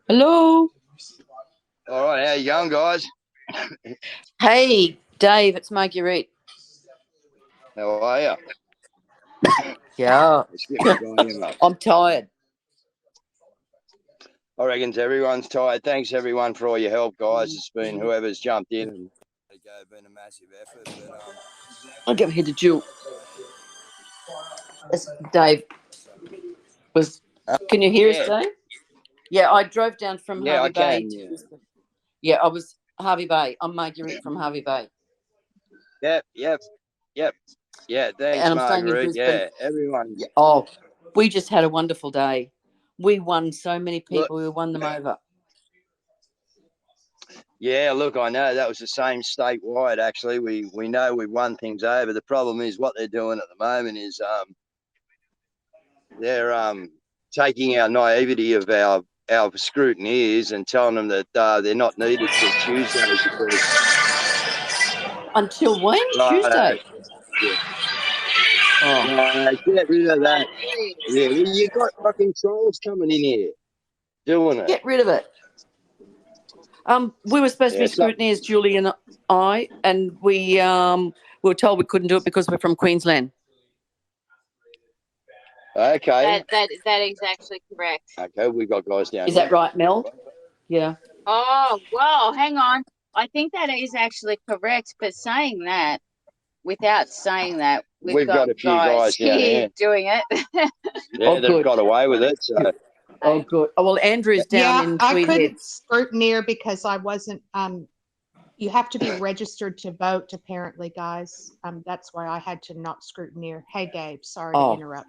Hello. All right, how you going, guys? Hey, Dave, it's Marguerite. How are you? Yeah. Let's get my volume up. I'm tired. I reckon everyone's tired. Thanks, everyone, for all your help, guys. It's been whoever's jumped in and been a massive effort. I'll give here to Jill. Dave was. Can you hear us, Dave? Yeah, I drove down from Harvey Bay to Brisbane. Yeah, I was Harvey Bay. I'm Marguerite from Harvey Bay. Yep. Yeah, thanks, and I'm Marguerite. Staying in Brisbane. Yeah, everyone. Oh, we just had a wonderful day. We won so many people. We won them over. Yeah, look, I know that was the same statewide. Actually, we know we won things over. The problem is what they're doing at the moment is they're taking our naivety of our scrutineers and telling them that they're not needed till Tuesday. Until when? Tuesday. Yeah. Oh. Get rid of that. Yeah, you got fucking trolls coming in here doing it. Get rid of it. We were supposed to be scrutineers, Julie and I, and we were told we couldn't do it because we're from Queensland. Okay. That is actually correct. Okay, we've got guys down. Is that right, Mel? Yeah. Oh, well, hang on. I think that is actually correct, but saying that, without saying that, we've got a few guys here doing it. Yeah, they've got away with it. So. Oh, good. Oh, well, Andrew's down in Tweed I couldn't scrutineer because I wasn't. You have to be registered to vote, apparently, guys. That's why I had to not scrutineer. Hey, Gabe, sorry to interrupt.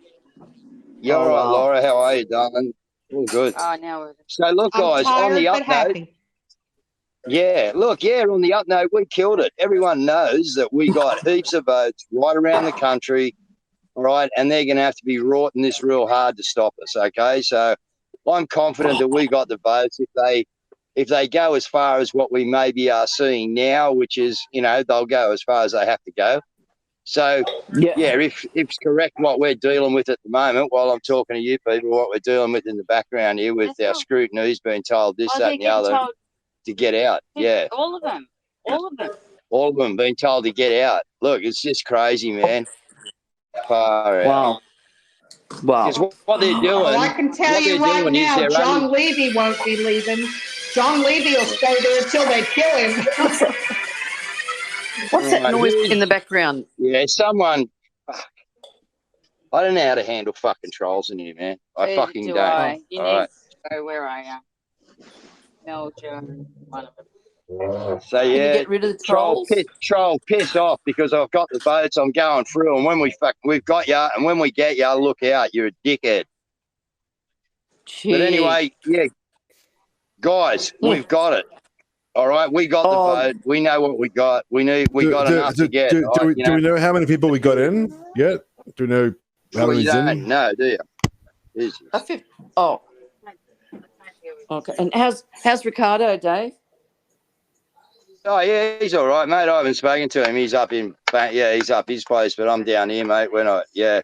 You're all right, Laura. How are you, darling? All good. Oh, now so look, guys, tired, on the up note. Yeah, look, on the up note, we killed it. Everyone knows that we got heaps of votes right around the country, all right, and they're going to have to be rorting this real hard to stop us, okay? So I'm confident that we got the votes. If they go as far as what we maybe are seeing now, which is, they'll go as far as they have to go. So, if it's correct what we're dealing with at the moment, while I'm talking to you people, what we're dealing with in the background here with our scrutineers being told this, that, and the other to get out. Yeah. All of them. All of them being told to get out. Look, it's just crazy, man. Far out. Wow. Because what they're doing. Well, I can tell you right now, John Levy won't be leaving. John Levy will stay there until they kill him. What's that noise in the background? Yeah, someone. I don't know how to handle fucking trolls in here, man. I fucking don't. You need to go. Where are you? Belgium, one of them. So yeah, get rid of the trolls? Troll piss off because I've got the votes. I'm going through, and when we've got you, and when we get you, look out, you're a dickhead. Jeez. But anyway, guys, we've got it. All right, we got the vote. We know what we got. We got enough to get. Do we know how many people we got in yet? Do we know how many's in? No, do you? Okay. And how's Ricardo, Dave? Oh yeah, he's all right, mate. I haven't spoken to him. He's up he's up his place, but I'm down here, mate. We're not. Yeah.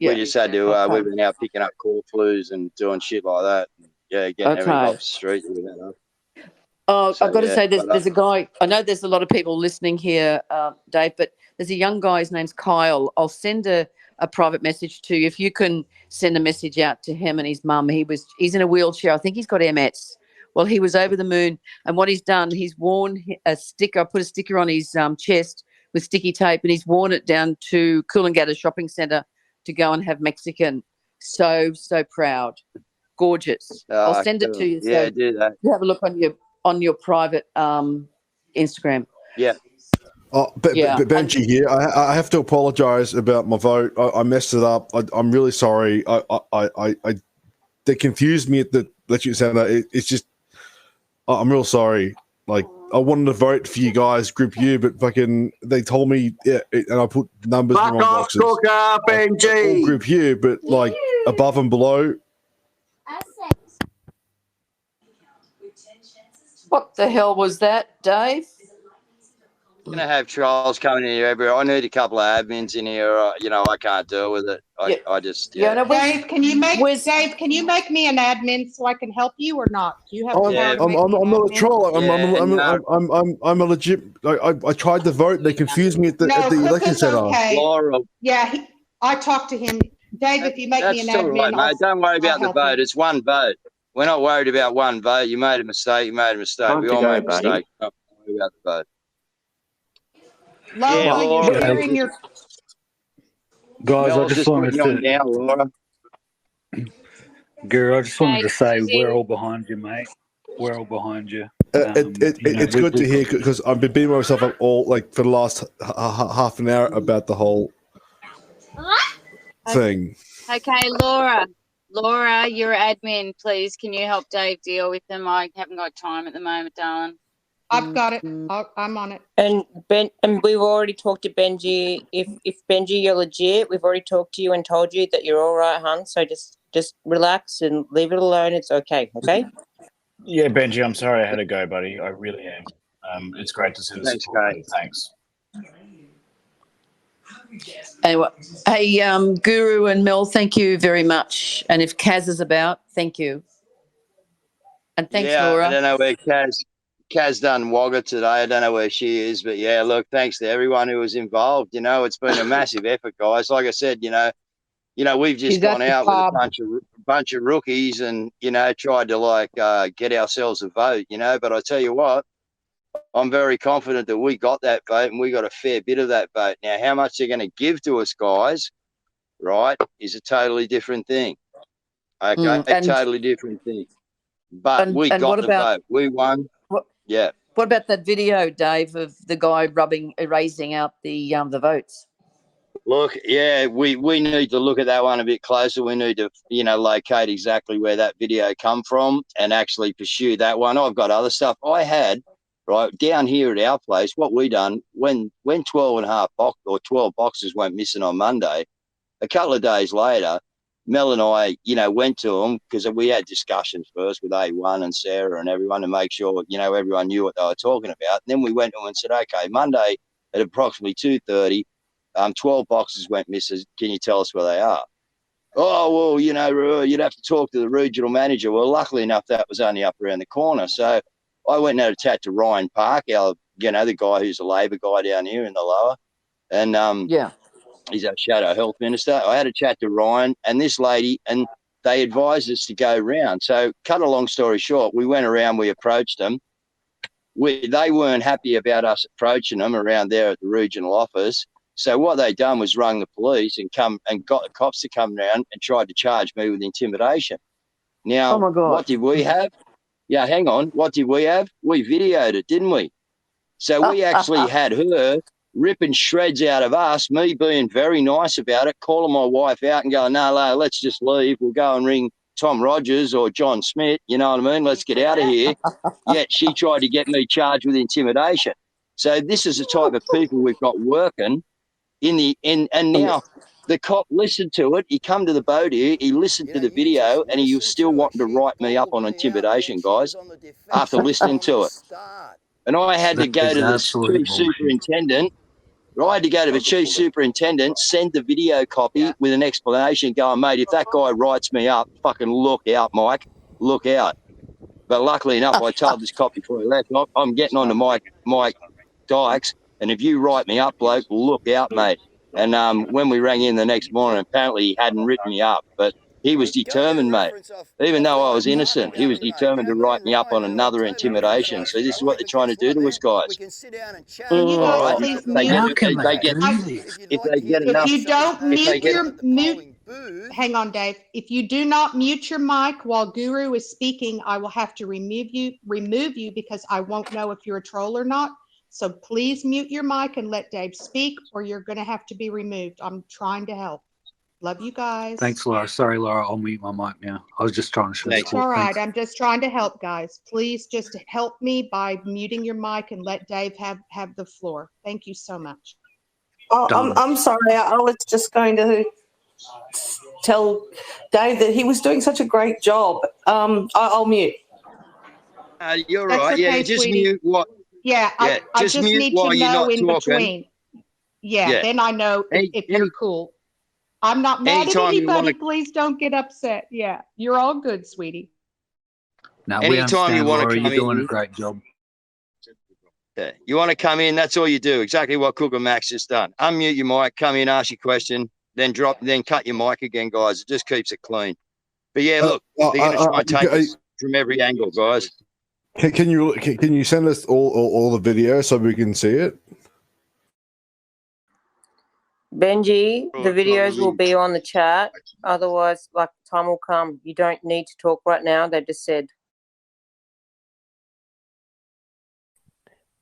We just had to. We've been out picking up cool flus and doing shit like that. Yeah, getting everything off the street. Oh, so, I've got to say, there's a guy. I know there's a lot of people listening here, Dave, but there's a young guy. His name's Kyle. I'll send a private message to you if you can send a message out to him and his mum. He's in a wheelchair. I think he's got MS. Well, he was over the moon, and what he's done, he's worn a sticker. Put a sticker on his chest with sticky tape, and he's worn it down to Coolangatta Shopping Centre to go and have Mexican. So proud, gorgeous. I'll send it to you. Yeah, do that. You have a look on your private Instagram. Yeah. Oh, Benji here. I have to apologise about my vote. I messed it up. I'm really sorry. They confused me at the election centre. It's just, I'm real sorry. Like, I wanted to vote for you guys, Group U, but fucking they told me, and I put numbers in the wrong boxes. Fuck off, Benji. Group U, but like above and below. What the hell was that, Dave? going to have trolls coming in here everywhere. I need a couple of admins in here. You know, I can't deal with it. I just no, Dave, can you make me an admin so I can help you or not? Do you have I'm not a troll. I'm a legit. I tried to vote. They confused me at the election center. Okay. Laura. Yeah, I talked to him. Dave, if you make me an admin, right, mate. Don't worry about the vote. It's one vote. We're not worried about one vote. You made a mistake. We all make mistakes. Don't worry about the vote. Laura, you're sharing your... Guys, I just wanted to... Now, Laura. Guru, I just wanted to say we're all behind you, mate. We're all behind you. It's good to hear because I've been beating myself up all for the last half an hour about the whole thing. Okay, Laura, you're admin. Please, can you help Dave deal with them? I haven't got time at the moment, darling. I've got it. I'm on it. And we've already talked to Benji. If Benji, you're legit, we've already talked to you and told you that you're all right, hun. So just relax and leave it alone. It's okay. Okay. Yeah, Benji, I'm sorry I had to go, buddy. I really am. It's great to see the support. Thanks. Anyway, hey, Guru and Mel, thank you very much. And if Kaz is about, thank you. And thanks, Laura. I don't know where Kaz done Wagga today. I don't know where she is, but yeah, look, thanks to everyone who was involved. You know, it's been a massive effort, guys. Like I said, you know, we've just gone out with a bunch of rookies and, you know, tried to get ourselves a vote, you know, but I tell you what, I'm very confident that we got that vote and we got a fair bit of that vote. Now, how much they're going to give to us, guys, right, is a totally different thing. Okay, a totally different thing. But we got the vote. We won. Yeah. What about that video, Dave, of the guy erasing out the votes? Look, yeah, we need to look at that one a bit closer. We need to, you know, locate exactly where that video come from and actually pursue that one. I've got other stuff. I had, right, down here at our place, what we done, when 12 boxes went missing on Monday, a couple of days later, Mel and I, you know, went to them because we had discussions first with A1 and Sarah and everyone to make sure, you know, everyone knew what they were talking about. And then we went to them and said, okay, Monday at approximately 2:30, 12 boxes went missing. Can you tell us where they are? Oh, well, you know, you'd have to talk to the regional manager. Well, luckily enough, that was only up around the corner. So I went and had a chat to Ryan Park, the guy who's a Labor guy down here in the lower. And he's our shadow health minister. I had a chat to Ryan and this lady, and they advised us to go round. So cut a long story short, we went around, we approached them. They weren't happy about us approaching them around there at the regional office. So what they done was rung the police and got the cops to come round and tried to charge me with intimidation. Now, oh my God. What did we have? Yeah, hang on. What did we have? We videoed it, didn't we? So we actually had her ripping shreds out of us, me being very nice about it, calling my wife out and going, no, let's just leave. We'll go and ring Tom Rogers or John Smith, you know what I mean? Let's get out of here. Yet she tried to get me charged with intimidation. So this is the type of people we've got working and now the cop listened to it. He come to the boat here, he listened to the video, and he was still wanting to write me up on intimidation, guys, after listening to it. And I had to go to the chief superintendent. I had to go to the chief superintendent, send the video copy with an explanation going, mate, if that guy writes me up, fucking look out, Mike, look out. But luckily enough, I told this cop before he left, I'm getting on to Mike Dykes, and if you write me up, bloke, look out, mate. And when we rang in the next morning, apparently he hadn't written me up, but he was determined, mate. Even though I was innocent, he was determined to write me up on another intimidation. So this is what they're trying to do to us, guys. Hang on, Dave. If you do not mute your mic while Guru is speaking, I will have to remove you because I won't know if you're a troll or not. So please mute your mic and let Dave speak, or you're going to have to be removed. I'm trying to help. Love you guys. Thanks, Laura. Sorry, Laura. I'll mute my mic now. I was just trying to show support. All right. Thanks. I'm just trying to help, guys. Please just help me by muting your mic and let Dave have the floor. Thank you so much. Oh, I'm sorry. I was just going to tell Dave that he was doing such a great job. I'll mute. You're right. Okay, yeah, just sweetie. Mute what? Yeah, I just need to know in between. Yeah, then I know if you're cool. I'm not mad at anybody. Please don't get upset. Yeah, you're all good, sweetie. No, we understand, Laura. You're doing a great job. Yeah, you want to come in, that's all you do. Exactly what Cooker Max just done. Unmute your mic, come in, ask your question, then cut your mic again, guys. It just keeps it clean. But yeah, look, they're going to try and take us from every angle, guys. Can you send us all the video so we can see it? Benji, the videos will be on the chat. Otherwise, like, time will come. You don't need to talk right now. They just said.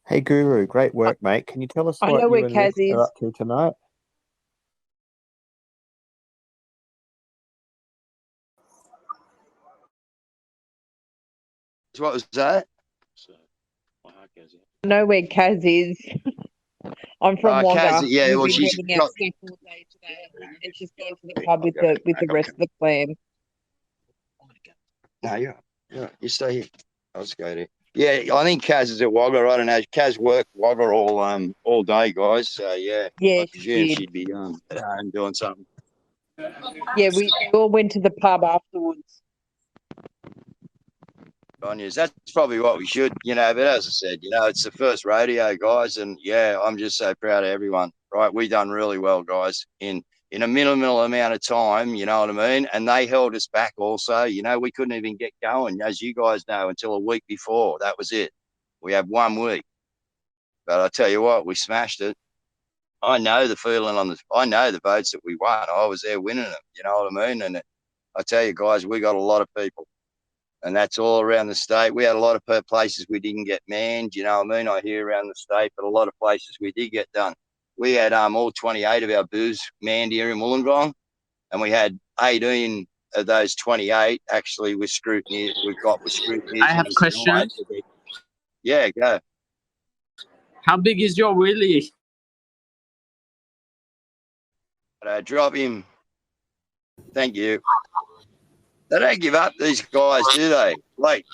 Hey, Guru, great work, mate. Can you tell us what you and Nick are up to tonight? What was that? I know where Kaz is. I'm from Wagga. Kaz, yeah, well, she's out skiff all day today, and she's going to the pub with the rest of the clan. No, you stay here. I'll just go there. Yeah, I think Kaz is at Wagga. I don't know. Kaz worked Wagga all day, guys. So yeah, I presume she'd be at home doing something. Yeah, we all went to the pub afterwards. That's probably what we should, but as I said, it's the first rodeo, guys, and yeah, I'm just so proud of everyone, right? We done really well, guys, in a minimal amount of time, you know what I mean? And they held us back also, we couldn't even get going, as you guys know, until a week before. That was it. We had 1 week. But I tell you what, we smashed it. I know the feeling I know the votes that we won. I was there winning them, you know what I mean? And I tell you guys, we got a lot of people. And that's all around the state. We had a lot of places we didn't get manned, you know what I mean? I hear around the state, but a lot of places we did get done. We had all 28 of our booths manned here in Wollongong, and we had 18 of those 28 actually with scrutiny. We've got with scrutiny. I have a question. Yeah, go. How big is your Willie? Drop him. Thank you. They don't give up, these guys, do they? Like,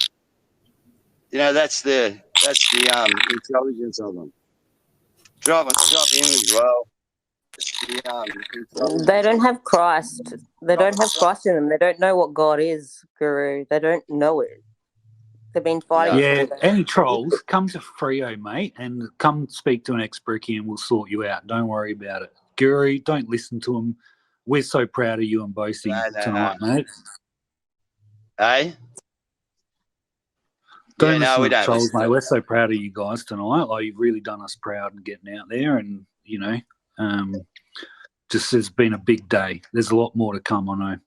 that's the intelligence of them. Drop him as well. They don't have Christ. They don't have Christ in them. They don't know what God is, Guru. They don't know it. They've been fighting. Yeah, any trolls, come to Frio, mate, and come speak to an ex-brickie and we'll sort you out. Don't worry about it. Guru, don't listen to them. We're so proud of you and Boasty tonight, mate. Hey? Don't listen to trolls, mate. We're so proud of you guys tonight. Like, you've really done us proud and getting out there, and just has been a big day. There's a lot more to come, I know.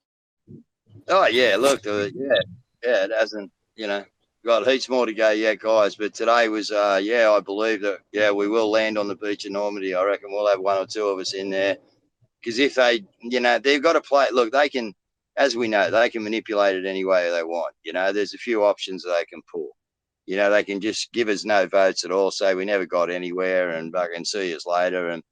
Oh yeah, look, it hasn't, got heaps more to go yet, guys. But today was, I believe that, we will land on the beach in Normandy. I reckon we'll have 1 or 2 of us in there, because if they, they've got to play. Look, they can. As we know, they can manipulate it any way they want. There's a few options they can pull. They can just give us no votes at all, say we never got anywhere and fucking see us later. And,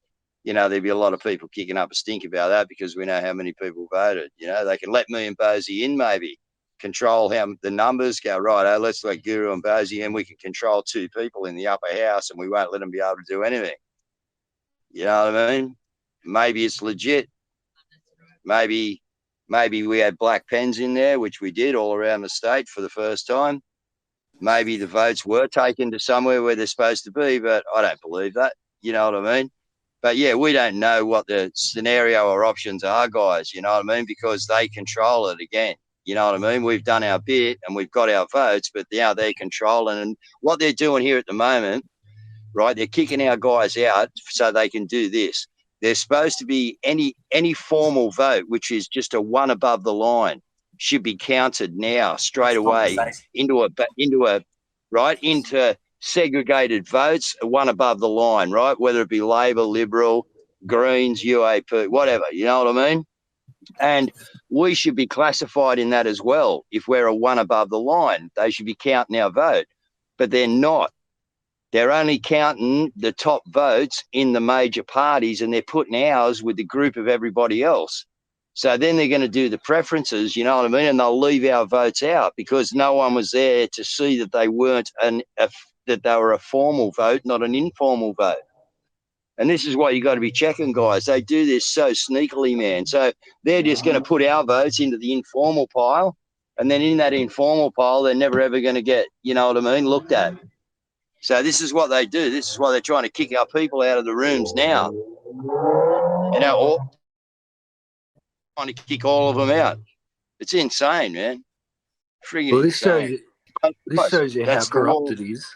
there'd be a lot of people kicking up a stink about that because we know how many people voted. They can let me and Bosie in, maybe control how the numbers go, right, let's let Guru and Bosie in. We can control 2 people in the upper house and we won't let them be able to do anything. You know what I mean? Maybe it's legit. Maybe we had black pens in there, which we did all around the state for the first time. Maybe the votes were taken to somewhere where they're supposed to be, but I don't believe that. You know what I mean? But, yeah, we don't know what the scenario or options are, guys, you know what I mean, because they control it again. You know what I mean? We've done our bit and we've got our votes, but now they're controlling. And what they're doing here at the moment, right, they're kicking our guys out so they can do this. There's supposed to be any formal vote, which is just a 1 above the line, should be counted now straight away into segregated votes, 1 above the line, right? Whether it be Labor, Liberal, Greens, UAP, whatever, you know what I mean? And we should be classified in that as well. If we're a 1 above the line, they should be counting our vote, but they're not. They're only counting the top votes in the major parties and they're putting ours with the group of everybody else. So then they're going to do the preferences, you know what I mean? And they'll leave our votes out because no one was there to see that they weren't the that they were a formal vote, not an informal vote. And this is what you got to be checking, guys. They do this so sneakily, man. So they're just going to put our votes into the informal pile, and then in that informal pile, they're never ever going to get, you know what I mean, looked at. So this is what they do. This is why they're trying to kick our people out of the rooms now. You know, or trying to kick all of them out. It's insane, man. Friggin' Well, insane. This shows you how corrupt it is.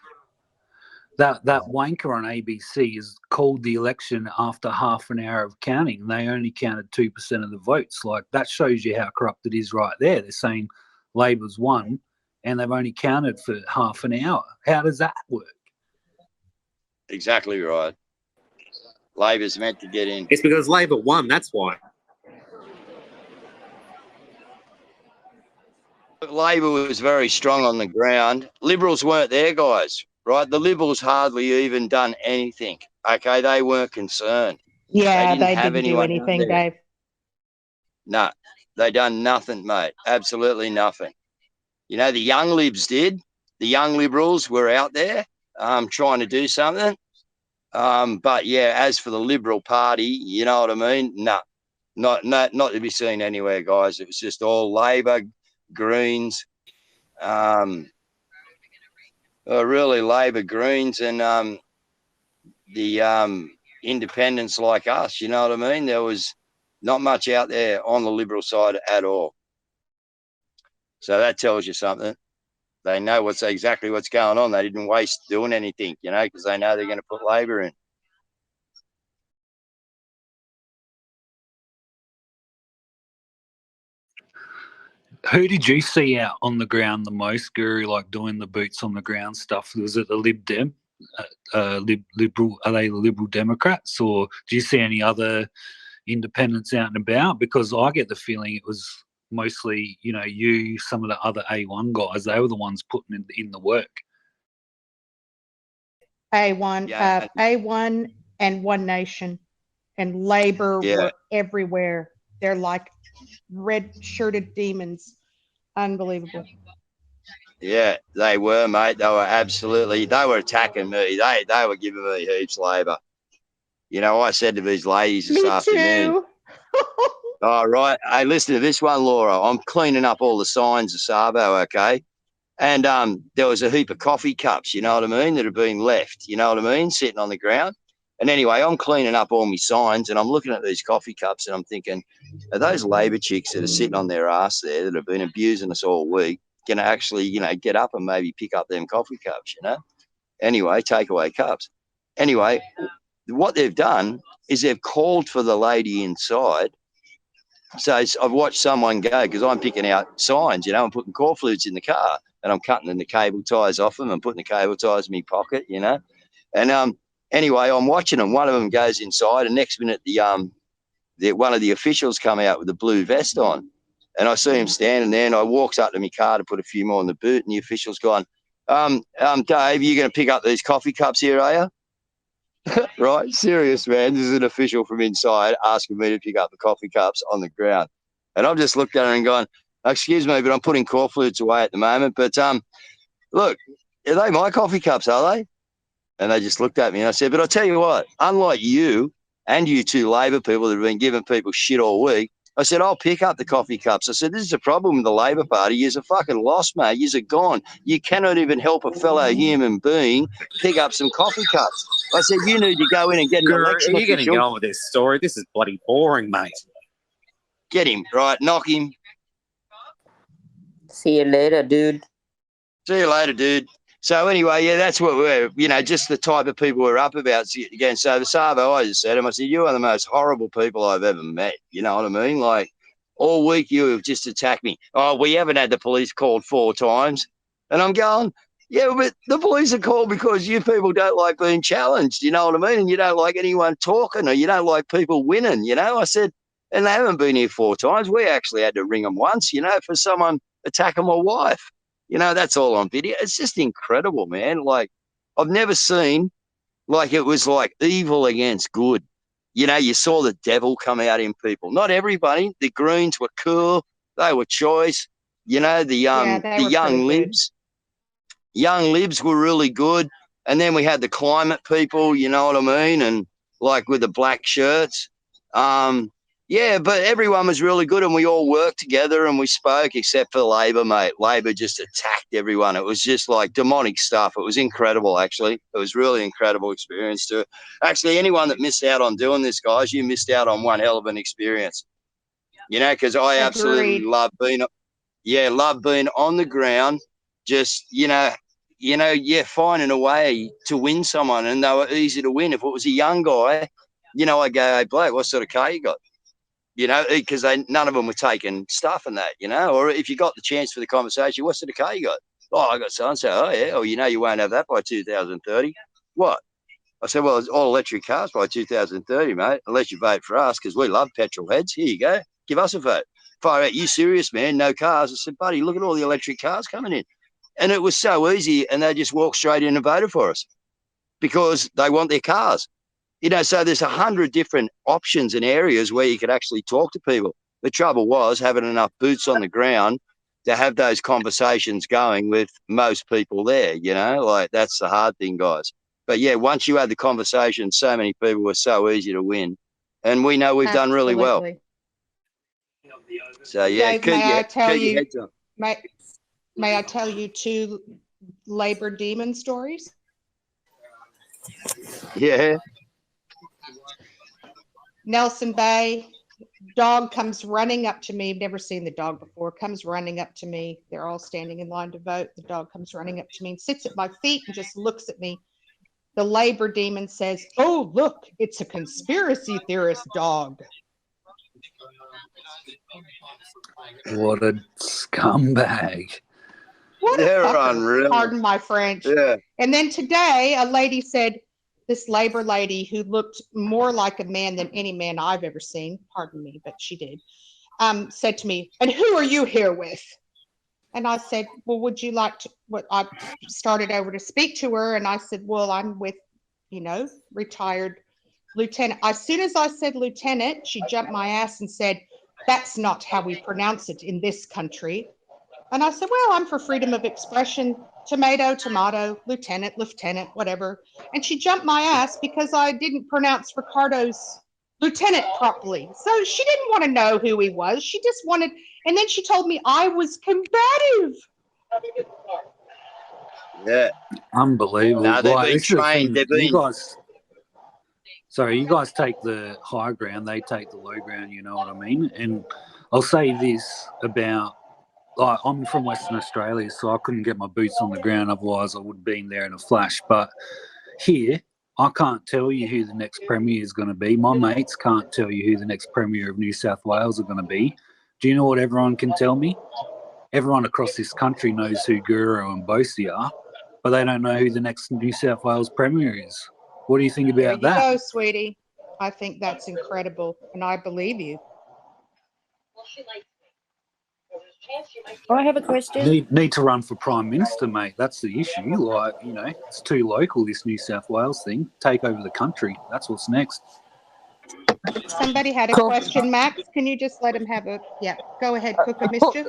That wanker on ABC has called the election after half an hour of counting, and they only counted 2% of the votes. Like, that shows you how corrupt it is right there. They're saying Labor's won, and they've only counted for half an hour. How does that work? Exactly right. Labor's meant to get in. It's because Labor won, that's why. Labor was very strong on the ground. Liberals weren't there, guys, right? The Liberals hardly even done anything. Okay, they weren't concerned. Yeah, they didn't do anything, Dave. No, they done nothing, mate. Absolutely nothing. You know, the young Libs did. The young Liberals were out there trying to do something. But, yeah, as for the Liberal Party, you know what I mean? No, not to be seen anywhere, guys. It was just all Labor, Greens, really Labor, Greens, and the independents like us, you know what I mean? There was not much out there on the Liberal side at all. So that tells you something. They know exactly what's going on. They didn't waste doing anything, you know, because they know they're going to put Labor in. Who did you see out on the ground the most, Guru, like doing the boots on the ground stuff? Was it the Lib Dem, Liberal? Are they the Liberal Democrats, or do you see any other independents out and about? Because I get the feeling it was mostly, you know, you, some of the other A1 guys. They were the ones putting in the work. A1, Yeah. A1, and One Nation, and Labor were everywhere. They're like red-shirted demons. Unbelievable. Yeah, they were, mate. They were attacking me. They were giving me heaps Labor. You know, I said to these ladies this afternoon. All right. Hey, listen to this one, Laura. I'm cleaning up all the signs of Sabo, okay? And there was a heap of coffee cups, you know what I mean, that have been left, you know what I mean, sitting on the ground. And anyway, I'm cleaning up all my signs, and I'm looking at these coffee cups, and I'm thinking, are those Labor chicks that are sitting on their ass there that have been abusing us all week going to actually, you know, get up and maybe pick up them coffee cups, you know? Anyway, takeaway cups. Anyway, what they've done is they've called for the lady inside. So I've watched someone go, because I'm picking out signs, you know, I'm putting cornflakes in the car, and I'm cutting the cable ties off them and putting the cable ties in my pocket, you know. And anyway, I'm watching them. One of them goes inside, and next minute one of the officials come out with a blue vest on, and I see him standing there, and I walks up to my car to put a few more in the boot, and the official's gone, Dave, you going to pick up these coffee cups here, are you? Right? Serious, man. This is an official from inside asking me to pick up the coffee cups on the ground. And I've just looked at her and gone, excuse me, but I'm putting cornflakes away at the moment. But look, are they my coffee cups, are they? And they just looked at me, and I said, but I'll tell you what, unlike you and you two Labor people that have been giving people shit all week, I said, I'll pick up the coffee cups. I said, this is a problem with the Labor Party. You're a fucking lost, mate. You're gone. You cannot even help a fellow human being pick up some coffee cups. I said, you need to go in and get an election official. You're going to go on with this story. This is bloody boring, mate. Get him, right? Knock him. See you later, dude. See you later, dude. So anyway, yeah, that's what we're, you know, just the type of people we're up about. Again, so the Sabo, I just said him, I said, you are the most horrible people I've ever met. You know what I mean? Like, all week you have just attacked me. Oh, we haven't had the police called 4 times. And I'm going, yeah, but the police are called because you people don't like being challenged. You know what I mean? And you don't like anyone talking, or you don't like people winning, you know? I said, and they haven't been here 4 times. We actually had to ring them once, you know, for someone attacking my wife. You know, that's all on video. It's just incredible, man. Like, I've never seen, like, it was like evil against good. You know, you saw the devil come out in people. Not everybody. The Greens were cool. They were choice. You know, the young Libs. Young Libs were really good. And then we had the climate people, you know what I mean? And like with the black shirts. Yeah, but everyone was really good and we all worked together and we spoke except for Labor, mate. Labor just attacked everyone. It was just like demonic stuff. It was incredible, actually. It was really incredible experience too. Actually, anyone that missed out on doing this, guys, you missed out on one hell of an experience. You know, because I absolutely love being on the ground, just, finding a way to win someone, and they were easy to win. If it was a young guy, I go, hey, bloke, what sort of car you got? Because none of them were taking stuff and that, or if you got the chance for the conversation, what sort of car you got? Oh, I got so-and-so. Oh, yeah. Oh, you won't have that by 2030. What? I said, well, it's all electric cars by 2030, mate, unless you vote for us, because we love petrol heads. Here you go. Give us a vote. Fire out, you serious, man? No cars. I said, buddy, look at all the electric cars coming in. And it was so easy, and they just walked straight in and voted for us because they want their cars. So there's 100 different options and areas where you could actually talk to people. The trouble was having enough boots on the ground to have those conversations going with most people there, like that's the hard thing, guys. But yeah, once you had the conversation, so many people were so easy to win. And we know we've done really well. So yeah, Dave, may I tell you 2 Labor demon stories? Yeah. Nelson Bay, dog comes running up to me. Never seen the dog before. Comes running up to me. They're all standing in line to vote. The dog comes running up to me and sits at my feet and just looks at me. The Labor demon says, "Oh, look, it's a conspiracy theorist dog." What a scumbag. They're unreal. Pardon my French. Yeah. And then today, a lady said, this Labor lady who looked more like a man than any man I've ever seen, pardon me, but she did, said to me, "And who are you here with?" And I said, "Well, would you like to," I started over to speak to her, and I said, "Well, I'm with, retired lieutenant." As soon as I said lieutenant, she jumped my ass and said, "That's not how we pronounce it in this country." And I said, "Well, I'm for freedom of expression, tomato, lieutenant, whatever." And she jumped my ass because I didn't pronounce Ricardo's lieutenant properly. So she didn't want to know who he was. She just wanted, and then she told me I was combative. Yeah. Unbelievable. No, they've been trained. You guys take the high ground, they take the low ground, you know what I mean? And I'll say this about, I'm from Western Australia, so I couldn't get my boots on the ground, otherwise I would have been there in a flash. But here, I can't tell you who the next Premier is going to be. My mates can't tell you who the next Premier of New South Wales are going to be. Do you know what everyone can tell me? Everyone across this country knows who Guru and Bosie are, but they don't know who the next New South Wales Premier is. What do you think about that? There you go, sweetie. I think that's incredible, and I believe you. I have a question. Need to run for Prime Minister, mate. That's the issue. It's too local, this New South Wales thing. Take over the country. That's what's next. Somebody had a question, Max. Can you just let him have a... Yeah, go ahead, Cooker Mischief.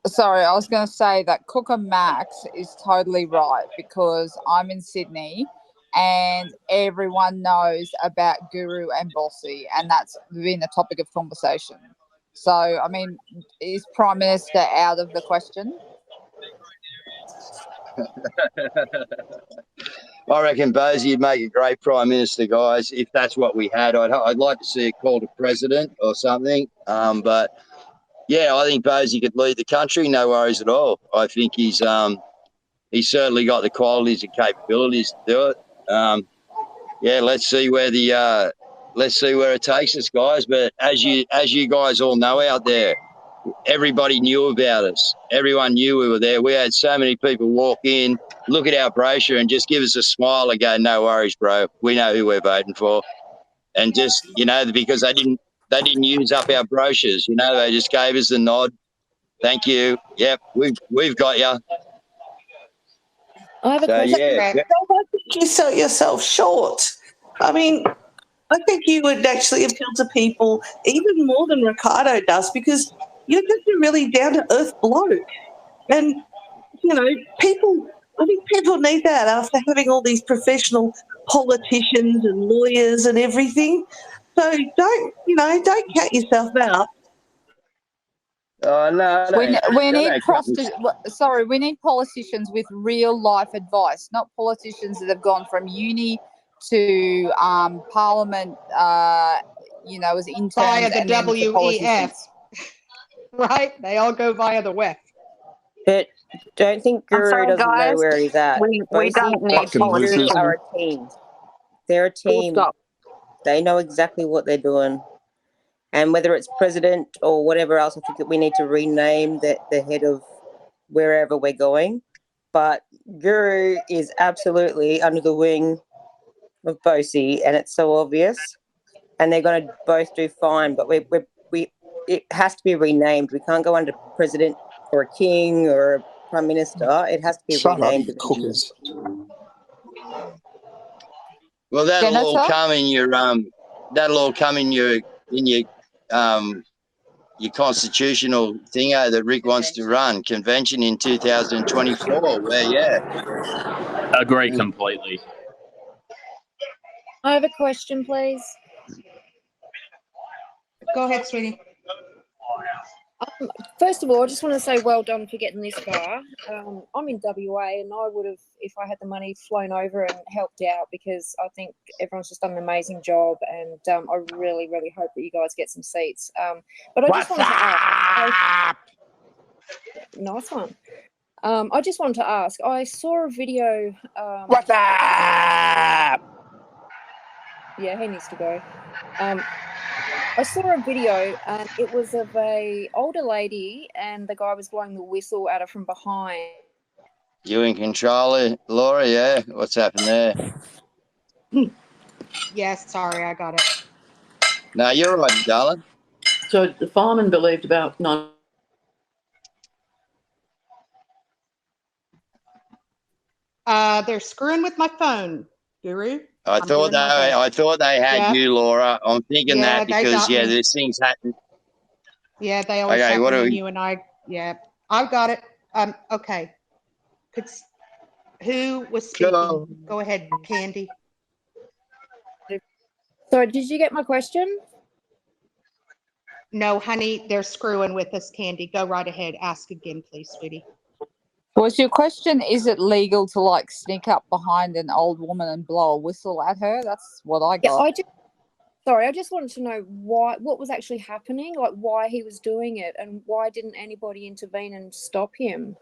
Sorry, I was going to say that Cooker Max is totally right, because I'm in Sydney and everyone knows about Guru and Bossy, and that's been the topic of conversation. So, I mean, is Prime Minister out of the question? I reckon Bosie would make a great Prime Minister, guys. If that's what we had, I'd like to see it called a president or something. But yeah, I think Bosie could lead the country. No worries at all. I think he's certainly got the qualities and capabilities to do it. Yeah, let's see where it takes us, guys. But as you guys all know out there, everybody knew about us. Everyone knew we were there. We had so many people walk in, look at our brochure and just give us a smile and go, "No worries, bro. We know who we're voting for." And just, because they didn't use up our brochures, they just gave us the nod. Thank you. Yep, we've got you. I have a question. I think you sell yourself short. I mean, I think you would actually appeal to people even more than Ricardo does, because you're just a really down-to-earth bloke. And, people I think people need that after having all these professional politicians and lawyers and everything. So don't count yourself out. Oh no, we need politicians with real life advice, not politicians that have gone from uni to Parliament, as interns via the and then to WEF, politicians. right? They all go via the WEF. But don't think Guru doesn't know where he's at. We don't need Guru are a team. They're a team. They know exactly what they're doing. And whether it's president or whatever else, I think that we need to rename the head of wherever we're going. But Guru is absolutely under the wing of Bosi, and it's so obvious. And they're going to both do fine, but it has to be renamed. We can't go under president or a king or a prime minister. It has to be renamed. Well, that'll all come in your your constitutional thingo that Rick wants to run, convention in 2024, Agree completely. I have a question, please. Go ahead, sweetie. First of all, I just want to say well done for getting this far. I'm in WA, and I would have, if I had the money, flown over and helped out, because I think everyone's just done an amazing job, and I really, really hope that you guys get some seats. But I just wanted to ask. Nice one. I just wanted to ask. I saw a video. What's up? Yeah, he needs to go. I saw a video, and it was of a older lady, and the guy was blowing the whistle at her from behind. You in control, Laura? Yeah, what's happened there? Yes, sorry, I got it. No, you're right, darling. So the fireman believed about 9. They're screwing with my phone, Guru. I thought they had you, Laura. I'm thinking that because this thing's happened. Yeah, they always have you and I. Yeah, I've got it. Okay. Who was speaking? Go ahead, Candy. Sorry, did you get my question? No, honey, they're screwing with us, Candy. Go right ahead. Ask again, please, sweetie. Was your question, is it legal to sneak up behind an old woman and blow a whistle at her? That's what I got. Yeah, I just wanted to know what was actually happening, why he was doing it, and why didn't anybody intervene and stop him?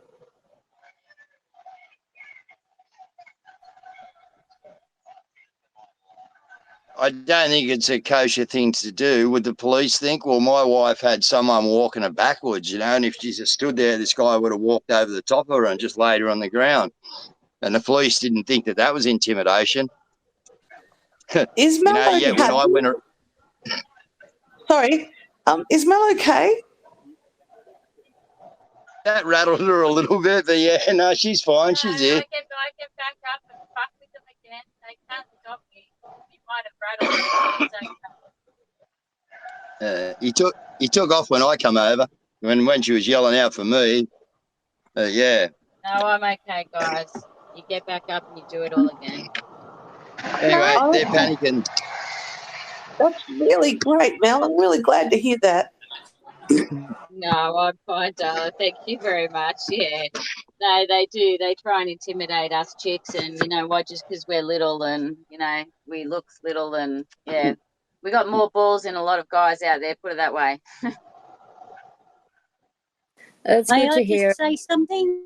I don't think it's a kosher thing to do. Would the police think, well, my wife had someone walking her backwards, and if she just stood there, this guy would have walked over the top of her and just laid her on the ground. And the police didn't think that was intimidation. Is Mel okay? When I went Sorry, is Mel okay? That rattled her a little bit, but yeah, no, she's fine. She's here. I can back up and fuck with them again. They can't stop me. You might have rattled. He took off when I come over, when she was yelling out for me. Yeah. No, I'm okay, guys. You get back up and you do it all again. Anyway, they're panicking. That's really great, Mel. I'm really glad to hear that. No, I'm fine, darling. Thank you very much. Yeah. No, they do. They try and intimidate us chicks, and you know what? Just because we're little and we look little, and yeah, we got more balls than a lot of guys out there. Put it that way. It's good to hear. Just say something?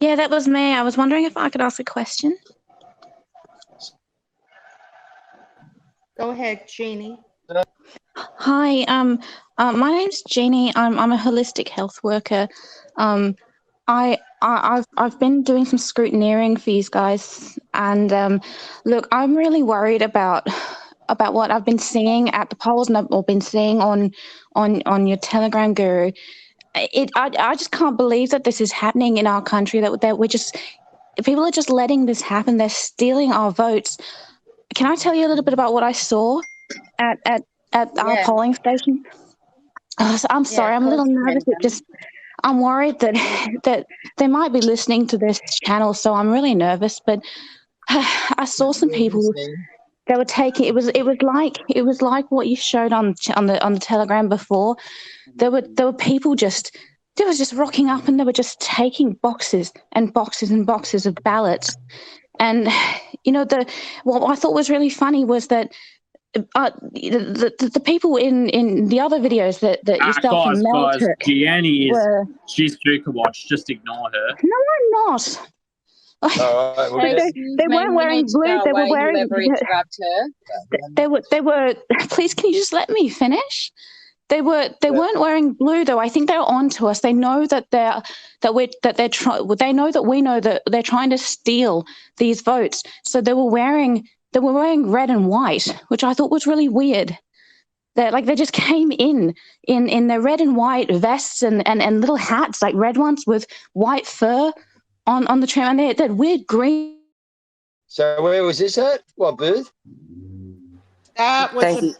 Yeah, that was me. I was wondering if I could ask a question. Go ahead, Jeannie. Hi, my name's Jeannie. I'm a holistic health worker. I've been doing some scrutineering for you guys, and look, I'm really worried about what I've been seeing at the polls and I've been seeing on your Telegram, Guru. I just can't believe that this is happening in our country. That we're just people are just letting this happen. They're stealing our votes. Can I tell you a little bit about what I saw at our polling station? I'm sorry, I'm a little nervous. I'm worried that that they might be listening to this channel, so I'm really nervous. But I saw some people. They were taking it was like what you showed on the Telegram before. There were people they were just rocking up and they were just taking boxes and boxes and boxes of ballots. And what I thought was really funny was that the people in the other videos that yourself and Mel guys, Gianni were, she's Juka Watch. Just ignore her. No, I'm not. All right, well, they weren't wearing blue. They were wearing. They were. Please, can you just let me finish? They weren't wearing blue though. I think they're on to us. They know that they know that we know that they're trying to steal these votes. So they were wearing red and white, which I thought was really weird. They just came in their red and white vests and little hats, like red ones with white fur on the tram, and they had weird green. So where was this at? What booth? That was.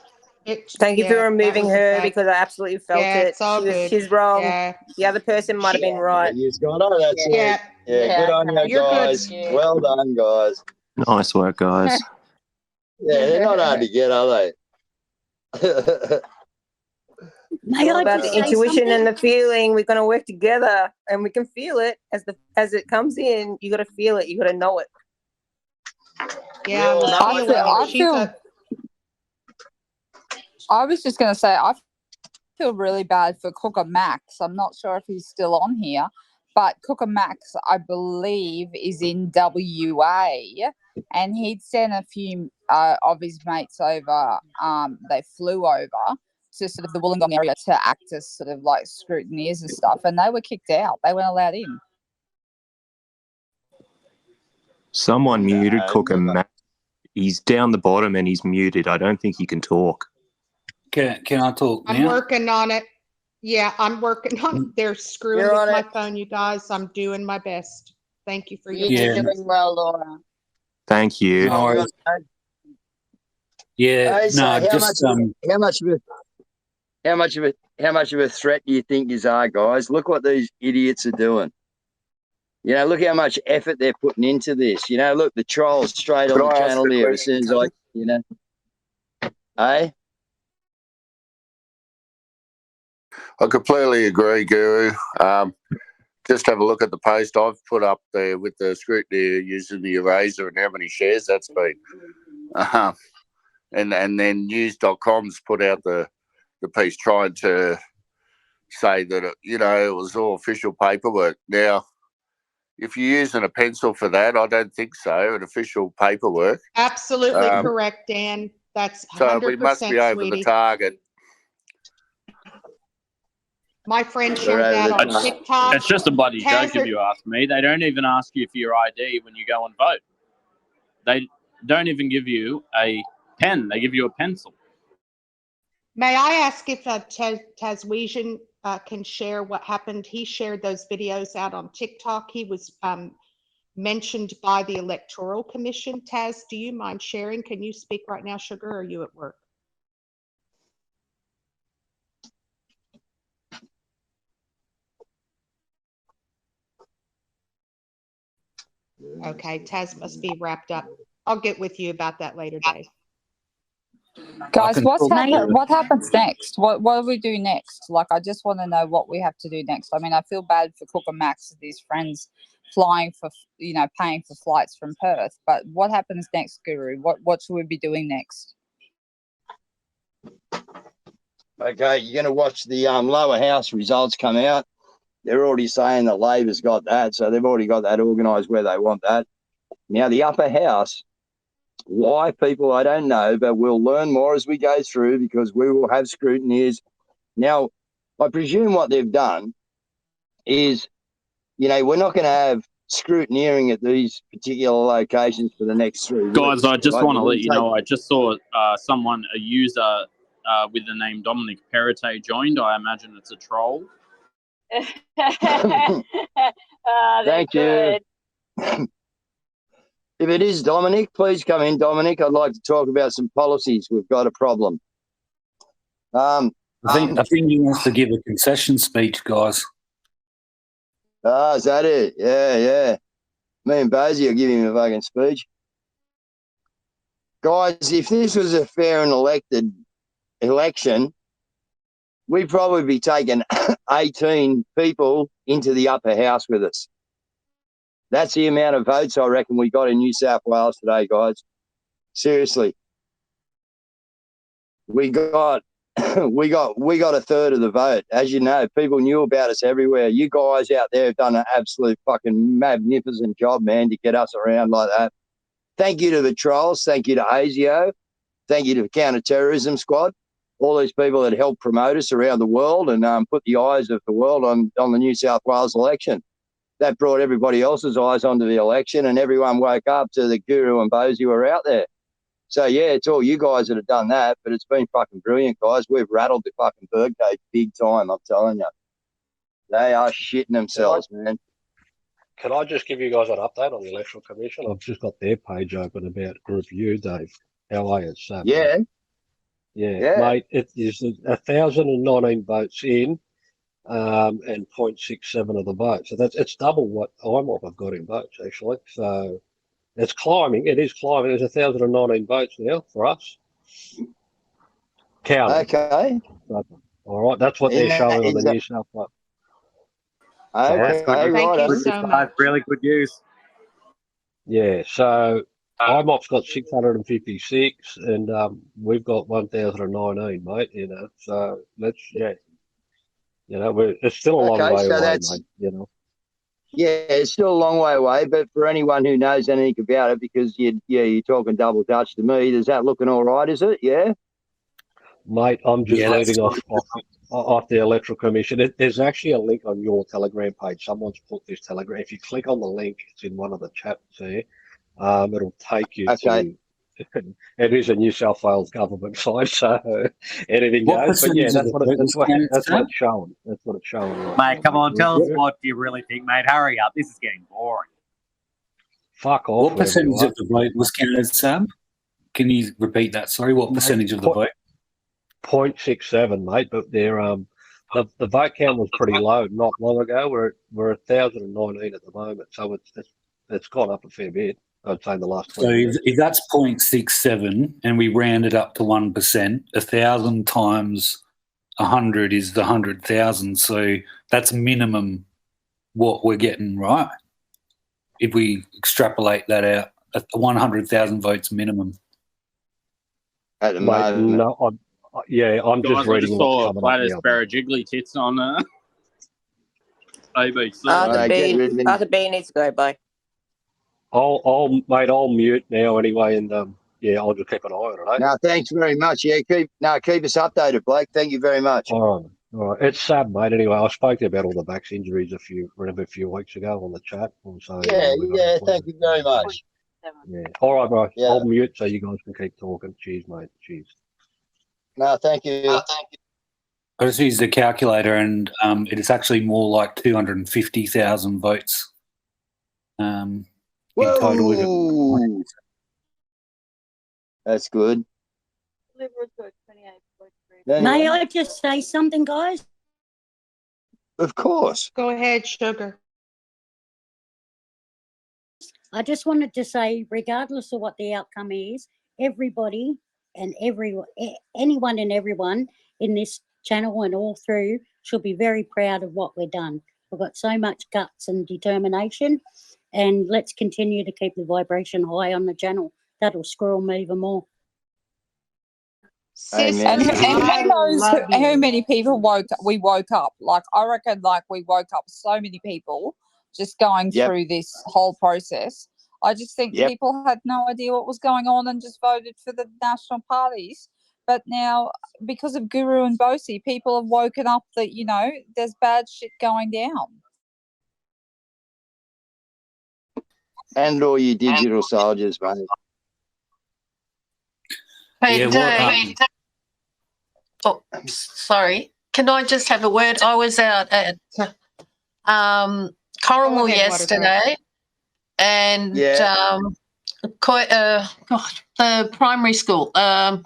Thank you for removing her because I absolutely felt Yeah, it. it's all good. She's wrong. Yeah. The other person might have been right. That's it. Yeah. Yeah, good on you You're good. guys. Well done, guys. Nice work, guys. Yeah, they're not hard to get, are they? It's all about the intuition and the feeling. We're going to work together, and we can feel it as it comes in. You got to feel it. You got to know it. Yeah, I was just going to say, I feel really bad for Cooker Max. I'm not sure if he's still on here, but Cooker Max, I believe, is in WA, and he'd sent a few of his mates over. They flew over to sort of the Wollongong area to act as sort of like scrutineers and stuff, and they were kicked out. They weren't allowed in. Someone muted Cook and Matt. He's down the bottom and he's muted. I don't think he can talk. Can I talk now? I'm working on it. Yeah, I'm working on it. They're screwing You're with on my it. phone, you guys. I'm doing my best. Thank you for your You're patience. doing well, Laura. Thank you. No worries. Yeah, Hey, so no, how just much of a threat do you think you are, guys? Look what these idiots are doing. Look how much effort they're putting into this. Look, the trolls straight on the channel here as soon as Hey? I completely agree, Guru. Just have a look at the post I've put up there with the scrutiny using the eraser and how many shares that's been. And then news.com's put out the piece trying to say that, it was all official paperwork. Now, if you're using a pencil for that, I don't think so, an official paperwork. Absolutely correct, Dan. That's 100%, So we must be over sweetie. the target. My friend shared that on TikTok. It's just a bloody joke Has if it- you ask me. They don't even ask you for your ID when you go and vote. They don't even give you a pen. They give you a pencil. May I ask if Taswegian can share what happened? He shared those videos out on TikTok. He was mentioned by the Electoral Commission. Taz, do you mind sharing? Can you speak right now, Sugar, or are you at work? Okay, Taz must be wrapped up. I'll get with you about that later, Dave. Guys, what happens next? What do we do next? Like, I just want to know what we have to do next. I mean, I feel bad for Cook and Max, these friends flying for, paying for flights from Perth. But what happens next, Guru? What should we be doing next? Okay, you're going to watch the lower house results come out. They're already saying that Labor's got that, so they've already got that organised where they want that. Now, the upper house, why people, I don't know, but we'll learn more as we go through because we will have scrutineers. Now, I presume what they've done is, we're not going to have scrutineering at these particular locations for the next 3 weeks. Guys, I just right? want to let you know, I just saw a user with the name Dominic Perrottet joined. I imagine it's a troll. Thank you. If it is Dominic, please come in, Dominic. I'd like to talk about some policies. We've got a problem. I think he wants to give a concession speech, guys. Oh, is that it? Yeah, yeah. Me and Bosie will give him a fucking speech. Guys, if this was a fair and elected election, we'd probably be taking 18 people into the upper house with us. That's the amount of votes I reckon we got in New South Wales today, guys. Seriously. We got a third of the vote. As you know, people knew about us everywhere. You guys out there have done an absolute fucking magnificent job, man, to get us around like that. Thank you to the trolls. Thank you to ASIO. Thank you to the Counter-Terrorism Squad. All these people that helped promote us around the world and put the eyes of the world on the New South Wales election. That brought everybody else's eyes onto the election, and everyone woke up to the Guru and Bosie were out there. So, yeah, it's all you guys that have done that, but it's been fucking brilliant, guys. We've rattled the fucking birdcage big time, I'm telling you. They are shitting themselves, man. Can I just give you guys an update on the Electoral Commission? I've just got their page open about Group U, Dave. How are you, Sam? Yeah. Yeah, mate, it is 1,019 votes in and 0.67 of the votes. So it's double what IMOP have got in votes, actually. So it's climbing. It is climbing. There's 1,019 votes now for us. Counting. Okay. All right, that's what they're showing on the New South Wales. Okay, that's good. Thank you Good so news, much. really good news. Yeah, so IMOP's got 656 and we've got 1,019, mate, you know. So let's, yeah. You know, it's still a long way away, mate, you know. Yeah, it's still a long way away, but for anyone who knows anything about it, because you're talking double Dutch to me, is that looking all right, is it? Yeah? Mate, I'm just reading off the Electoral Commission. There's actually a link on your Telegram page. Someone's put this Telegram. If you click on the link, it's in one of the chats there. It'll take you to. It is a New South Wales government site, so anything goes. But yeah, that's what it's showing. That's what it's showing. Right Mate, now. come on, tell us what you really think, mate. Hurry up. This is getting boring. Fuck off. What percentage of the vote was counted, Sam? Can you repeat that? Sorry, what percentage of the vote? 0.67, mate. But they're the vote count was pretty low not long ago. We're 1,019 at the moment, so it's gone up a fair bit. I'd say in the last 20 years. So if that's 0.67 and we round it up to 1%, 1,000 times 100 is the 100,000. So that's minimum what we're getting, right? If we extrapolate that out, 100,000 votes minimum. At the moment. No, I'm just reading what's coming up. Gladys Berejiklian tits on ABC. Arthur B needs to go, bye. I'll mute now anyway, and I'll just keep an eye on it. No, thanks very much. Yeah, keep us updated, Blake. Thank you very much. All right. It's sad, mate. Anyway, I spoke to you about all the backs injuries a few weeks ago on the chat. So, yeah. Thank you very much. Yeah. All right, bro. Yeah. I'll mute so you guys can keep talking. Cheers, mate. Cheers. No, thank you. I just used the calculator, and it is actually more like 250,000 votes. In total. That's good. May I just say something, guys? Of course. Go ahead, Sugar. I just wanted to say, regardless of what the outcome is, everybody and anyone and everyone in this channel and all through should be very proud of what we've done. We've got so much guts and determination. And let's continue to keep the vibration high on the channel. That'll squirrel me even more. And who knows how many people we woke up? Like, I reckon, like, we woke up so many people just going through this whole process. I just think people had no idea what was going on and just voted for the national parties. But now, because of Guru and Bosie, people have woken up that, you know, there's bad shit going down. And all you digital soldiers, mate. Hey, Dave. Sorry. Can I just have a word? I was out at Corrimal yesterday, and the primary school. I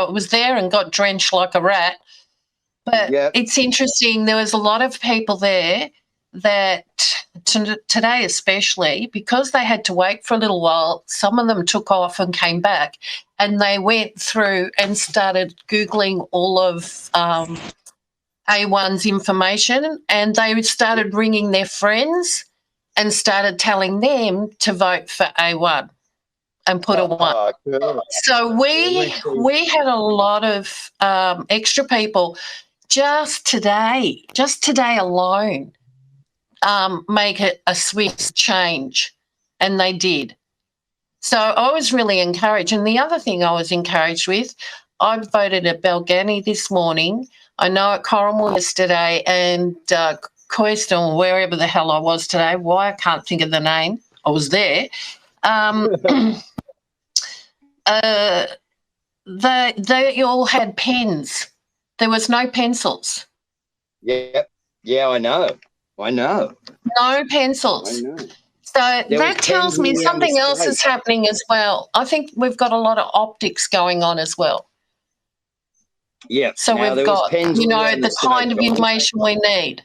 was there and got drenched like a rat. But it's interesting. There was a lot of people there that today especially, because they had to wait for a little while, some of them took off and came back, and they went through and started Googling all of A1's information, and they started ringing their friends and started telling them to vote for A1 and put a 1. Cool. So we had a lot of extra people just today alone make it a swift change, and they did. So I was really encouraged. And the other thing I was encouraged with, I voted at Balgownie this morning. I know at Corrimal yesterday, and Coyston, wherever the hell I was today. Why I can't think of the name. I was there. They all had pens. There was no pencils. Yeah, I know. No pencils. I know. So There that was tells me pens around the something else state. is happening as well. I think we've got a lot of optics going on as well. Yeah. So Now, we've there was got, pens around the kind of state. information we need.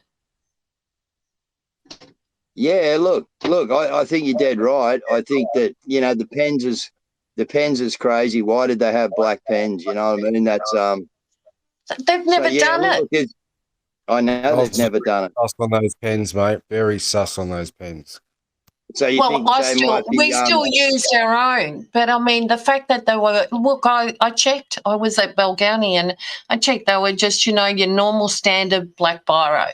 Yeah, look, I think you're dead right. I think that, the pens is crazy. Why did they have black pens? You know what I mean? That's They've never done it. I know they've never done it. Sus on those pens, mate. Very sus on those pens. So you think they might be, we still used our own, but I mean the fact that they were. Look, I checked. I was at Balgownie and I checked. They were just your normal standard black biro.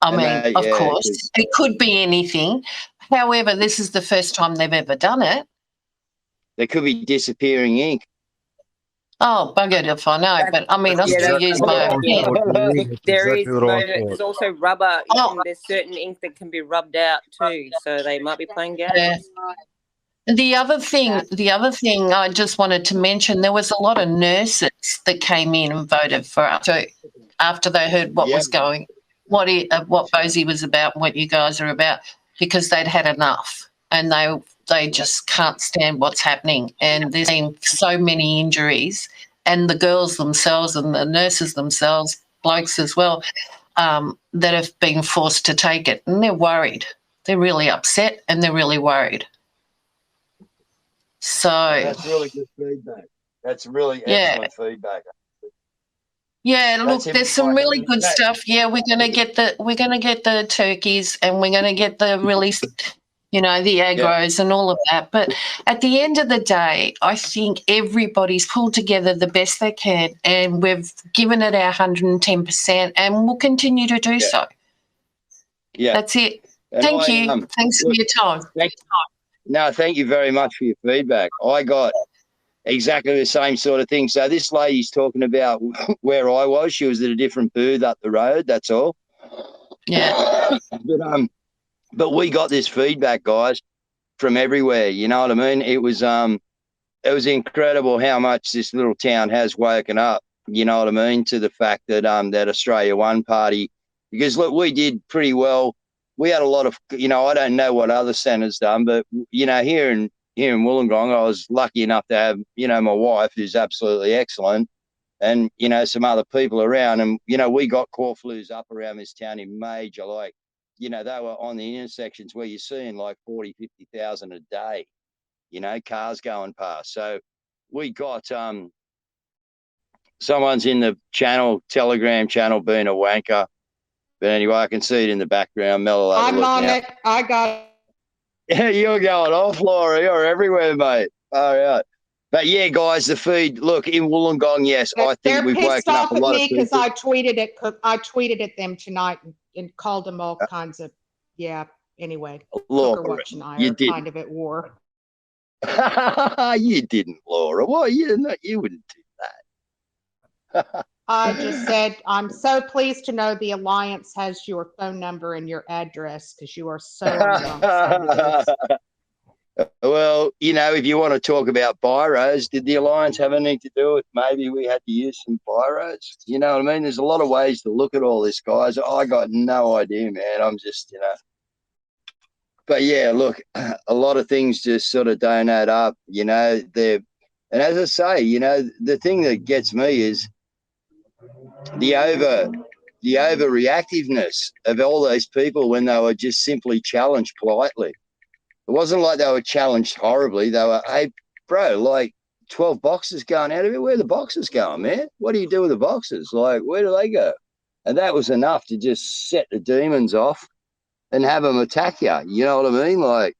I mean, of course, it could be anything. However, this is the first time they've ever done it. There could be disappearing ink. Oh, buggered if I know, but I mean, I still use my own pen. There's also rubber. There's certain ink that can be rubbed out too, so they might be playing games. Yeah. The other thing I just wanted to mention, there was a lot of nurses that came in and voted for us too, after they heard what was going, what Bosie was about, what you guys are about, because they'd had enough and they just can't stand what's happening. And there's been so many injuries, and the girls themselves and the nurses themselves, blokes as well, that have been forced to take it, and they're worried. They're really upset and they're really worried. So that's really good feedback. That's really excellent feedback. Yeah, look, there's some really good stuff. Yeah, we're gonna get the turkeys, and we're gonna get the really, the agros and all of that. But at the end of the day, I think everybody's pulled together the best they can, and we've given it our 110%, and we'll continue to do so. Yeah, that's it. And Thank you. Thanks for your time. No, thank you very much for your feedback. I got exactly the same sort of thing. So this lady's talking about where I was. She was at a different booth up the road. That's all. Yeah. But we got this feedback, guys, from everywhere. You know what I mean? It was incredible how much this little town has woken up. You know what I mean? To the fact that that Australia One Party, because look, we did pretty well. We had a lot of, I don't know what other centres done, but here in Wollongong, I was lucky enough to have, my wife, who's absolutely excellent, and some other people around, and we got Corfloos up around this town in major, like, they were on the intersections where you're seeing like 40, 50,000 a day, cars going past. So we got someone's in the Telegram channel being a wanker. But anyway, I can see it in the background. Mel, I'm on it. I got it. Yeah, you're going off, Laura. You're everywhere, mate. All right. But yeah, guys, the feed. Look, in Wollongong, yes, I think we've woken up a lot of people. Because I tweeted at them tonight and called them all kinds of, anyway. Laura, Watch and I you are didn't. kind of at war. You didn't, Laura. Why? You wouldn't do that. I just said, I'm so pleased to know the Alliance has your phone number and your address, because you are so on the wrong side of this. Well, if you want to talk about biros, did the Alliance have anything to do with maybe we had to use some biros? You know what I mean? There's a lot of ways to look at all this, guys. I got no idea, man. I'm just, But yeah, look, a lot of things just sort of don't add up, and as I say, the thing that gets me is the the overreactiveness of all those people when they were just simply challenged politely. It wasn't like they were challenged horribly. They were, hey, bro, like 12 boxes going out of it. Where are the boxes going, man? What do you do with the boxes? Like, where do they go? And that was enough to just set the demons off and have them attack you. You know what I mean? Like,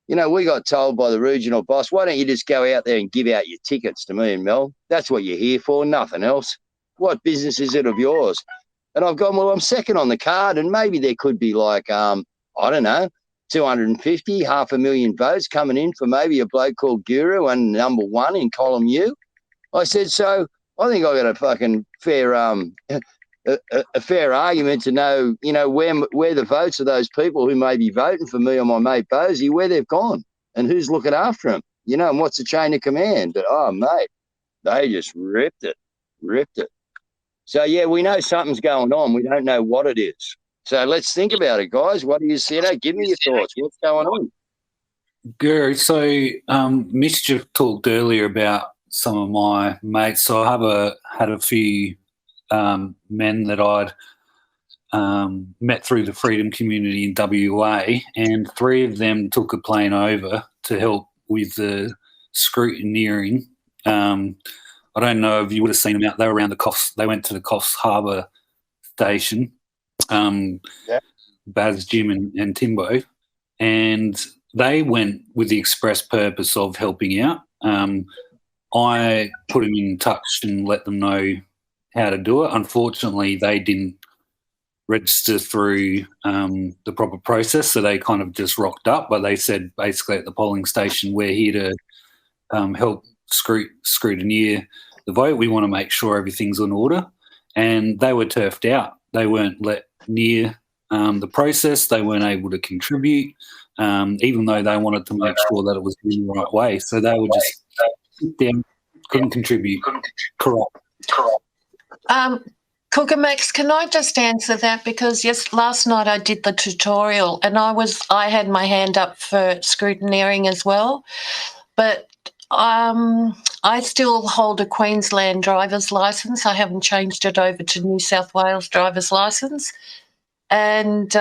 you know, we got told by the regional boss, why don't you just go out there and give out your tickets to me and Mel? That's what you're here for, nothing else. What business is it of yours? And I've gone, well, I'm second on the card, and maybe there could be like, I don't know, 250, 500,000 votes coming in for maybe a bloke called Guru and number one in column U. I said, so I think I got a fucking fair a fair argument to know, you know, where the votes of those people who may be voting for me or my mate Bosie, where they've gone and who's looking after them, you know, and what's the chain of command. But, oh, mate, they just ripped it. So, yeah, we know something's going on. We don't know what it is. So let's think about it, guys. What do you see? Give me your thoughts. What's going on? Guru, so Mischief talked earlier about some of my mates. So I had a few men that I'd met through the freedom community in WA, and 3 of them took a plane over to help with the scrutineering. I don't know if you would have seen them out. They were around the Coffs. They went to the Coffs Harbour station, Baz, Jim and Timbo, and they went with the express purpose of helping out. I put them in touch and let them know how to do it. Unfortunately, they didn't register through the proper process, so they kind of just rocked up. But they said basically at the polling station, we're here to help scrutineer the vote. We want to make sure everything's in order. And they were turfed out. They weren't let near the process. They weren't able to contribute, even though they wanted to make sure that it was in the right way. So they were just sit down, couldn't contribute. Correct. Cooker Max, can I just answer that? Because yes, last night I did the tutorial and I had my hand up for scrutineering as well, but I still hold a Queensland driver's licence. I haven't changed it over to New South Wales driver's licence, and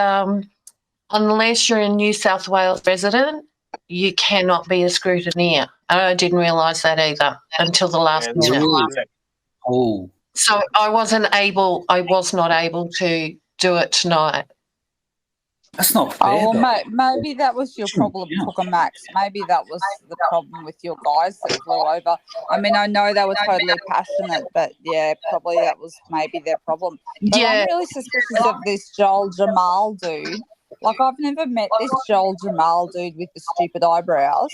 unless you're a New South Wales resident, you cannot be a scrutineer. I didn't realise that either until the last minute. Oh. So I was not able to do it tonight. That's not fair. Oh, well, maybe that was your problem, Cooker Max. Maybe that was the problem with your guys that flew over. I mean, I know they were totally passionate, but yeah, probably that was maybe their problem. But I'm really suspicious of this Joel Jamal dude. Like, I've never met this Joel Jamal dude with the stupid eyebrows,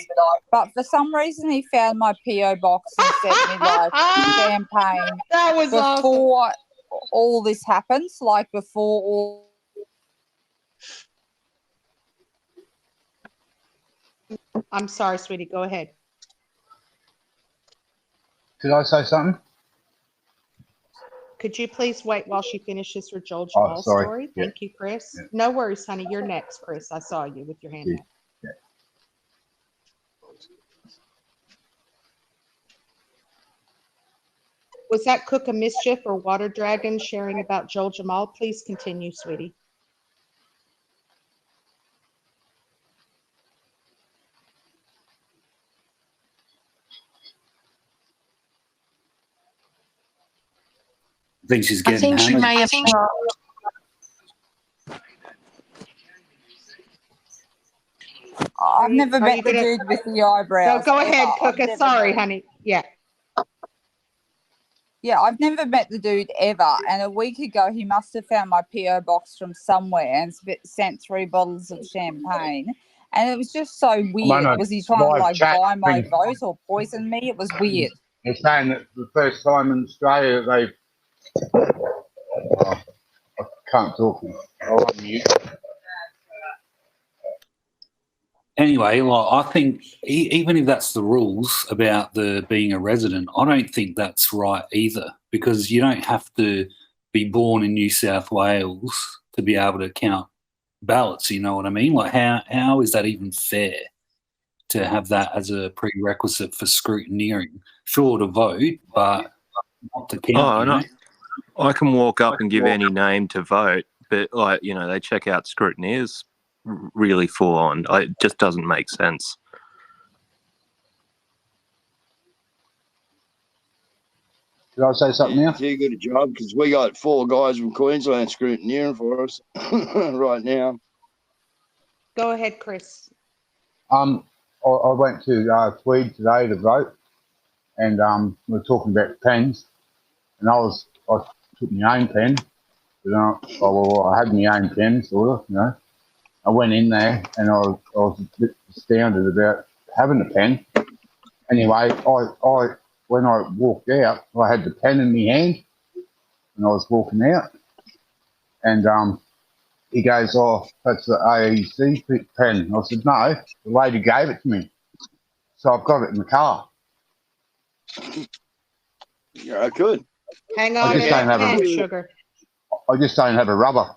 but for some reason he found my P.O. box and sent me, like, champagne. That was before all this happens, like, before all... I'm sorry, sweetie. Go ahead. Could I say something? Could you please wait while she finishes her Joel Jamal story? Yeah. Thank you, Chris. Yeah. No worries, honey. You're next, Chris. I saw you with your hand up. Yeah. Was that Cook a Mischief or Water Dragon sharing about Joel Jamal? Please continue, sweetie. I think she's getting. I think she may have. I've never met the dude with the eyebrows. No, go ahead, ever. Cook. Sorry, honey. Yeah. Yeah, I've never met the dude ever. And a week ago, he must have found my P.O. box from somewhere and sent 3 bottles of champagne. And it was just so weird. Was he trying to like buy my vote or poison me? It was weird. They're saying that the first time in Australia they've. I can't talk. I'll unmute. Anyway, like, I think even if that's the rules about the being a resident, I don't think that's right either, because you don't have to be born in New South Wales to be able to count ballots. You know what I mean? Like, how is that even fair to have that as a prerequisite for scrutineering? Sure, to vote, but not to count. I can walk up and give any name to vote, but like they check out scrutineers really full on. It just doesn't make sense. Did I say something now? Too good a job because we got 4 guys from Queensland scrutineering for us right now. Go ahead, Chris. I went to Tweed today to vote, and we were talking about pens, and I took my own pen. I had my own pen, sort of, I went in there, and I was a bit astounded about having a pen. Anyway, when I walked out, I had the pen in my hand, and I was walking out, and he goes, "Oh, that's the AEC pen." I said, "No, the lady gave it to me, so I've got it in the car." Yeah, good. Hang on to that pen, sugar. I just don't have a rubber.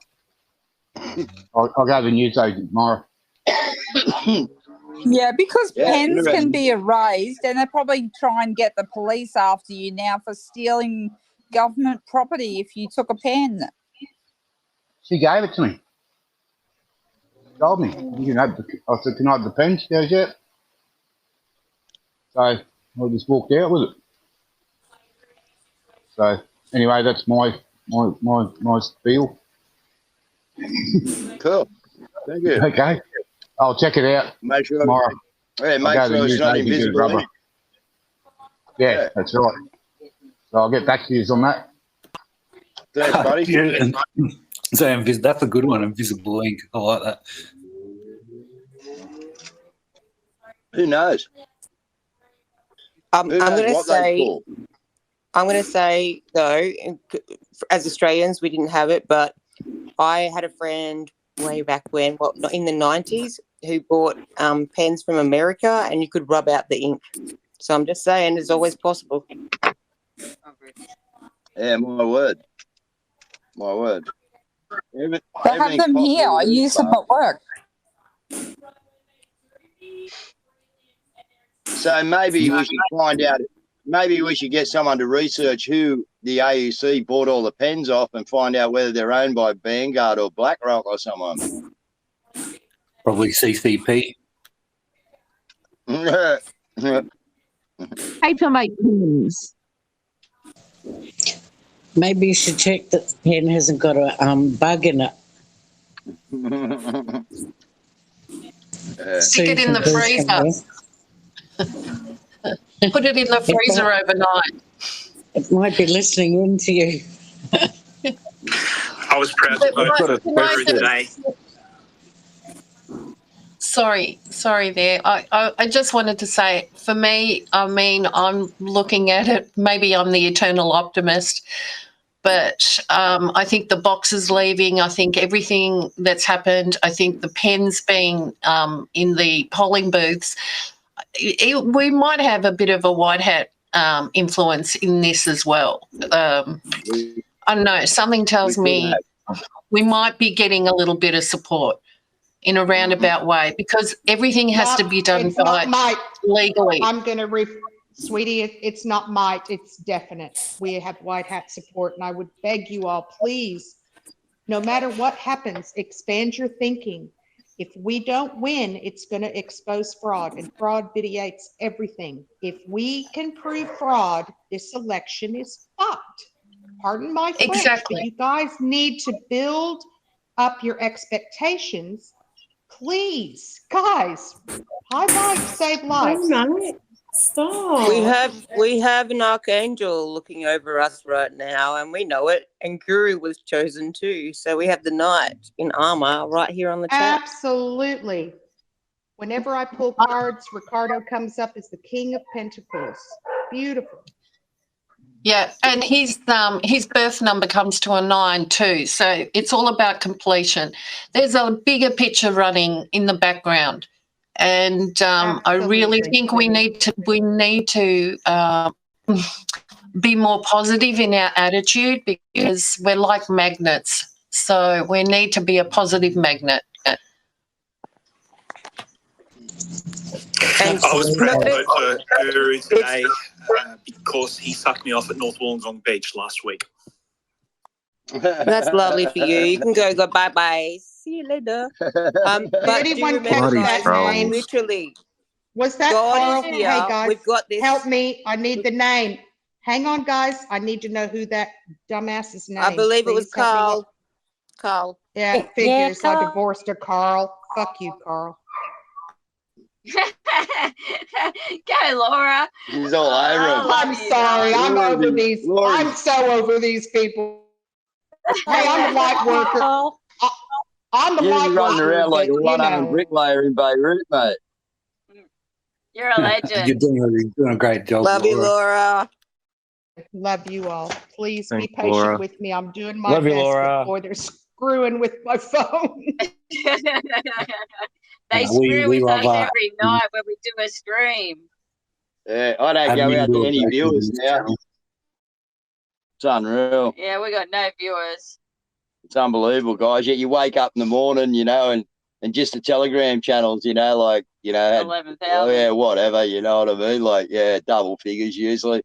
I'll go to the newsagent tomorrow. Yeah, because Yeah, pens can interesting. be erased, and they probably try and get the police after you now for stealing government property if you took a pen. She gave it to me. Told me, I said, "Can I have the pen?" She goes, "Yeah." So I just walked out with it. So anyway, that's my spiel. Cool. Thank you. Okay, I'll check it out Make sure. tomorrow. Yeah, make I'll go to sure the it's not newsagent, get a invisible. rubber. Yeah, that's right. So I'll get back to you on that. Thanks, buddy. Yeah. So that's a good one, invisible ink. I like that. Who knows? I'm Who knows going to what they say, call? though, as Australians, we didn't have it, but I had a friend way back when, in the 90s, who bought pens from America, and you could rub out the ink. So I'm just saying, it's always possible. Yeah, my word. My word. They have Everything's them here. possible I these use them days. at work. So maybe we should find out. Maybe we should get someone to research who the AEC bought all the pens off and find out whether they're owned by Vanguard or BlackRock or someone. Probably CCP. Papermate pens. Maybe you should check that the pen hasn't got a bug in it. Stick it in the freezer. Put it in the freezer overnight. It might be listening in to you. I was proud to vote for it today. Sorry there. I just wanted to say, for me, I mean, I'm looking at it, maybe I'm the eternal optimist, but I think the box is leaving. I think everything that's happened, I think the pens being in the polling booths, we might have a bit of a white hat influence in this as well. I don't know, something tells me we might be getting a little bit of support in a roundabout way, because everything has to be done It's not might. legally. I'm going to sweetie, it's not might, it's definite. We have white hat support, and I would beg you all, please, no matter what happens, expand your thinking. If we don't win, it's going to expose fraud, and fraud vitiates everything. If we can prove fraud, this election is fucked. Pardon my French, Exactly. but you guys need to build up your expectations. Please, guys, high five, save lives. Stop. We have an archangel looking over us right now, and we know it. And Guru was chosen too, so we have the knight in armor right here on the chat. Absolutely. Whenever I pull cards, Ricardo comes up as the King of Pentacles. Beautiful. Yeah, and his birth number comes to a 9 too, so it's all about completion. There's a bigger picture running in the background, and I really think we need to be more positive in our attitude, because we're like magnets. So we need to be a positive magnet. I was proud to vote for Guru today because he sucked me off at North Wollongong Beach last week. That's lovely for you. You can go bye-bye. See you later. Did But do anyone remember, catch guys, that name? literally, Was that God Carl? is Hey here. guys, We've got this. help me. I need the name. Hang on, guys. I need to know who that dumbass's name. I believe it was Please help me look. Carl. Yeah, Yeah, figures. I Carl. divorced a Carl. Fuck you, Carl. Go, Laura. She's all over I him. love I'm you, sorry. I'm Laura, over these. Laura, I'm so over these people. Hey, I'm a light worker. Carl. I'm a you're light running worker, around like but a you one-armed know. bricklayer in Beirut, mate. You're a legend. You're doing a great job, Love you, Laura. Laura. Love you all. Please be Thanks, patient Laura. with me. I'm doing my Love you, best, Laura. but boy, they're screwing with my phone. They We screw with love us every night when we do a stream. Yeah, I don't go admin out to do a any great job on viewers this now. channel. It's unreal. Yeah, we got no viewers. It's unbelievable, guys. Yet you wake up in the morning, you know, and just the Telegram channels, you know, like, you know, had, 11,000. oh yeah, whatever, you know what I mean? Like, yeah, double figures usually.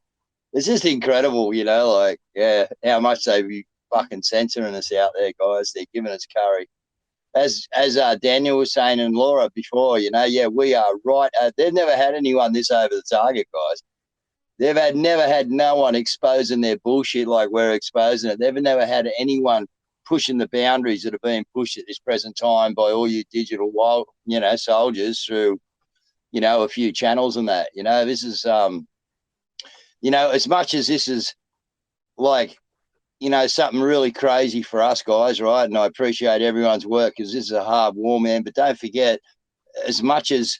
It's just incredible, you know, like, yeah, how much they be fucking censoring us out there, guys. They're giving us curry. As Daniel was saying and Laura before, you know, yeah, we are right. They've never had anyone this over the target, guys. They've never had no one exposing their bullshit like we're exposing it. They've never had anyone pushing the boundaries that are being pushed at this present time by all you digital wild, you know, soldiers through, you know, a few channels and that. You know, this is you know, as much as this is like, you know, something really crazy for us guys, right? And I appreciate everyone's work because this is a hard war, man. But don't forget, as much as,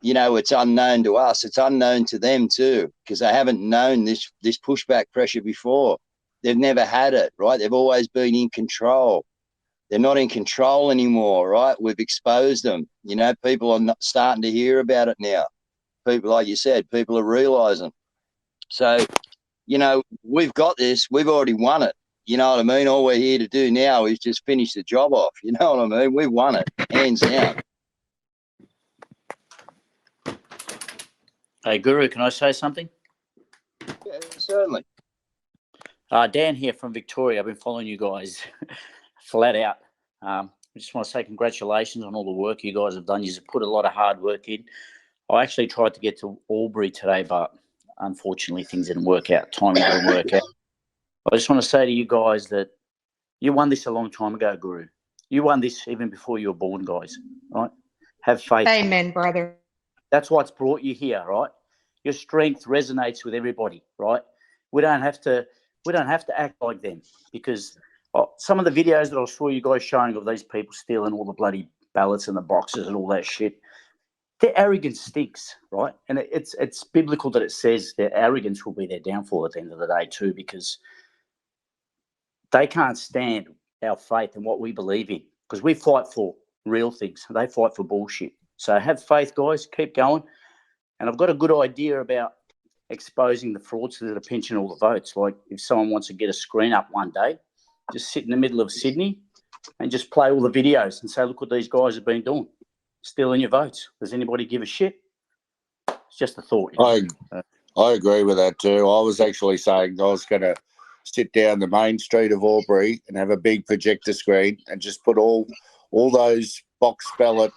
you know, it's unknown to us, it's unknown to them too, because they haven't known this pushback pressure before. They've never had it, right? They've always been in control. They're not in control anymore, right? We've exposed them. You know, people are not starting to hear about it now. People, like you said, people are realising. So, you know, we've got this. We've already won it. You know what I mean? All we're here to do now is just finish the job off. You know what I mean? We've won it, hands down. Hey, Guru, can I say something? Yeah, certainly. Dan here from Victoria. I've been following you guys flat out. I just want to say congratulations on all the work you guys have done. You've put a lot of hard work in. I actually tried to get to Albury today, but unfortunately things didn't work out. Timing didn't work out. I just want to say to you guys that you won this a long time ago, Guru. You won this even before you were born, guys. Right? Have faith. Amen, brother. That's what's brought you here, right? Your strength resonates with everybody, right? We don't have to act like them, because some of the videos that I saw you guys showing of these people stealing all the bloody ballots and the boxes and all that shit, their arrogance stinks, right? And it's biblical that it says their arrogance will be their downfall at the end of the day too, because they can't stand our faith and what we believe in, because we fight for real things. They fight for bullshit. So have faith, guys. Keep going. And I've got a good idea about exposing the fraudsters that are pinching all the votes. Like if someone wants to get a screen up one day, just sit in the middle of Sydney and just play all the videos and say, look what these guys have been doing, stealing your votes. Does anybody give a shit? It's just a thought. I agree with that too. I was actually saying I was going to sit down the main street of Albury and have a big projector screen and just put all those box ballot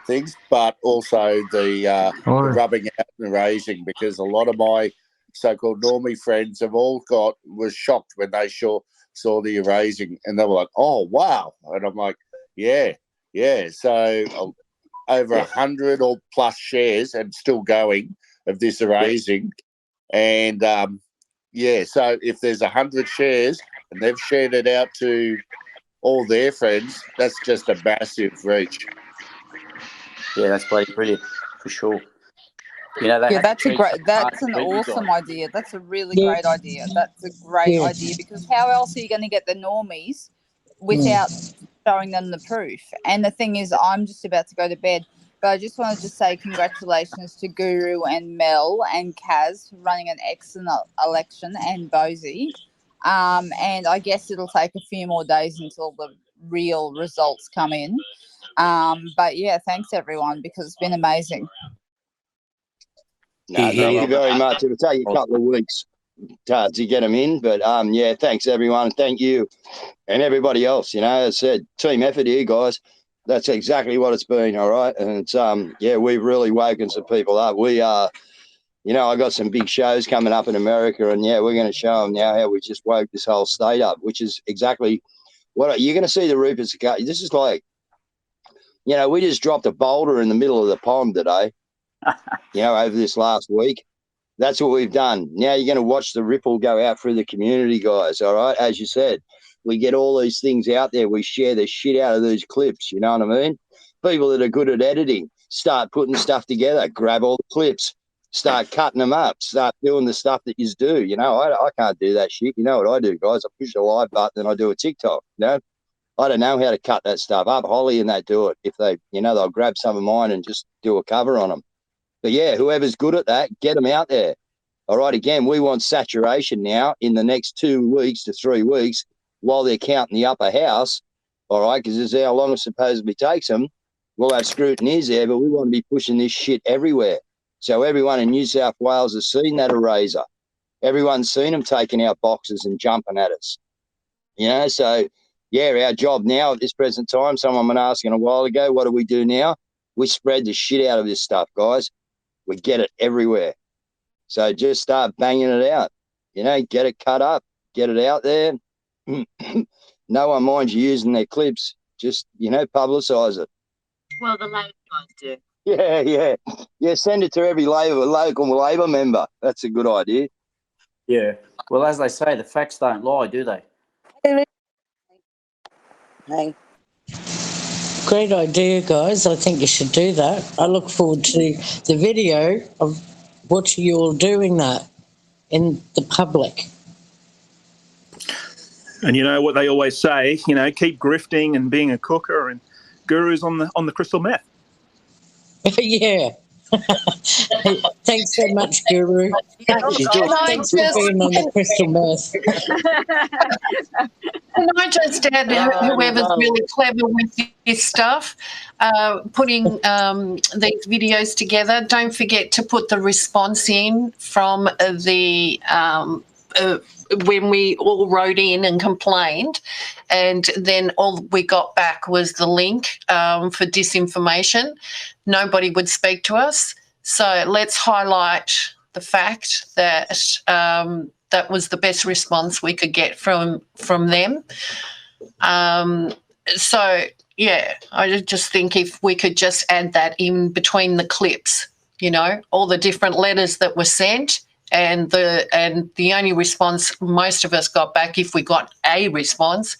things, but also the rubbing out and erasing, because a lot of my so-called normie friends have all was shocked when they saw the erasing, and they were like, "Oh wow!" And I'm like, "Yeah." So over 100 or plus shares and still going of this erasing, and so if there's 100 shares and they've shared it out to all their friends, that's just a massive reach. Yeah, that's bloody brilliant for sure. You know, That's an awesome idea. That's a really great idea. That's a great idea, because how else are you going to get the normies without showing them the proof? And the thing is, I'm just about to go to bed, but I just wanted to say congratulations to Guru and Mel and Kaz for running an excellent election, and Bozy. And I guess it'll take a few more days until the real results come in. But yeah, thanks everyone, because it's been amazing. No, thank you very much. It'll take you a couple of weeks. to get them in. But yeah, thanks everyone. Thank you and everybody else. You know, as I said, team effort here, guys. That's exactly what it's been. All right, and it's yeah, we've really woken some people up. We are. You know, I got some big shows coming up in America, and yeah, we're going to show them now how we just woke this whole state up, which is exactly what you're going to see. The Rupert's. This is like, you know, we just dropped a boulder in the middle of the pond today. You know, over this last week, that's what we've done. Now you're going to watch the ripple go out through the community, guys. All right, as you said, we get all these things out there. We share the shit out of these clips. You know what I mean? People that are good at editing start putting stuff together. Grab all the clips. Start cutting them up, start doing the stuff that you do. You know, I can't do that shit. You know what I do, guys? I push the live button and I do a TikTok. You know, I don't know how to cut that stuff up. Holly and that do it. If they, you know, they'll grab some of mine and just do a cover on them. But yeah, whoever's good at that, get them out there. All right, again, we want saturation now in the next 2 weeks to 3 weeks while they're counting the upper house. All right, because this is how long it supposedly takes them. We'll have scrutineers there, but we want to be pushing this shit everywhere. So everyone in New South Wales has seen that eraser. Everyone's seen them taking out boxes and jumping at us. You know, so, yeah, our job now at this present time, someone was asking a while ago, what do we do now? We spread the shit out of this stuff, guys. We get it everywhere. So just start banging it out. You know, get it cut up, get it out there. No one minds you using their clips. Just, you know, publicise it. Well, the Labor guys do. Yeah. Send it to every local Labor member. That's a good idea. Yeah. Well, as they say, the facts don't lie, do they? Hey. Great idea, guys. I think you should do that. I look forward to the video of what you're doing that in the public. And you know what they always say, you know, keep grifting and being a cooker, and Guru's on the crystal meth. Yeah. Thanks so much, Guru. Thanks for being on the crystal meth. Can I just add, whoever's really clever with this stuff, putting these videos together, don't forget to put the response in from the when we all wrote in and complained, and then all we got back was the link for disinformation. Nobody would speak to us. So let's highlight the fact that that was the best response we could get from them. So, yeah, I just think if we could just add that in between the clips, you know, all the different letters that were sent, and the only response most of us got back, if we got a response,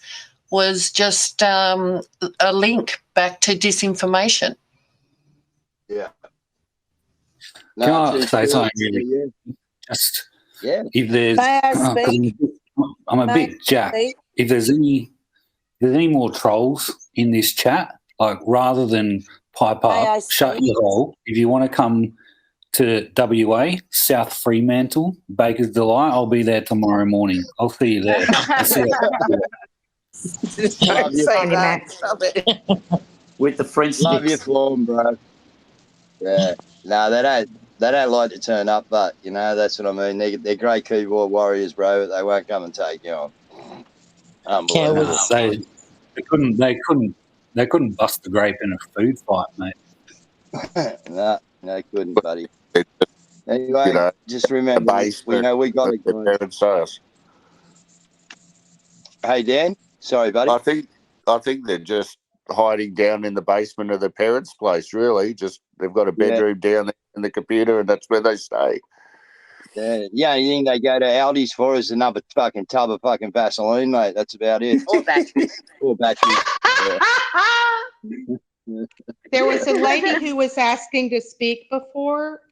was just a link back to disinformation. Yeah. Can I say something really? Just if there's, May I speak? I'm a May bit I jacked. speak? If there's any more trolls in this chat, like rather than pipe May I up, shut speak? your hole. If you want to come to WA, South Fremantle, Baker's Delight, I'll be there tomorrow morning. I'll see you there. I'll see you. Love Say you, that. Stop it. With the French Love sticks. your form, bro. Yeah. No, they don't like to turn up, but you know, that's what I mean. They're great keyboard warriors, bro, but they won't come and take you on. Unbelievable. They couldn't bust the grape in a food fight, mate. No, couldn't, buddy. Anyway, You know, just remember, we know we got it. their parents' house. Hey, Dan. Sorry, buddy. I think they're just hiding down in the basement of their parents' place. Really, just they've got a bedroom down there in the computer, and that's where they stay. Yeah, you think they go to Aldi's for is another fucking tub of fucking Vaseline, mate. That's about it. Or batteries. Or batteries. There was a lady who was asking to speak before.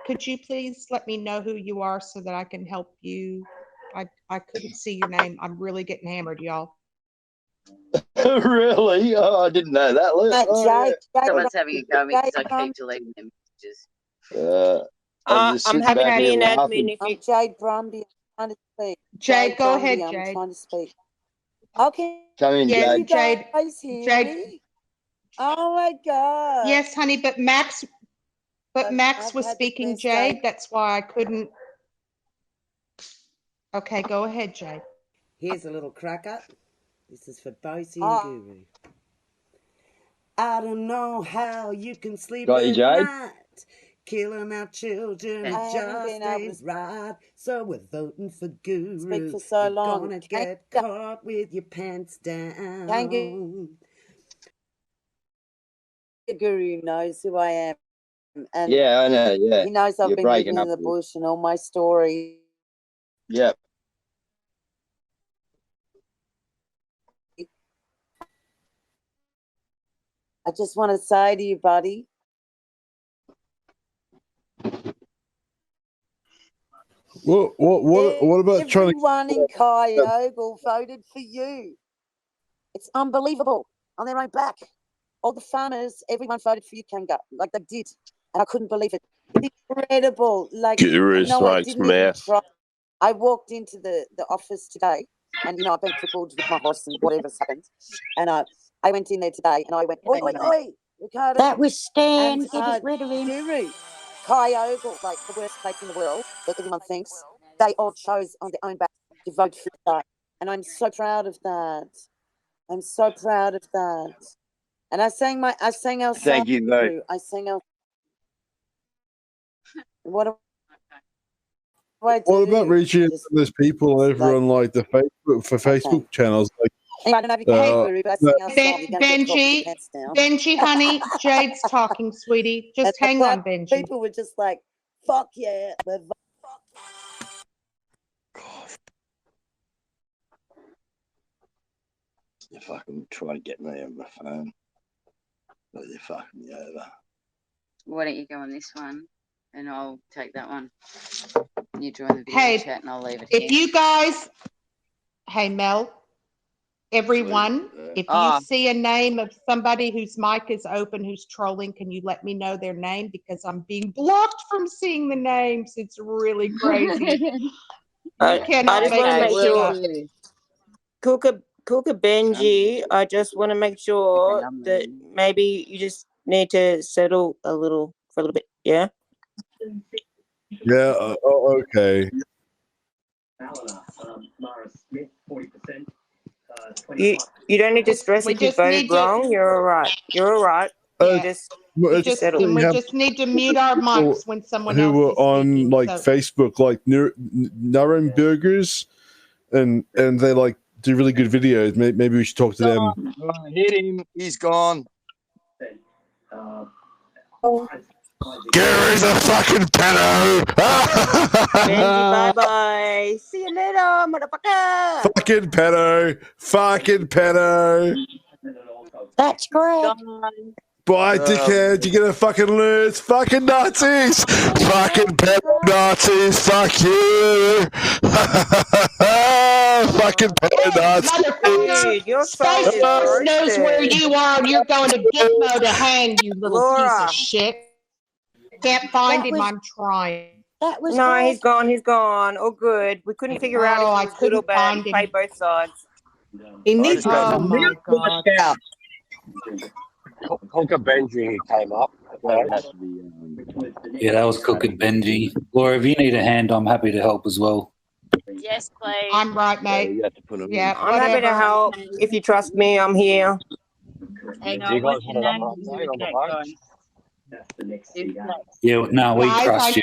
Could you please let me know who you are so that I can help you? I couldn't see your name. I'm really getting hammered, y'all. Really? Oh, I didn't know that. Someone's having a go at me because I keep deleting them messages. I'm happy to be an admin. I'm Jade Brumby. I'm trying to speak. Jade, go Brumby, ahead, I'm Jade. trying to speak. Okay. Come in, Yes, Jade. Jade. Guys hear Jade. me? Oh my God. Yes, honey, but Max was I've speaking, had the Jade. best That's why I couldn't. Okay, go ahead, Jade. Here's a little cracker. This is for Bosie and Oh. Guru. I don't know how you can sleep Got you, at Jade? night. Killing our children, it I haven't just been able ain't to right. So we're voting for Guru. speak for so You're long. gonna get caught with your pants down. Guru knows who I am, and Yeah, I know. Yeah, he knows I've you're been breaking living in up. the bush and all my stories. Yep. I just want to say to you, buddy, What about trying to? everyone in Kyogle voted for you. It's unbelievable on their own back. All the farmers, everyone voted for you, Kanga, like they did, and I couldn't believe it. It's incredible. Like, Guru no, I smokes didn't even meth. try. I walked into the office today, and you know I've been crippled with my horse and whatever's happened, and I went in there today, and I went, oi, oi, oi, Ricardo. That was Stan. And Get rid of him. Guru, Kyogle, like the worst place in the world that everyone thinks, they all chose on their own back to vote for the guy. And I'm so proud of that. I'm so proud of that. And I sang our Thank song, you, Lou. Guru. I sang our. What do I do? What about reaching out to those people over on like the Facebook channels? Like, Hey, I don't know if you can hear Guru, but I sing our song. You're gonna get caught with Benji, your pants down. Benji, honey, Jade's talking, sweetie. Just And hang the on, Benji. people were just like, "Fuck yeah!" we're You fucking try to get me on my phone. But you fucking me over. Why don't you go on this one, and I'll take that one. You join the video Hey, chat, and I'll leave it if here. you guys, hey Mel, everyone, if Ah. you see a name of somebody whose mic is open who's trolling, can you let me know their name? Because I'm being blocked from seeing the names. It's really crazy. I You cannot just make want to this make stuff. sure, Cooker Benji, I just want to make sure that maybe you just need to settle for a little bit, yeah? yeah, okay. You don't need to stress We if you just voted need to- wrong. You're all right. You're all right. You just We just settle. need to mute our mics when someone who else were is on speaking. like so. Facebook, like Naren Burgers, and they like do really good videos. Maybe we should talk to them. Hit him. He's gone. Gary's a fucking pedo. Benji, bye bye. See you later, motherfucker. Fucking pedo. Fucking pedo. That's great. Bye, dickhead. You're gonna fucking lose. Fucking Nazis. Fucking pedo Nazis. Fuck you. Fucking pedo Nazis. Dude, your phone Spicy is Horse knows where roasted. you are, and you're going to Gitmo to hang, you little piece Laura. of shit. Can't find That him. was- I'm trying. That was No, great. he's gone. He's gone. All good. We couldn't figure out if Oh, he I was good or couldn't bad. find He him. played both sides. He needs to Oh my god. Cooker Benji came up. Yeah, that was Cooking Benji. Laura, if you need a hand, I'm happy to help as well. Yes, please. I'm right, mate. You have to put him Yeah, I'm happy to whatever. help. If you trust me, I'm here. Hang Do on, you guys what's your want to name? update on the vote? Yeah, no, we Guys, trust you.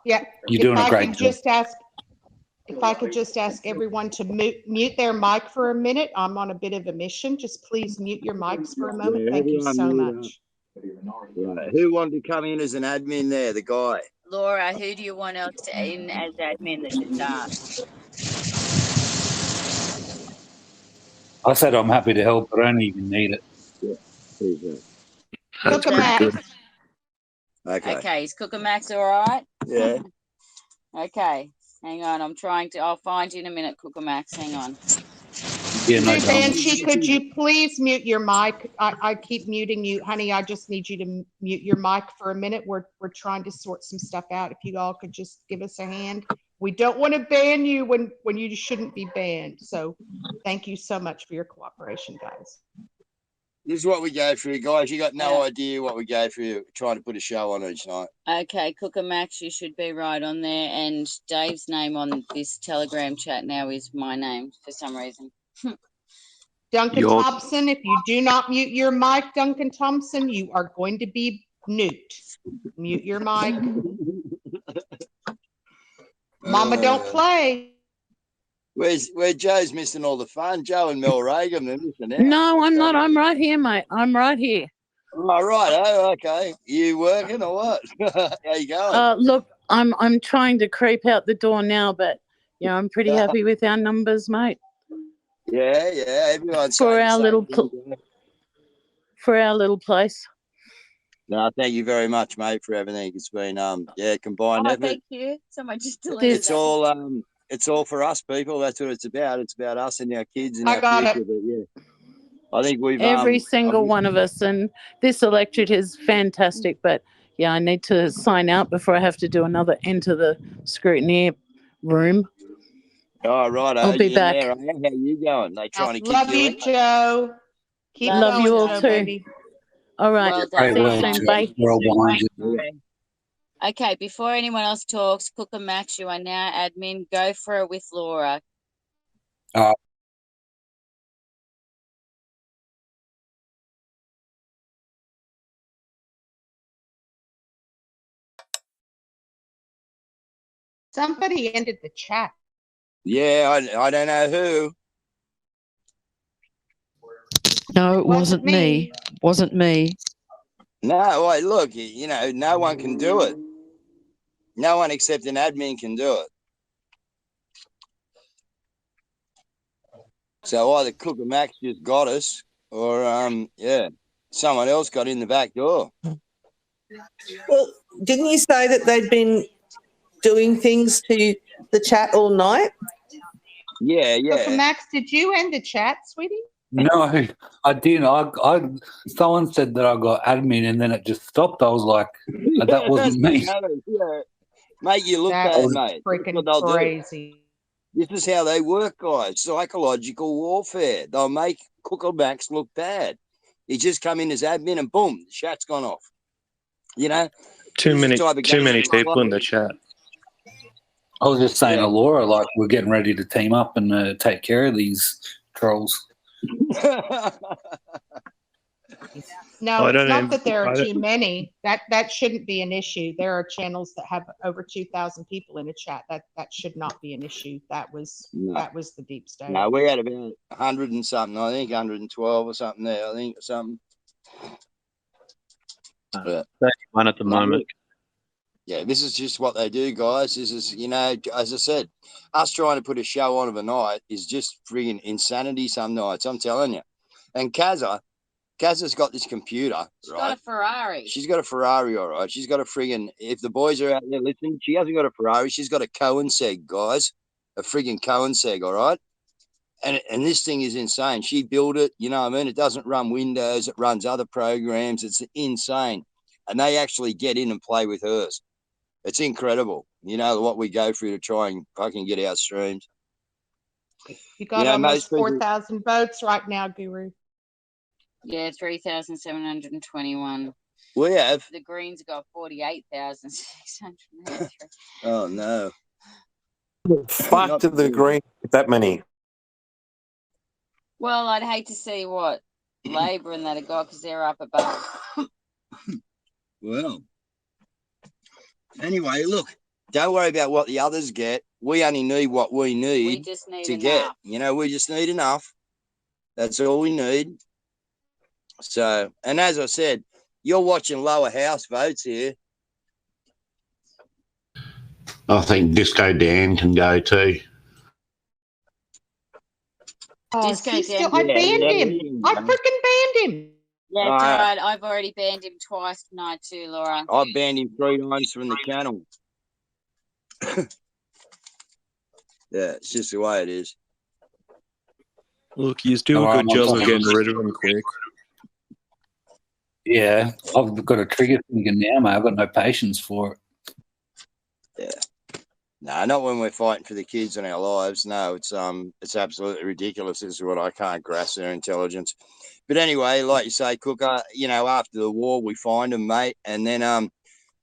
Yeah. You're doing if a I great could job. just ask, if I could just ask everyone to mute their mic for a minute. I'm on a bit of a mission. Just please mute your mics for a moment. Thank you everyone so mute up. much. Right. Who wanted to come in as an admin there? The guy. Laura, who do you want else to in as admin that should start? I said I'm happy to help, but I don't even need it. Look at Max. Okay. Okay, is Cooker Max all right? Yeah. Okay, hang on. I'll find you in a minute, Cooker Max. Hang on. Yeah, no Hey, Banshee, could you please mute your mic? I keep muting you, honey. I just need you to mute your mic for a minute. We're trying to sort some stuff out. If you all could just give us a hand. We don't want to ban you when you shouldn't be banned. So thank you so much for your cooperation, guys. This is what we go through, guys. You got no idea what we go through trying to put a show on each night. Okay, Cooker Max, you should be right on there. And Dave's name on this Telegram chat now is my name for some reason. Duncan Thompson, if you do not mute your mic, Duncan Thompson, you are going to be nuked. Mute your mic. Mama, don't play. Where Joe's missing all the fun. Joe and Mel Reagan, they're missing out. No, I'm not. I'm right here, mate. I'm right here. Oh, right. Oh, okay. You working or what? How you going? Look, I'm trying to creep out the door now, but yeah, I'm pretty happy with our numbers, mate. Yeah. Everyone's For saying our the little same thing. for our little place. No, thank you very much, mate, for everything. It's been combined Oh, effort. thank you. Someone just deleted It's that. it's all for us people. That's what it's about. It's about us and our kids and I our got future. it. But yeah, I think we've Every single one of us, and this electorate is fantastic. But yeah, I need to sign out before I have to do another enter the scrutineer room. Oh, right. I'll be you back. There, how you going? They trying to kick Love you you, out? Joe. Keep Love going, you all Joe, too. baby. All right. Well See you done. soon. Bye. We're all behind you. Okay, before anyone else talks, Cooker Max, you are now admin. Go for it with Laura. Somebody ended the chat. Yeah, I don't know who. No, it wasn't me. Wasn't me. No, wait, look, no one can do it. No one except an admin can do it. So either Cooker Max just got us, or someone else got in the back door. Well, didn't you say that they'd been doing things to the chat all night? Yeah. Cooker Max, did you end the chat, sweetie? No, I didn't. I someone said that I got admin, and then it just stopped. I was like, that wasn't me. Yeah. Mate, you look That's bad, mate. freaking That's what they'll do. crazy. This is how they work, guys. Psychological warfare. They'll make Cooker Max look bad. He just come in as admin and boom, the chat's gone off. Too many type of game they people play. in the chat. I was just saying to Laura, like, we're getting ready to team up and take care of these trolls. No, I it's don't not even- that there I are don't- too many. That shouldn't be an issue. There are channels that have over 2,000 people in a chat. That should not be an issue. That was the deep state. No, we had about 100 and something, I think, 112 or something there, I think, or something. But, 31 at the moment. yeah, this is just what they do, guys. This is, as I said, us trying to put a show on of a night is just frigging insanity some nights, I'm telling you. And Kazza's got this computer, She's right? got a Ferrari. She's got a Ferrari, all right. She's got a friggin', if the boys are out there listening, she hasn't got a Ferrari. She's got a Koenigsegg, guys. A friggin' Koenigsegg, all right? And this thing is insane. She built it, you know what I mean? It doesn't run Windows. It runs other programs. It's insane. And they actually get in and play with hers. It's incredible, what we go through to try and fucking get our streams. You got most almost people- 4,000 votes right now, Guru. Yeah, 3,721. We have. The Greens got 48,683. Oh, no. Fuck to the green with that many. Well, I'd hate to see what Labor and that have got because they're up above. Well, anyway, look, don't worry about what the others get. We only need what we need We just need to enough. get. We just need enough. That's all we need. So, and as I said, you're watching lower house votes here. I think Disco Dan can go too. Oh, Disco he's Dan. still, I Yeah, banned yeah, him. I freaking banned him. Yeah, it's all right. I've already banned him twice tonight too, Laura. I banned him 3 times from the channel. Yeah, it's just the way it is. Look, you do a Alright, good job of I'm getting fine. rid of them quick. Yeah, I've got a trigger finger now, mate. I've got no patience for it. Yeah. No, not when we're fighting for the kids and our lives. No, it's absolutely ridiculous. This is what I can't grasp their intelligence. But anyway, like you say, Cooker, you know, after the war we find them, mate, and then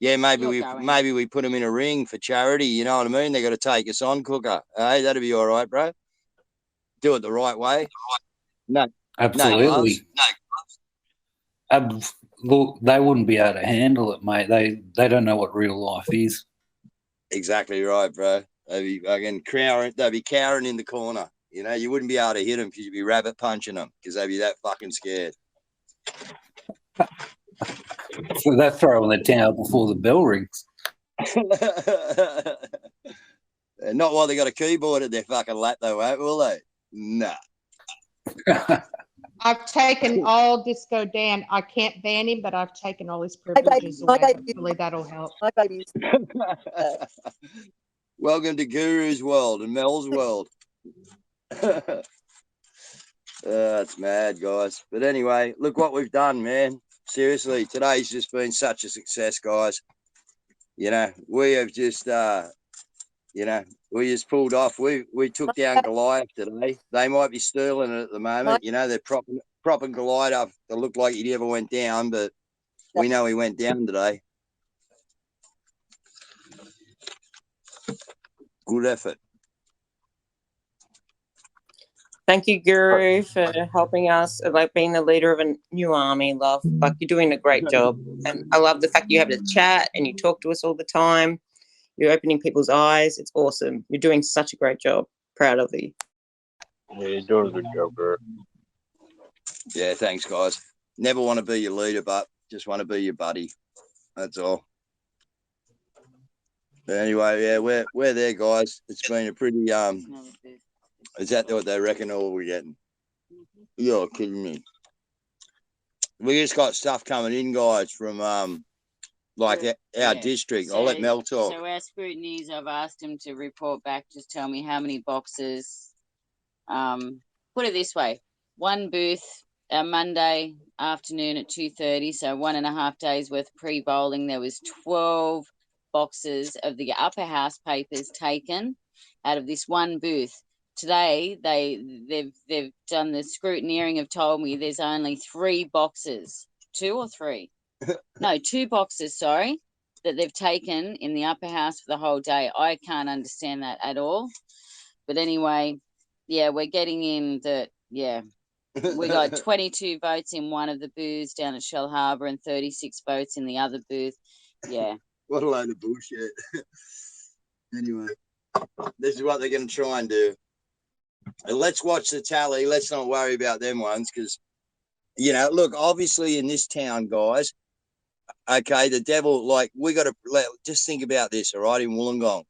yeah, maybe we put them in a ring for charity. You know what I mean? They got to take us on, Cooker. Hey, that'd be all right, bro. Do it the right way. No, Absolutely. No gloves. Look, they wouldn't be able to handle it, mate. They don't know what real life is. Exactly right, bro. They'd be fucking cowering. They'd be cowering in the corner. You know, you wouldn't be able to hit them because you'd be rabbit punching them because they'd be that fucking scared. So they're throwing the towel before the bell rings. Not while they got a keyboard at their fucking lap, though, will they? Nah. I've taken all Disco Dan. I can't ban him, but I've taken all his privileges away. Hopefully that'll help. My babies. Welcome to Guru's world and Mel's world. It's mad, guys. But anyway, look what we've done, man. Seriously, today's just been such a success, guys. You know, we have just, you know, we just pulled off. We took down Goliath today. They might be stealing it at the moment. You know, they're propping Goliath up. It looked like he never went down, but we know he went down today. Good effort. Thank you, Guru, for helping us, like being the leader of a new army, love. Like, you're doing a great job. And I love the fact you have the chat and you talk to us all the time. You're opening people's eyes. It's awesome. You're doing such a great job. Proud of you. Yeah, you're doing a good job, Guru. Yeah, thanks, guys. Never want to be your leader, but just want to be your buddy. That's all. But anyway, yeah, we're there, guys. It's been a pretty is that what they reckon all we're getting? You're kidding me. We just got stuff coming in, guys, from like our district. I'll let Mel talk. So our scrutineers, I've asked them to report back, just tell me how many boxes. Put it this way, one booth Monday afternoon at 2:30, so 1.5 days worth of pre-bowling. There was 12 boxes of the upper house papers taken out of this one booth. Today they've done the scrutineering, have told me there's only 3 boxes, 2 or 3. No, 2 boxes, sorry, that they've taken in the upper house for the whole day. I can't understand that at all. But anyway, yeah, we're getting in that, yeah. We got 22 votes in one of the booths down at Shell Harbour and 36 votes in the other booth. Yeah. What a load of bullshit. Anyway, this is what they're going to try and do. And let's watch the tally. Let's not worry about them ones because, you know, look, obviously in this town, guys, okay, the devil, like, we got to just think about this, all right, in Wollongong.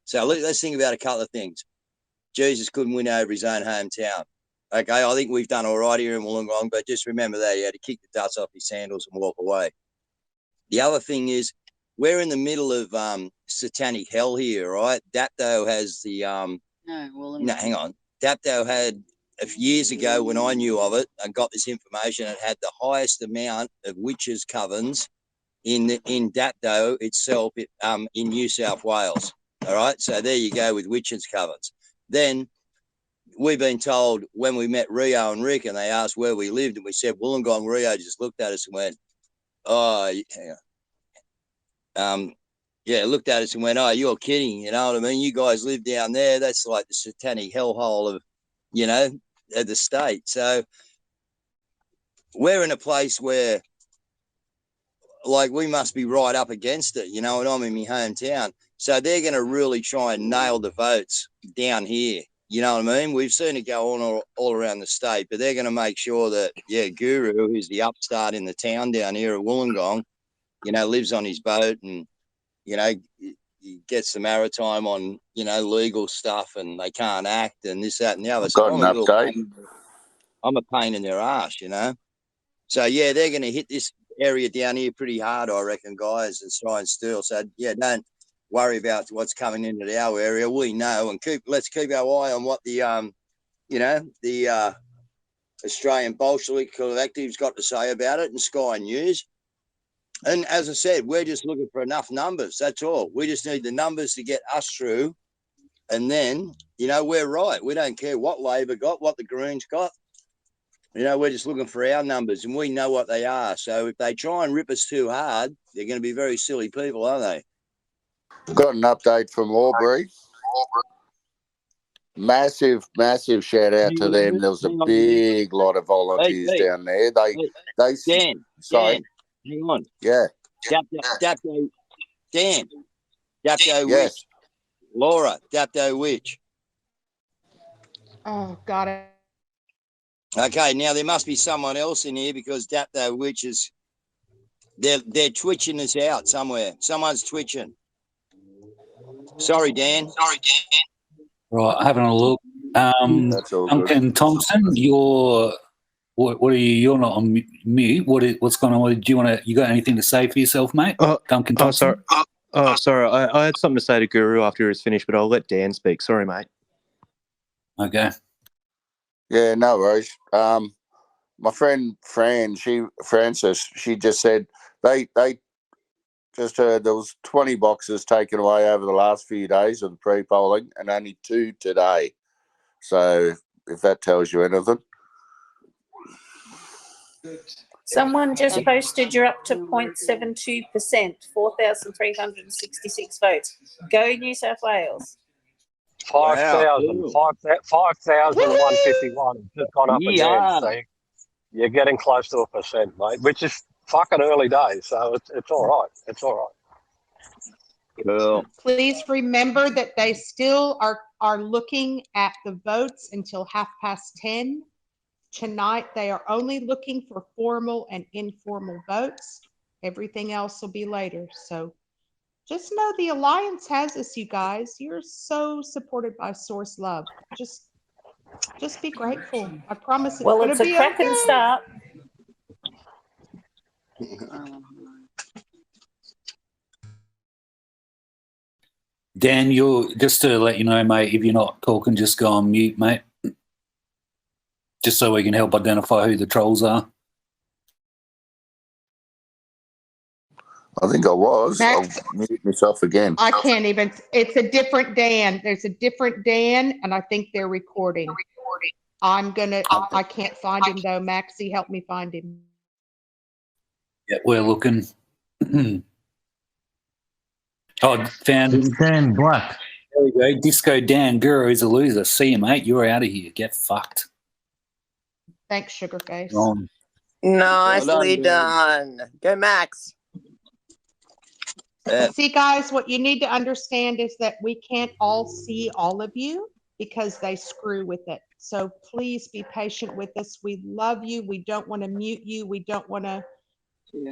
So let's think about a couple of things. Jesus couldn't win over his own hometown. Okay, I think we've done all right here in Wollongong, but just remember that he had to kick the dust off his sandals and walk away. The other thing is, we're in the middle of satanic hell here, right? Dapto has the no, hang on. Dapto had a few years ago when I knew of it, I got this information. It had the highest amount of witches' covens in Dapto itself, in New South Wales. All right, so there you go with witches' covens. Then we've been told when we met Rio and Rick and they asked where we lived and we said Wollongong. Rio just looked at us and went, oh, yeah, looked at us and went, oh, you're kidding. You know what I mean? You guys live down there. That's like the satanic hellhole of, you know, of the state. So we're in a place where, like, we must be right up against it, you know, and I'm in my hometown. So they're going to really try and nail the votes down here. You know what I mean? We've seen it go on all around the state, but they're going to make sure that, yeah, Guru, who's the upstart in the town down here at Wollongong, you know, lives on his boat and, you know, he gets the maritime on, you know, legal stuff and they can't act and this, that and the other. So I'm a pain in their ass, you know. So, yeah, they're going to hit this area down here pretty hard, I reckon, guys, and try and steal. So, yeah, don't worry about what's coming into our area. We know, and let's keep our eye on what the, you know, the Australian Bolshevik Collective's got to say about it and Sky News. And as I said, we're just looking for enough numbers. That's all. We just need the numbers to get us through. And then, we're right. We don't care what Labor got, what the Greens got. We're just looking for our numbers, and we know what they are. So if they try and rip us too hard, they're going to be very silly people, aren't they? Got an update from Albury. Massive shout out to them. There was a big lot of volunteers down there. They Dan, sorry. hang on. Yeah. Dapto, Dan. Dapto Yes. Witch. Laura, Dapto Witch. Oh, got it. Okay, now there must be someone else in here because Dapto Witch is they're twitching us out somewhere. Someone's twitching. Sorry, Dan. Right, having a look. That's all good. Duncan Thompson, you're what are you? You're not on mute. What's going on? Do you got anything to say for yourself, mate? Duncan Thompson. Sorry. I had something to say to Guru after he was finished, but I'll let Dan speak. Sorry, mate. Okay. Yeah, no worries. My friend Frances, she just said they just heard there was 20 boxes taken away over the last few days of the pre-polling and only 2 today. So if that tells you anything. Someone just posted you're up to 0.72%, 4,366 votes. Go New South Wales. 5,151 has just gone up again. So you're getting close to 1%, mate, which is fucking early days. So it's all right. It's all right. Cool. Please remember that they still are looking at the votes until 10:30. Tonight, they are only looking for formal and informal votes. Everything else will be later. So just know the Alliance has us, you guys. You're so supported by Source Love. Just be grateful. I promise it's Well, going it's to a be cracking okay. start. Dan, just to let you know, mate, if you're not talking, just go on mute, mate. Just so we can help identify who the trolls are. I think I was. Max? I'll mute myself again. I can't even. It's a different Dan. There's a different Dan, and I think they're recording. I can't find him though. Maxie, help me find him. Yeah, we're looking. Found Dan Black. There we go. Disco Dan. Guru is a loser. See you, mate. You're out of here. Get fucked. Thanks, Sugarface. Wrong. Nicely done. Go Max. See, guys, what you need to understand is that we can't all see all of you because they screw with it. So please be patient with us. We love you. We don't want to mute you. We don't want to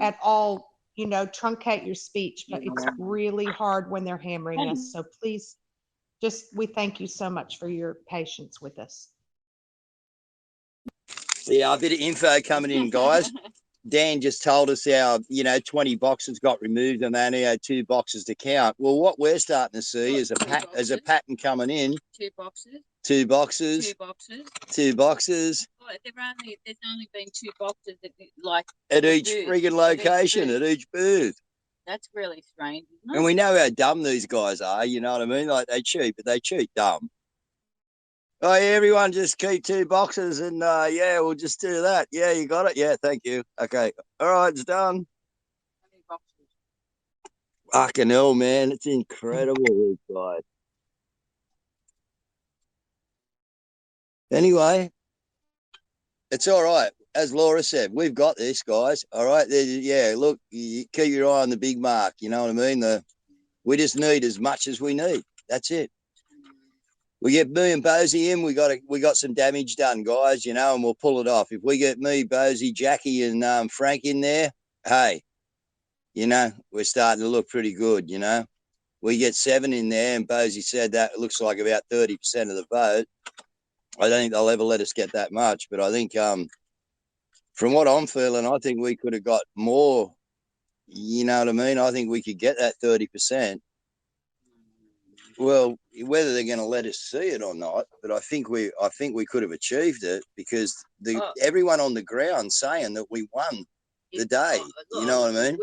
at all, truncate your speech, but it's really hard when they're hammering us. So please, we thank you so much for your patience with us. Yeah, a bit of info coming in, guys. Dan just told us how, 20 boxes got removed and they only had 2 boxes to count. Well, what we're starting to see is a pattern coming in. 2 boxes. 2 boxes. 2 boxes. 2 boxes. Oh, there's only been 2 boxes at each friggin' location, at each booth. That's really strange, isn't it? And we know how dumb these guys are, you know what I mean? Like they cheat, but they cheat dumb. Oh, yeah, everyone just keep 2 boxes and we'll just do that. Yeah, you got it. Yeah, thank you. Okay. All right, it's done. Fucking hell, man. It's incredible, these guys. Anyway, it's all right. As Laura said, we've got this, guys. All right. Yeah, look, you keep your eye on the big mark. You know what I mean? We just need as much as we need. That's it. We get me and Bosie in, we got some damage done, guys, and we'll pull it off. If we get me, Bosie, Jackie, and Frank in there, hey, we're starting to look pretty good, We get 7 in there, and Bosie said that it looks like about 30% of the vote. I don't think they'll ever let us get that much, but I think from what I'm feeling, I think we could have got more, you know what I mean? I think we could get that 30%. Well, whether they're going to let us see it or not, but I think we could have achieved it because everyone on the ground saying that we won the day. You know what I mean?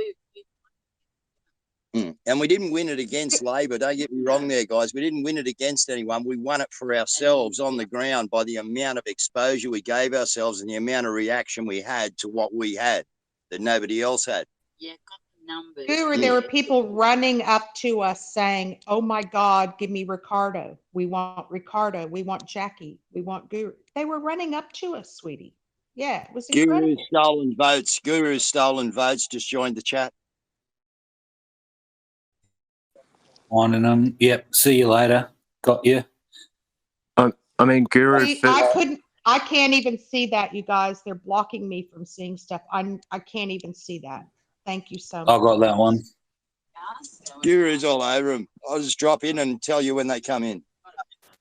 And we didn't win it against Labor. Don't get me wrong there, guys. We didn't win it against anyone. We won it for ourselves on the ground by the amount of exposure we gave ourselves and the amount of reaction we had to what we had that nobody else had. Yeah, got the numbers. Guru, there were people running up to us saying, "Oh my God, give me Ricardo. We want Ricardo. We want Jackie. We want Guru." They were running up to us, sweetie. Yeah, it was incredible. Guru's stolen votes. Guru's stolen votes just joined the chat. Finding them. Yep. See you later. Got you. I mean, Guru. See, I can't even see that, you guys. They're blocking me from seeing stuff. I can't even see that. Thank you so much. I got that one. Guru's all over them. I'll just drop in and tell you when they come in.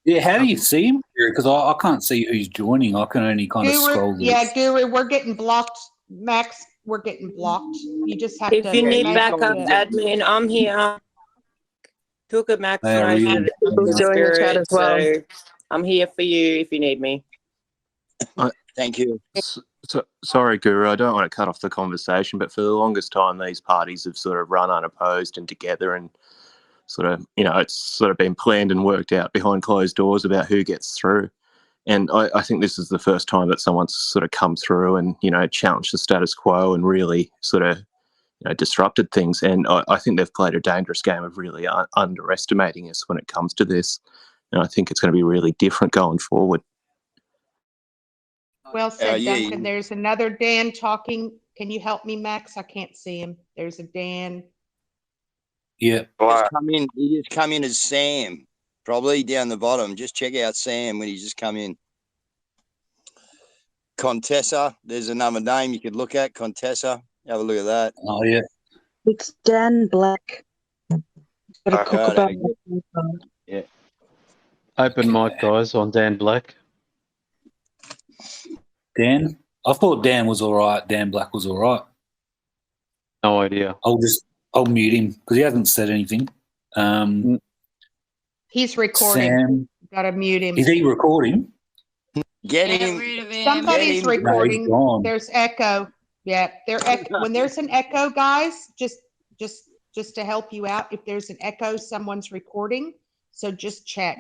Yeah, how do you see him? Because I can't see who's joining. I can only kind of scroll. Guru, yeah, Guru, we're getting blocked. Max, we're getting blocked. You just have to. If you need make backup it. admin, I'm here. Took a Max Yeah, most really. of the Join the chat as well. so I'm here for you if you need me. Thank you. Sorry, Guru, I don't want to cut off the conversation, but for the longest time, these parties have sort of run unopposed and together, and sort of, it's sort of been planned and worked out behind closed doors about who gets through. And I think this is the first time that someone's sort of come through and, challenged the status quo and really sort of, disrupted things. And I think they've played a dangerous game of really underestimating us when it comes to this. And I think it's going to be really different going forward. Well said, yeah, Duncan. There's another Dan talking. Can you help me, Max? I can't see him. There's a Dan. Yeah. He just come in as Sam, probably down the bottom. Just check out Sam when he just come in. Contessa, there's another name you could look at. Contessa, have a look at that. Oh yeah. It's Dan Black. Got a kookaburra. Yeah. Open mic, guys, on Dan Black. Dan? I thought Dan was all right. Dan Black was all right. No idea. I'll mute him because he hasn't said anything. He's recording. Sam, Gotta mute him. is he recording? Get Get him. rid of him. Somebody's Get him. recording. No, he's gone. There's echo. Yeah, when there's an echo, guys, just to help you out, if there's an echo, someone's recording. So just check,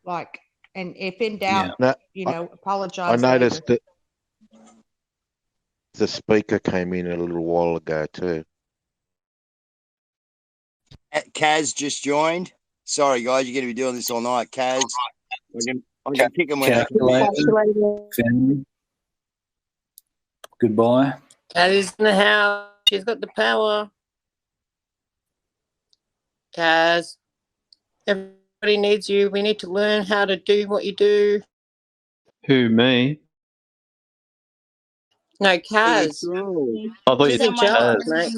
and if in doubt, No, apologize. I noticed later. that the speaker came in a little while ago too. Kaz just joined. Sorry, guys, you're going to be doing this all night. Kaz, I'm going to pick him when they come in. Family. Goodbye. Kaz in the house. She's got the power. Kaz, everybody needs you. We need to learn how to do what you do. Who, me? No, Kaz. I thought you She's said in charge, Chaz. mate.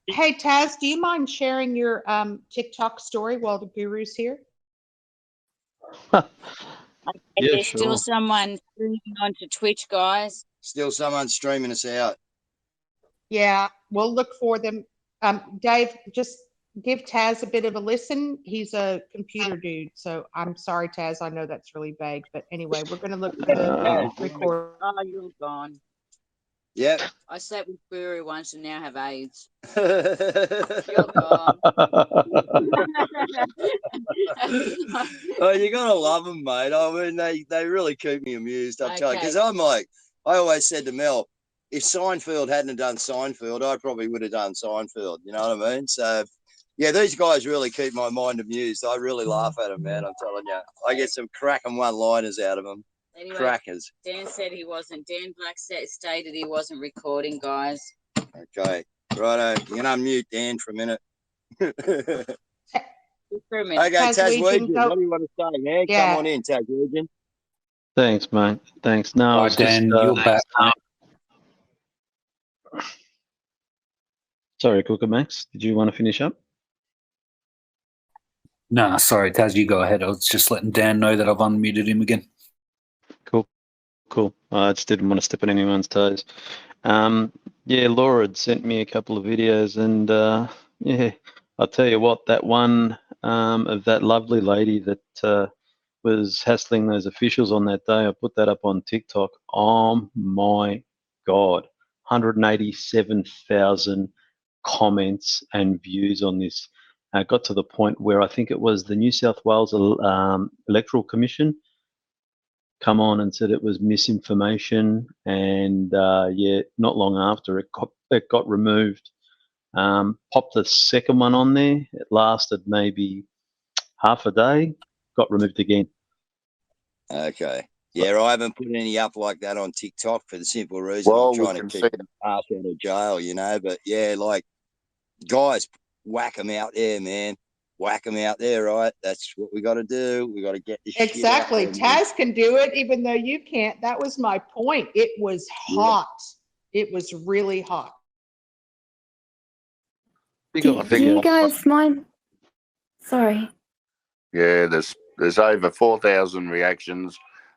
Hey, Taz, do you mind sharing your TikTok story while the guru's here? Yeah, There's sure. still someone streaming onto Twitch, guys. Still someone streaming us out. Yeah, we'll look for them. Dave, just give Taz a bit of a listen. He's a computer dude, so I'm sorry, Taz. I know that's really vague, but anyway, we're going to look for the record. Oh, you're gone. Yep. I slept with Guru once and now have AIDS. Oh, you gotta love them, mate. I mean, they really keep me amused. I'm telling you, because I'm like, I always said to Mel, if Seinfeld hadn't done Seinfeld, I probably would have done Seinfeld. You know what I mean? So, yeah, these guys really keep my mind amused. I really laugh at them, man. I'm telling you, I get some cracking one-liners out of them. Anyway, Crackers. Dan said he wasn't. Dan Black stated he wasn't recording, guys. Okay, righto. You can unmute Dan for a minute. For a minute. Okay, Taswegian, what do you want to say, man? Yeah. Come on in, Taswegian. Thanks, mate. Thanks. No, All it's right, Dan, just, you're back. Sorry, Cooker Max. Did you want to finish up? No, sorry, Taz, you go ahead. I was just letting Dan know that I've unmuted him again. Cool. I just didn't want to step on anyone's toes. Yeah, Laura had sent me a couple of videos, and yeah, I'll tell you what, that one of that lovely lady that was hassling those officials on that day, I put that up on TikTok. Oh my God. 187,000 comments and views on this. It got to the point where I think it was the New South Wales Electoral Commission come on and said it was misinformation, and not long after it got removed. Popped the second one on there. It lasted maybe half a day, got removed again. Okay. Yeah, I haven't put any up like that on TikTok for the simple reason Well, I'm we trying can to see keep the ass out of jail, you know. But yeah, like, guys, whack them out there, man. Whack them out there, right? That's what we got to do. We got to get this Exactly. shit out there, Taz can do it, even though you can't. That was my point. It was hot. It was really hot. Do you guys mind? Sorry. Yeah, there's over 4,000 reactions.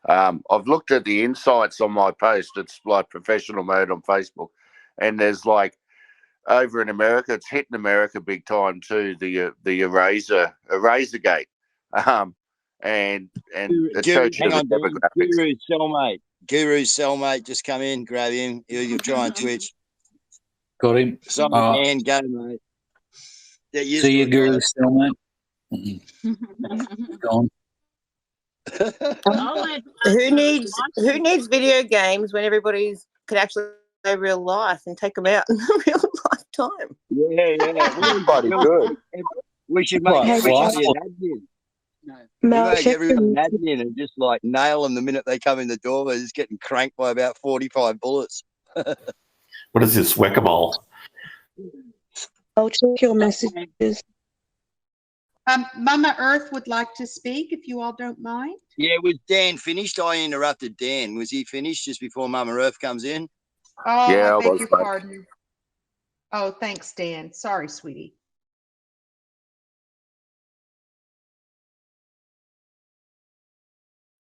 I've looked at the insights on my post. It's like professional mode on Facebook, and there's like over in America, it's hitting America big time too. The Erasergate, and it shows you hang the on, Dan. demographics. Guru's cellmate, just come in, grab him. You'll try and Twitch. Got him. Sorry, Dan, go, mate. Get used See to you, it, Guru, guys. still, mate. Gone. Who needs video games when everybody's could actually know real life and take them out in real life time? Yeah. Everybody good. We should make Hey, everybody Mel, an admin. Mel, We make check everyone your- an admin and just like nail them the minute they come in the door. They're just getting cranked by about 45 bullets. What is this, whack-a-mole? I'll check your messages. Mama Earth would like to speak, if you all don't mind. Yeah, was Dan finished? I interrupted Dan. Was he finished just before Mama Earth comes in? Oh, Yeah, I I beg was, your mate. pardon. Oh, thanks, Dan. Sorry, sweetie.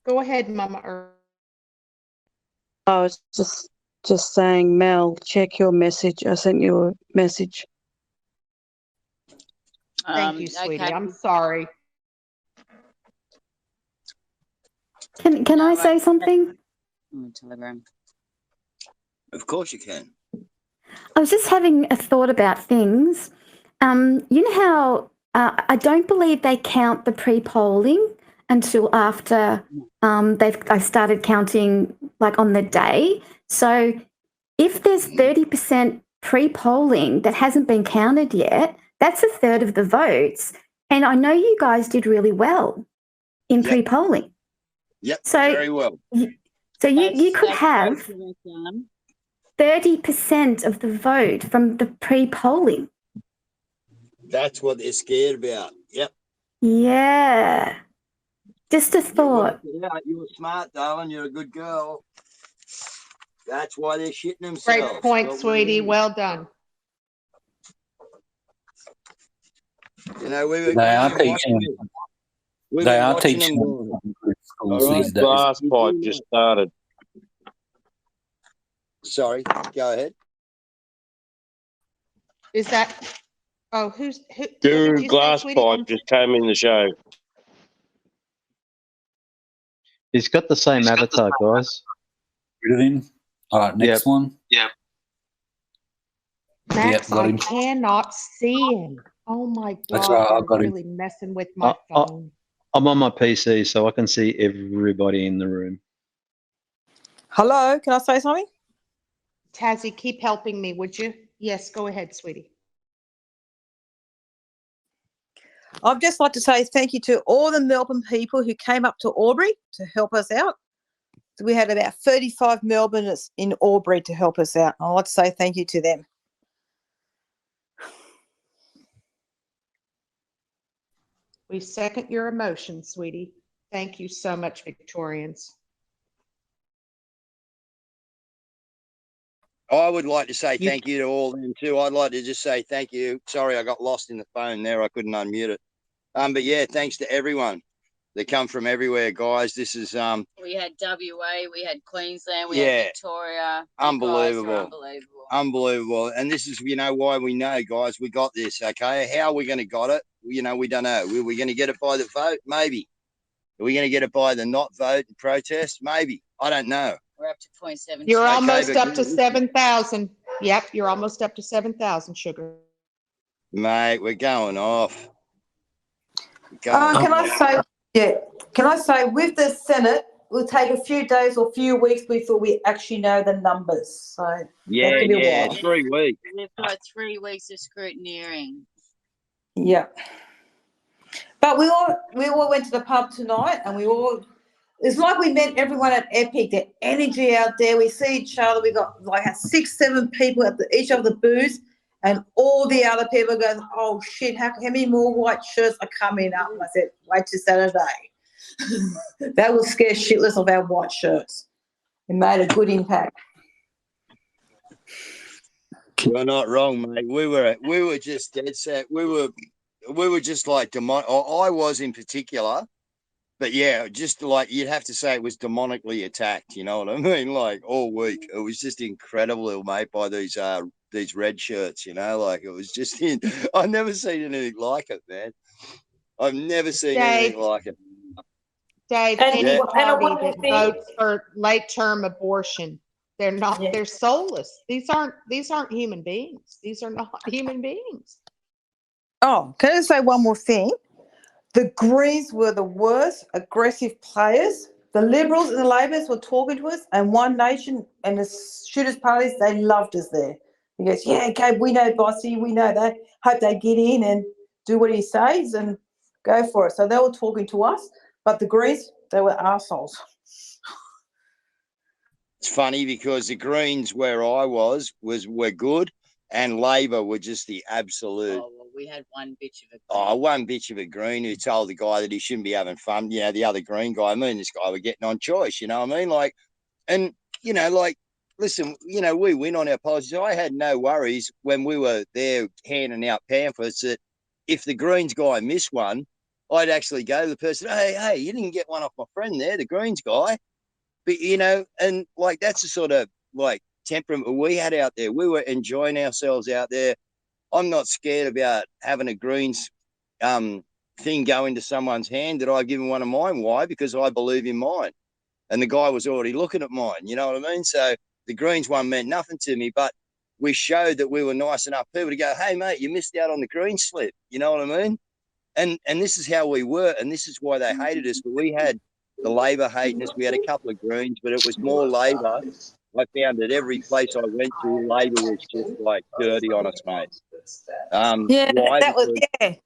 Go ahead, Mama Earth. I was just saying, Mel, check your message. I sent you a message. Thank you, sweetie. Okay. I'm sorry. Can I say something? Telegram. Of course you can. I was just having a thought about things. You know how I don't believe they count the pre-polling until after they've started counting, like on the day. So if there's 30% pre-polling that hasn't been counted yet, that's a third of the votes. And I know you guys did really well in pre-polling. Yep, So very well. So you could have correct, Jan. 30% of the vote from the pre-polling. That's what they're scared about. Yep. Yeah. Just a thought. Yeah, you're smart, darling. You're a good girl. That's why they're shitting themselves. Great point, Well, sweetie. Well done. You know, we've They are been watching teaching. them. We've They been are watching teaching them them go. in good schools All right. these days. Glass pipe just started. Sorry, go ahead. Is that? Oh, who? What Guru did you say, Glass sweetie? Pipe just came in the show. He's got the same avatar, guys. Rid of him. All right, next one. Yeah. Max, got I him. cannot see him. Oh my God, That's right, I they're got him. really messing with my phone. I'm on my PC, so I can see everybody in the room. Hello, can I say something? Tazzy, keep helping me, would you? Yes, go ahead, sweetie. I'd just like to say thank you to all the Melbourne people who came up to Albury to help us out. So we had about 35 Melbourners in Albury to help us out. I'd like to say thank you to them. We second your emotion, sweetie. Thank you so much, Victorians. I would like to say thank you to all them too. I'd like to just say thank you. Sorry, I got lost in the phone there. I couldn't unmute it. But yeah, thanks to everyone. They come from everywhere, guys. This is We had WA, we had Queensland, we Yeah. had Victoria. You guys unbelievable. are unbelievable. Unbelievable. And this is, you know, why we know, guys, we got this, okay? How are we going to got it? You know, we don't know. Are we going to get it by the vote? Maybe. Are we going to get it by the not vote and protest? Maybe. I don't know. We're up to 0.7. You're Okay, almost but up to 7,000. Yep, you're almost up to 7,000, Sugar. Mate, we're going off. Can I say with the Senate, it'll take a few days or a few weeks before we actually know the numbers. So Yeah, that could be a yeah, while. 3 weeks. We've got 3 weeks of scrutineering. Yeah. But we all went to the pub tonight, and it's like we met everyone at Epic. The energy out there. We see each other. We got like 6, 7 people at each of the booths, and all the other people go, "Oh shit! How many more white shirts are coming up?" And I said, "Wait till Saturday." That will scare shitless of our white shirts. It made a good impact. You're not wrong, mate. We were just dead set. We were just like demon. I was in particular, but yeah, just like you'd have to say it was demonically attacked. You know what I mean? Like all week, it was just incredible, mate. By these red shirts, you know, like it was just. I've never seen anything like it, man. I've never seen anything like it. Dave, And- any and party one more that thing. votes for late term abortion, they're not. They're soulless. These aren't human beings. These are not human beings. Oh, can I say one more thing? The Greens were the worst aggressive players. The Liberals and the Labors were talking to us, and One Nation and the Shooters parties, they loved us there. He goes, "Yeah, okay, we know Bossy, we know that. Hope they get in and do what he says and go for it." So they were talking to us, but the Greens, they were arseholes. It's funny because the Greens where I were good, and Labor were just the absolute. Oh, well, we had one bitch of a. One bitch of a Green who told the guy that he shouldn't be having fun. You know, the other Green guy. I mean, this guy were getting on choice. You know what I mean? Like, and you know, like, listen, you know, we win on our policies. I had no worries when we were there handing out pamphlets that if the Greens guy missed one, I'd actually go to the person, hey, you didn't get one off my friend there, the Greens guy. But, you know, and like that's the sort of like temperament we had out there. We were enjoying ourselves out there. I'm not scared about having a Greens thing go into someone's hand that I've given one of mine. Why? Because I believe in mine. And the guy was already looking at mine. You know what I mean? So the Greens one meant nothing to me, but we showed that we were nice enough people to go, hey, mate, you missed out on the green slip. You know what I mean? And this is how we were, and this is why they hated us. But we had the Labor hating us. We had a couple of Greens, but it was more Labor. I found that every place I went to, Labor was just like dirty on us, mate. Why?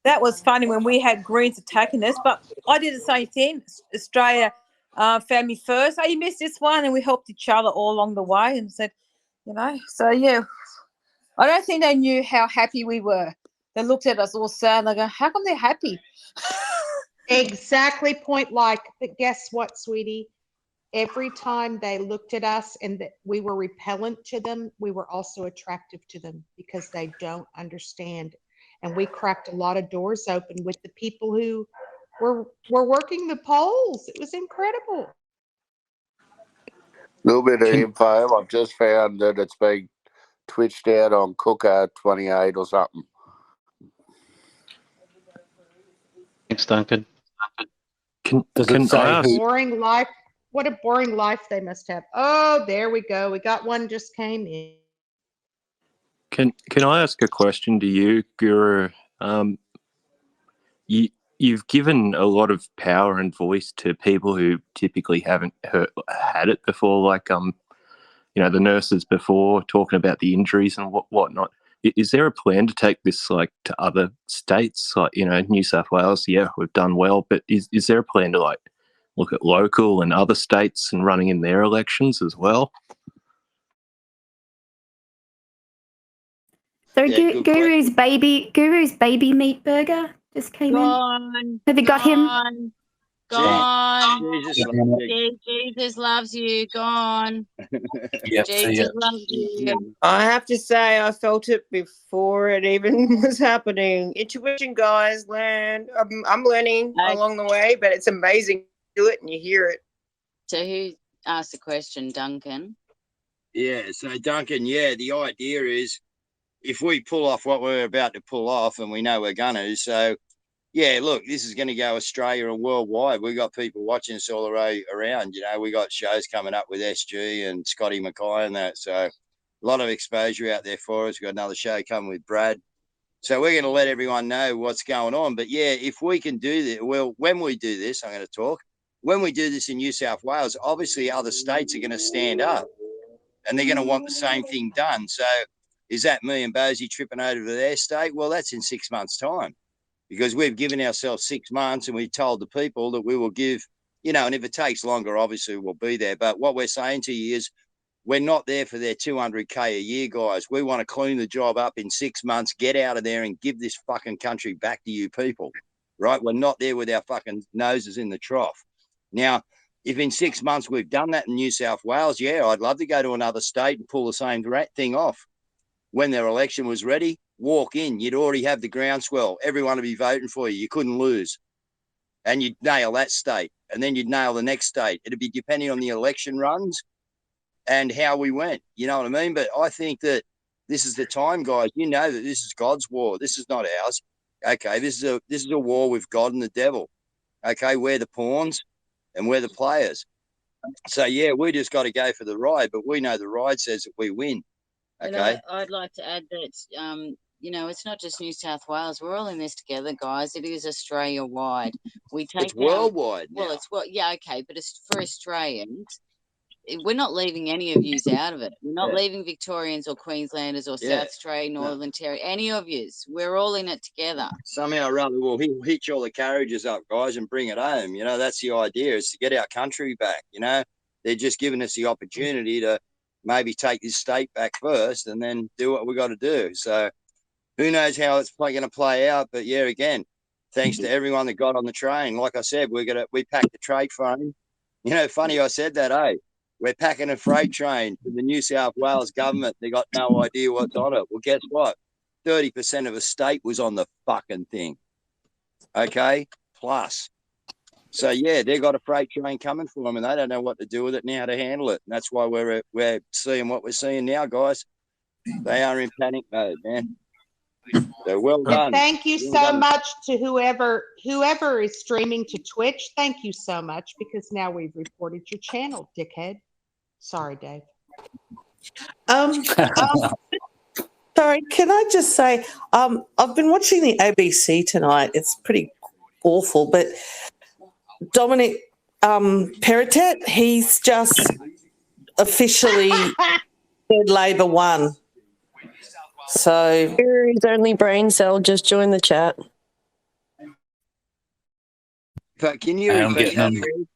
That was funny when we had Greens attacking us, but I did the same thing. Australia Family First. Oh, you missed this one, and we helped each other all along the way and said, you know, so yeah. I don't think they knew how happy we were. They looked at us all sad and they go, how come they're happy? Exactly point like, but guess what, sweetie? Every time they looked at us and that we were repellent to them, we were also attractive to them because they don't understand. And we cracked a lot of doors open with the people who were working the polls. It was incredible. Little bit of info. I've just found that it's been twitched out on Cooker 28 or something. Thanks, Duncan. Boring life. What a boring life they must have. Oh, there we go. We got one just came in. Can I ask a question to you, Guru? You've given a lot of power and voice to people who typically haven't had it before, like you know, the nurses before, talking about the injuries and whatnot. Is there a plan to take this like to other states, like, you know, New South Wales? Yeah, we've done well, but is there a plan to like look at local and other states and running in their elections as well? So Guru's baby meat burger just came in. Have you got him? Gone. Jesus, Jesus loves you. Gone. Yep, Jesus loves you. I have to say, I felt it before it even was happening. Intuition, guys, learn. I'm learning along the way, but it's amazing. You do it and you hear it. So who asked the question, Duncan? Yeah, so Duncan, the idea is if we pull off what we're about to pull off, and we know we're going to, so yeah, look, this is going to go Australia and worldwide. We've got people watching us all around. You know, we got shows coming up with SG and Scotty Mackay and that. So, A lot of exposure out there for us. We've got another show coming with Brad. So we're going to let everyone know what's going on. But yeah, if we can do this, well, when we do this, I'm going to talk. When we do this in New South Wales, obviously other states are going to stand up and they're going to want the same thing done. So is that me and Bosie tripping over to their state? Well, that's in 6 months' time, because we've given ourselves 6 months and we've told the people that we will give, you know, and if it takes longer, obviously we'll be there. But what we're saying to you is we're not there for their 200K a year, guys. We want to clean the job up in 6 months, get out of there and give this fucking country back to you people, right? We're not there with our fucking noses in the trough. Now, if in 6 months we've done that in New South Wales, yeah, I'd love to go to another state and pull the same thing off. When their election was ready, walk in. You'd already have the groundswell. Everyone would be voting for you. You couldn't lose. And you'd nail that state. And then you'd nail the next state. It'd be depending on the election runs and how we went. You know what I mean? But I think that this is the time, guys. You know that this is God's war. This is not ours. Okay, this is a war with God and the devil. Okay, we're the pawns and we're the players. So, yeah, we just got to go for the ride. But we know the ride says that we win. And Okay. I'd like to add that, you know, it's not just New South Wales. We're all in this together, guys. It is Australia-wide. We take It's worldwide now. Well, yeah, okay, but it's for Australians. We're not leaving any of yous out of it. We're not leaving Victorians or Queenslanders or South Australia, Northern Territory, any of yous. We're all in it together. Somehow or other, we'll hitch all the carriages up, guys, and bring it home. You know, that's the idea, is to get our country back. You know, they're just giving us the opportunity to maybe take this state back first and then do what we got to do. So who knows how it's going to play out. But yeah, again, thanks to everyone that got on the train. Like I said, we packed the trade train. You know, funny I said that, eh? We're packing a freight train for the New South Wales government. They got no idea what's on it. Well, guess what? 30% of a state was on the fucking thing. Okay? Plus. So, yeah, they've got a freight train coming for them and they don't know what to do with it now, how to handle it. And that's why we're seeing what we're seeing now, guys. They are in panic mode, man. So well done. And thank you Well so done. much to whoever is streaming to Twitch. Thank you so much, because now we've reported your channel, dickhead. Sorry, Dave. Sorry, can I just say, I've been watching the ABC tonight. It's pretty awful, but Dominic Perrottet, he's just officially said Labor won. So His only brain cell just joined the chat. But can you I'm repeat getting that, them. please?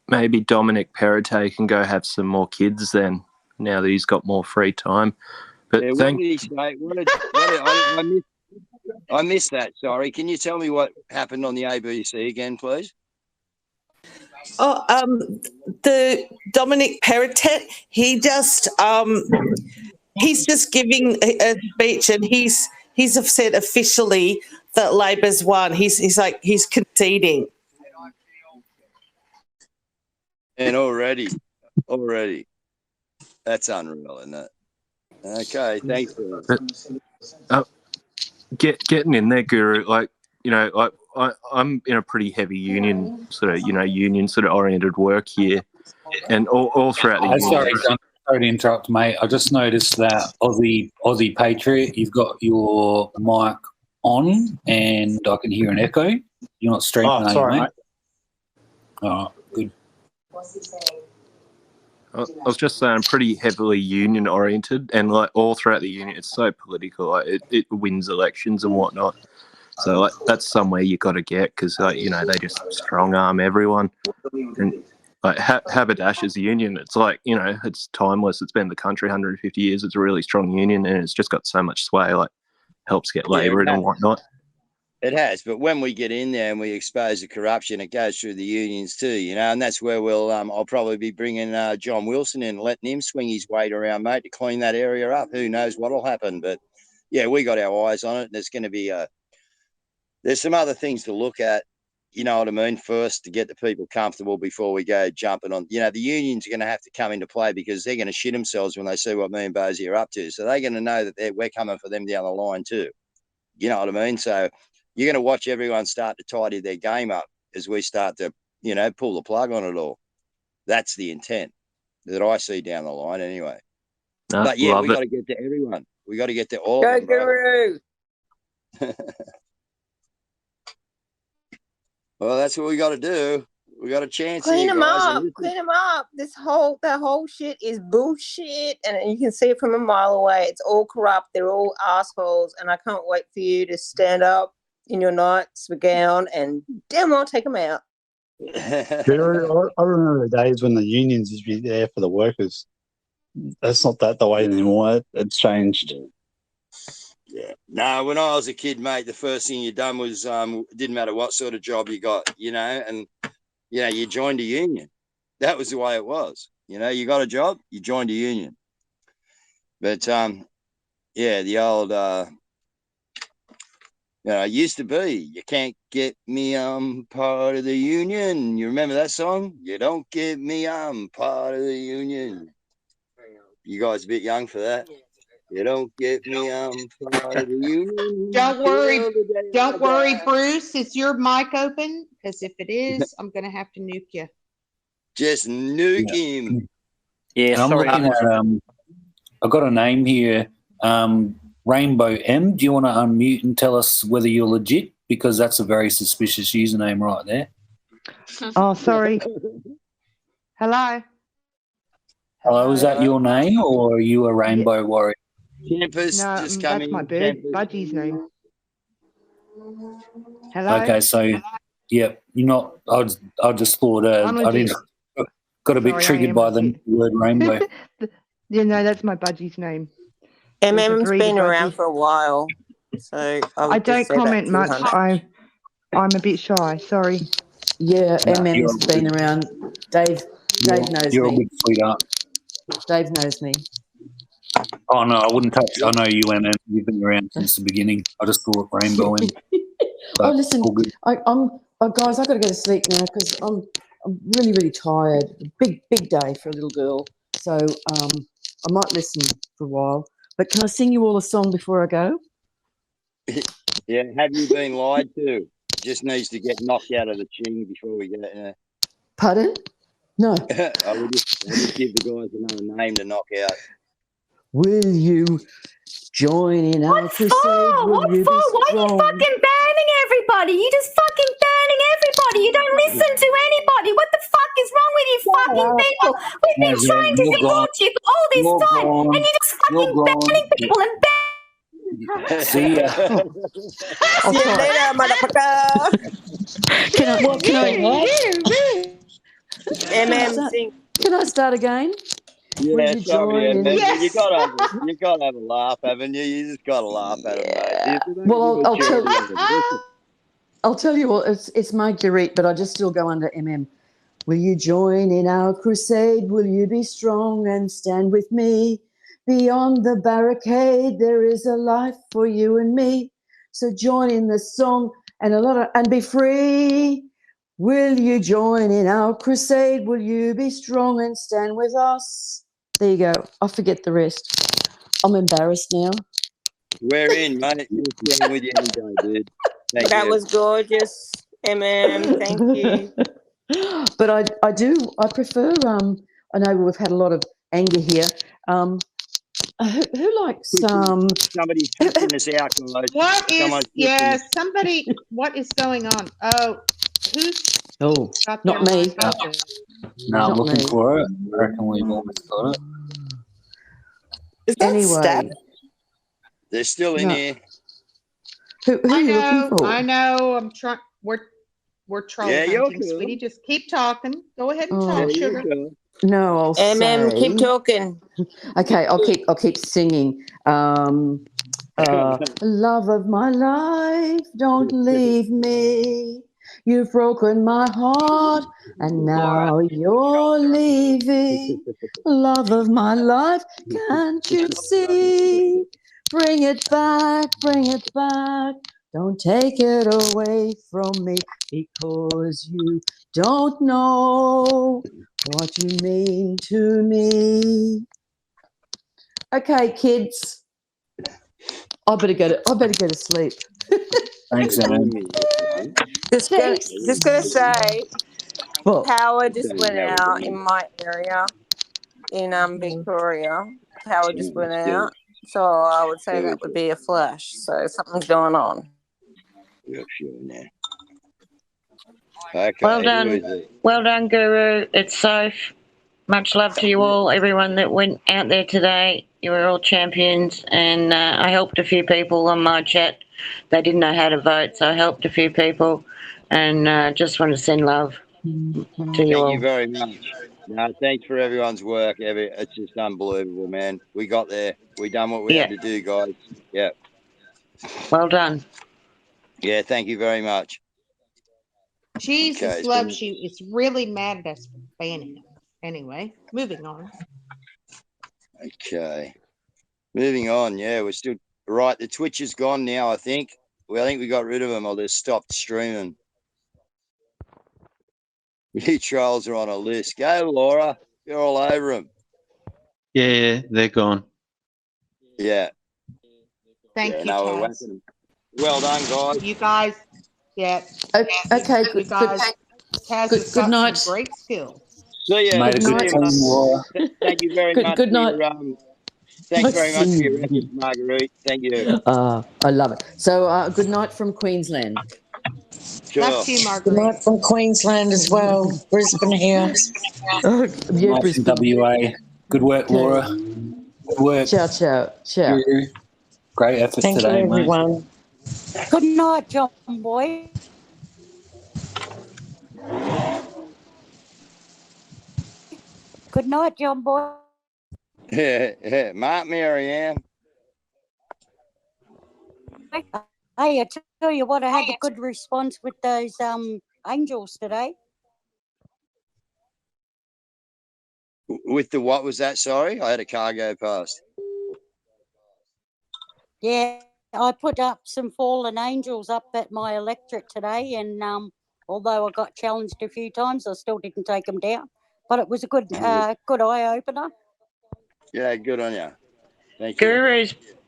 Maybe Dominic Perrottet can go have some more kids then, now that he's got more free time. But Yeah, what did he say? I missed that. Sorry. Can you tell me what happened on the ABC again, please? The Dominic Perrottet, he's just giving a speech, and he's said officially that Labor's won. He's conceding. And already, that's unreal, isn't it? Okay, thanks for that. Getting in there, Guru, like, you know, I'm in a pretty heavy union sort of oriented work here, and all throughout the union. Sorry, John, sorry to interrupt, mate. I just noticed that Aussie Patriot, you've got your mic on, and I can hear an echo. You're not streaming, are you, sorry, mate? All right, good. I was just saying, I'm pretty heavily union oriented, and like all throughout the union, it's so political. Like it wins elections and whatnot. So like that's somewhere you got to get, because like, you know, they just strong arm everyone. And like Haberdashers union, it's like, you know, it's timeless. It's been in the country 150 years. It's a really strong union, and it's just got so much sway. Like helps get labour in and whatnot. It has, but when we get in there and we expose the corruption, it goes through the unions too, you know, and that's where I'll probably be bringing John Wilson in and letting him swing his weight around, mate, to clean that area up. Who knows what'll happen? But yeah, we got our eyes on it. There's going to be there's some other things to look at, you know what I mean, first to get the people comfortable before we go jumping on. You know, the unions are going to have to come into play, because they're going to shit themselves when they see what me and Bosie are up to. So they're going to know that we're coming for them down the line too. You know what I mean? So you're going to watch everyone start to tidy their game up as we start to, you know, pull the plug on it all. That's the intent that I see down the line anyway. No, But yeah, love we got it. to get to everyone. We got to get to all Go of them, bro. Guru. Well, that's what we got to do. We got a chance Clean here, them guys. up. Clean them up. That whole shit is bullshit, and you can see it from a mile away. It's all corrupt. They're all assholes, and I can't wait for you to stand up in your night's gown and damn well take them out. Guru, I remember the days when the unions used to be there for the workers. That's not that the way anymore. It's changed. Yeah. No, when I was a kid, mate, the first thing you done was it didn't matter what sort of job you got, and you joined a union. That was the way it was. You got a job, you joined a union. But the old it used to be, you can't get me, I'm part of the union. You remember that song? You don't get me, I'm part of the union. You guys a bit young for that. You don't get me, I'm part of the union. Don't worry, Bruce. Is your mic open? Because if it is, I'm going to have to nuke you. Just nuke him. Yeah, and I'm looking at I've got a name here, Rainbow M. Do you want to unmute and tell us whether you're legit? Because that's a very suspicious username right there. Oh, sorry. Hello. Hello, is that your name or are you a Rainbow Warrior? Campus No, just that's my bird, Budgie's name. Hello. Okay, so you're not. I just thought I didn't. Got a bit triggered by the word rainbow. Yeah, no, that's my Budgie's name. MM's been around for a while, so I don't comment much. I'm a bit shy. Sorry. Yeah, MM's been around. Dave knows You're me. a good sweetheart. Dave knows me. Oh no, I wouldn't touch. I know you and you've been around since the beginning. I just thought rainbow in. Oh, listen, I'm guys. I got to go to sleep now because I'm really, really tired. Big day for a little girl. So I might listen for a while. But can I sing you all a song before I go? Yeah, have you been lied to? Just needs to get knocked out of the ching before we get it. Pardon? No. I will just give the guys another name to knock out. Will you join in our crusade? What for? Why are you fucking banning everybody? You just fucking banning everybody. You don't listen to anybody. What the fuck is wrong with you fucking people? We've been trying to support you for all this time, and you're just fucking banning people and banning. See ya. See you later, motherfucker. Can I start again? Yeah, you sorry, join in? man. Yes. You gotta have a laugh, haven't you? You just gotta laugh at it, mate. Well, I'll tell you what. It's Marguerite, but I just still go under MM. Will you join in our crusade? Will you be strong and stand with me? Beyond the barricade, there is a life for you and me. So join in the song and be free. Will you join in our crusade? Will you be strong and stand with us? There you go. I forget the rest. I'm embarrassed now. We're in, mate. We're staying with you any day, dude. Thank That you. was gorgeous, MM. Thank you. But I prefer, I know we've had a lot of anger here. Who likes, Somebody's pushing us out, guys. What is, Someone's pushing us. what is going on? Oh, who's got not their me. mic open? No, I'm Not looking me. for it. I reckon we've almost got it. Is that Anyway. Stab? They're still in No. here. Who are you looking for? I know. I'm trying. We're troll Yeah, you're hunting, cool. sweetie. Just keep talking. Go ahead and Oh. talk, Yeah, you're sugar. cool. No, I'll MM, say. keep talking. Okay, I'll keep singing. Love of my life, don't leave me. You've broken my heart, and now you're leaving. Love of my life, can't you see? Bring it back, bring it back. Don't take it away from me, because you don't know what you mean to me. Okay, kids. I better go to sleep. Thanks, Emma. Just gonna say, What? power just went out in my area in Victoria. power just went out. So I would say that would be a flash. So something's going on. Yeah, sure, now. Okay. Well who done. is it? Well done, Guru. It's safe. Much love to you all, everyone that went out there today. You were all champions, and I helped a few people on my chat. They didn't know how to vote, so I helped a few people, and just want to send love to you Thank all. you very much. No, thanks for everyone's work. It's just unbelievable, man. We got there. We done what we had to do, guys. Yeah. Well done. Yeah, thank you very much. Jesus Okay, so- loves you. It's really mad at us for banning him. Anyway, moving on. Okay. Moving on. Yeah, we're still right. The Twitch is gone now, I think. Well, I think we got rid of them or they stopped streaming. You trolls are on a list. Go, Laura. You're all over them. Yeah, they're gone. Yeah. Thank you, no, we're Taz. whacking them. Well done, guys. You guys, yeah. Okay, You good, guys, Taz good, has good got night. some great skills. See ya. Made a good team, Laura. Thank you very much Good for night. your thanks very much for your efforts, Marguerite. Thank you. I love it. So, good night from Queensland. Sure. Love to you, Good Marguerite. night from Queensland as well. Brisbane here. Yeah, Nice Brisbane. from WA. Good work, Okay. Laura. Good work. Ciao, ciao, ciao. Guru. Great effort Thank today, you, mate. everyone. Good night, John boy. Good night, John boy. Yeah. Mark Mary Ann. Hey, I tell you what, I had a good response with those angels today. With the what was that? Sorry, I had a car go past. Yeah, I put up some fallen angels up at my electorate today, and although I got challenged a few times, I still didn't take them down. But it was a good good eye opener. Yeah, good on you. Thank you.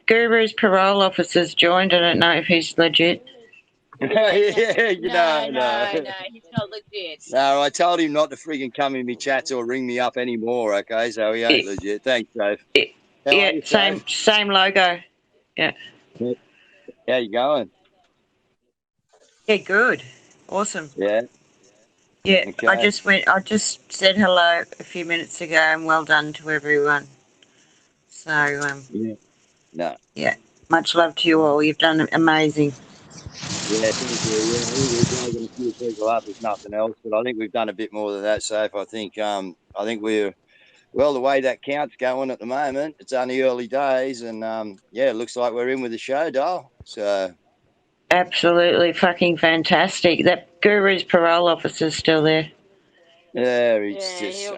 Guru's parole officer's joined. I don't know if he's legit. Yeah, No, he's not legit. No, I told him not to freaking come in me chats or ring me up anymore. Okay, so he ain't legit. Thanks, Dave. How are Yeah, you, same logo. Yeah. Dave? How you going? Yeah, good. Awesome. Yeah. Yeah, Okay. I just said hello a few minutes ago and well done to everyone. So, Yeah. No. yeah, much love to you all. You've done amazing. Yeah, thank you. Yeah, I think we've taken a few people up, if nothing else, but I think we've done a bit more than that, Safe. I think we're well, the way that count's going at the moment, it's only early days, and yeah, it looks like we're in with the show, doll. So Absolutely fucking fantastic. That Guru's parole officer's still there. yeah, it's just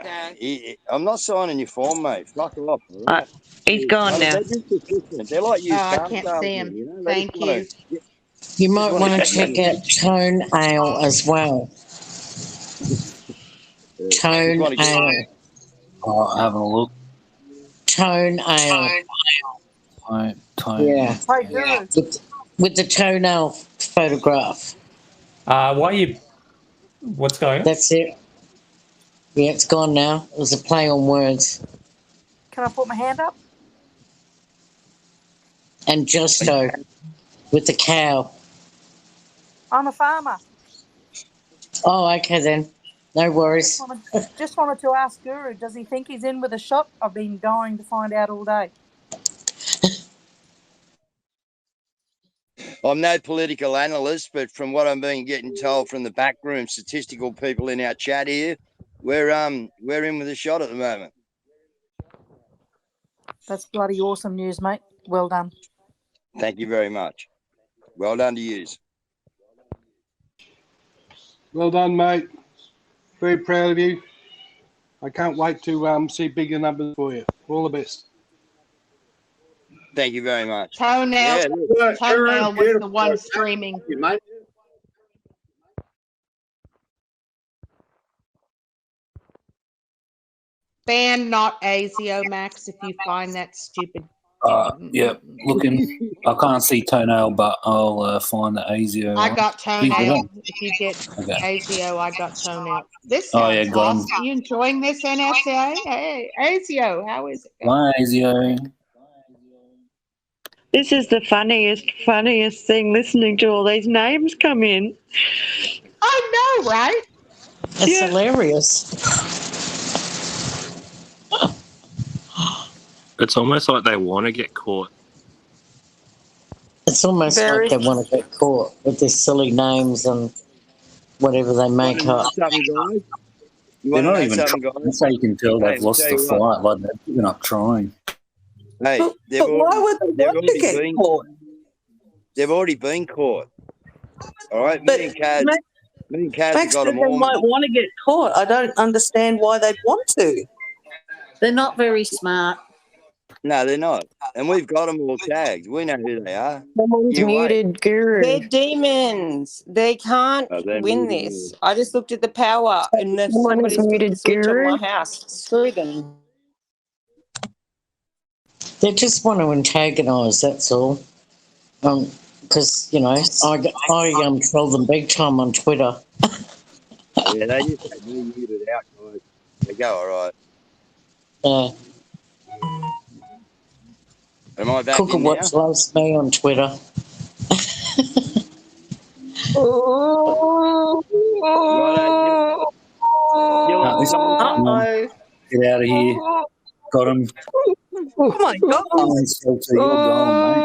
I'm not signing your form, mate. Fuck off. All right? He's gone now. They're just persistent. They're like you, I car can't salesmen, see him. you know. They Thank just wanna- you. You might wanna want to get check out Tone Ale as well. Tone wanna get- Ale. Oh, having a look. Tone Ale. Yeah. With the toenail photograph. Why you? What's going on? That's it. Yeah, it's gone now. It was a play on words. Can I put my hand up? And Justo with the cow. I'm a farmer. Oh, okay then. No worries. Just wanted to ask Guru, does he think he's in with a shot? I've been dying to find out all day. I'm no political analyst, but from what I'm getting told from the backroom statistical people in our chat here, we're in with a shot at the moment. That's bloody awesome news, mate. Well done. Thank you very much. Well done to you. Well done, mate. Very proud of you. I can't wait to see bigger numbers for you. All the best. Thank you very much. Toenail was the one streaming. Ban not ASIO, Max, if you find that stupid Yeah, looking. I can't see toenail, but I'll find the ASIO. I one. got He's with toenail. him. If you get Okay. ASIO, I got toenail. This Oh yeah, sounds got him. awesome. You enjoying this, NSA? Hey, ASIO, how is it going? One ASIO. This is the funniest thing listening to all these names come in. I know, right? It's hilarious. It's almost like they want to get caught. It's almost Very. like they want to get caught with their silly names and whatever they make know up. something, guys? You They're want to not know even something, trying. guys? That's how you can tell Hey, they've lost tell the you what. fight. Like they've given up trying. Hey, But they've why would they they've want to already get been caught? they've already been caught. All right, But me and Kaz have Max got said them they all. might want to get caught. I don't understand why they'd want to. They're not very smart. No, they're not, and we've got them all tagged. We know who they are. Someone's You wait. muted Guru. They're demons. They can't Oh, they win muted this. me. I just looked at the power and if Someone has somebody's flipped the muted switch on Guru. my house. Screw them. They just want to antagonise, that's all. Because, you know, I troll them big time on Twitter. Yeah, they just had me muted out, guys. They go all right. Yeah. Am I back Cooker in now? Watch loves me on Twitter. No, this- Uh-oh. Get out of here. Got him. Oh my God. Oh, Shelter, you're gone,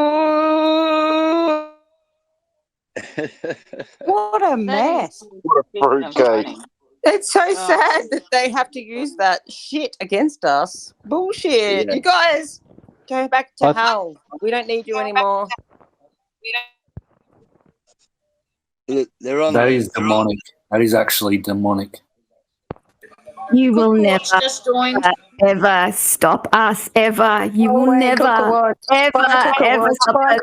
What a mess. What a fruitcake. It's so sad that they have to use that shit against us. Bullshit. Yeah. You guys, go back to I- hell. We don't need you anymore. They're on. That is demonic. That is actually demonic. You will never, Just joined. ever stop us, ever. You will never, ever, ever stop us.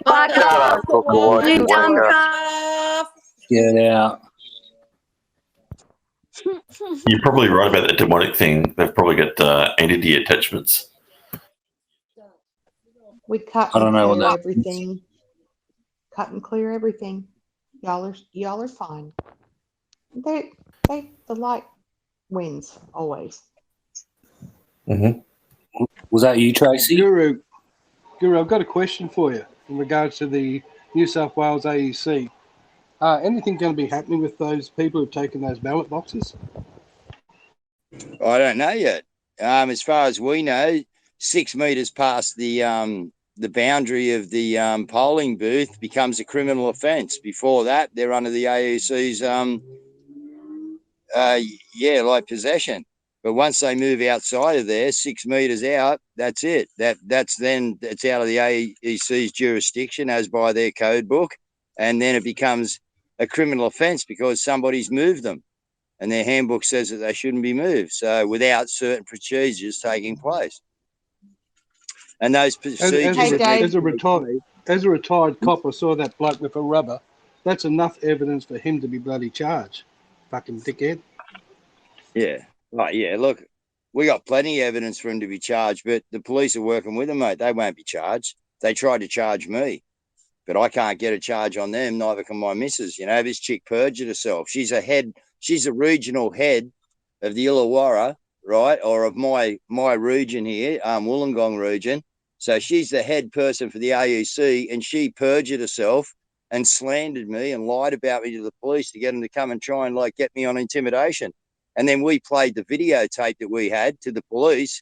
Fuck off. You dumb cunt. Get out. You're probably right about that demonic thing. They've probably got entity attachments. We cut I don't and know what clear that everything. Cut and clear everything. Y'all are fine. The light wins always. Was that you, Tracy? Guru, I've got a question for you in regards to the New South Wales AEC. Anything going to be happening with those people who've taken those ballot boxes? I don't know yet. As far as we know, 6 metres past the boundary of the polling booth becomes a criminal offence. Before that, they're under the AEC's possession. But once they move outside of there, 6 metres out, that's it. That's out of the AEC's jurisdiction as by their code book, and then it becomes a criminal offence because somebody's moved them, and their handbook says that they shouldn't be moved. So without certain procedures taking place, and those procedures. As a retired cop, I saw that bloke with a rubber. That's enough evidence for him to be bloody charged. Fucking dickhead. Yeah. Right, yeah, look, we got plenty of evidence for him to be charged, but the police are working with him, mate. They won't be charged. They tried to charge me, but I can't get a charge on them, neither can my missus. You know, this chick perjured herself. She's a regional head of the Illawarra, right, or of my region here, Wollongong region. So she's the head person for the AEC, and she perjured herself and slandered me and lied about me to the police to get them to come and try and, like, get me on intimidation. And then we played the videotape that we had to the police,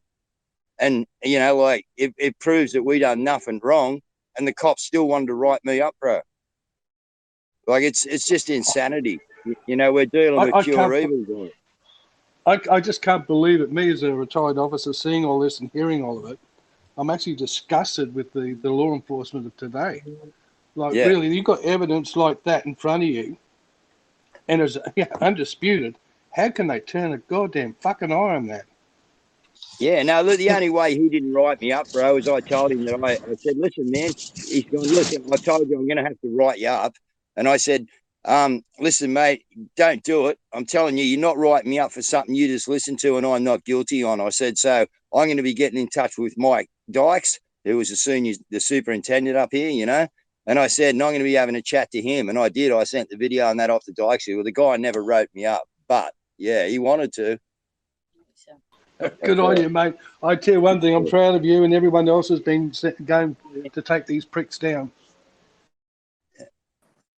and, you know, like, it proves that we done nothing wrong, and the cops still wanted to write me up, bro. Like, it's just insanity. You know, we're dealing with pure evil. I just can't believe it. Me as a retired officer, seeing all this and hearing all of it, I'm actually disgusted with the law enforcement of today. Like, Yeah. really, you've got evidence like that in front of you, and it's undisputed. How can they turn a goddamn fucking eye on that? Yeah, no, look, the only way he didn't write me up, bro, is I told him that I said, listen, man, he's gone, listen, I told you I'm going to have to write you up. And I said, listen, mate, don't do it. I'm telling you, you're not writing me up for something you just listened to and I'm not guilty on. I said, so I'm going to be getting in touch with Mike Dykes, who was the superintendent up here, you know. And I said, and I'm going to be having a chat to him. And I did. I sent the video and that off to Dykes. Well, the guy never wrote me up, but yeah, he wanted to. Good on you, mate. I tell you one thing, I'm proud of you and everyone else has been going to take these pricks down.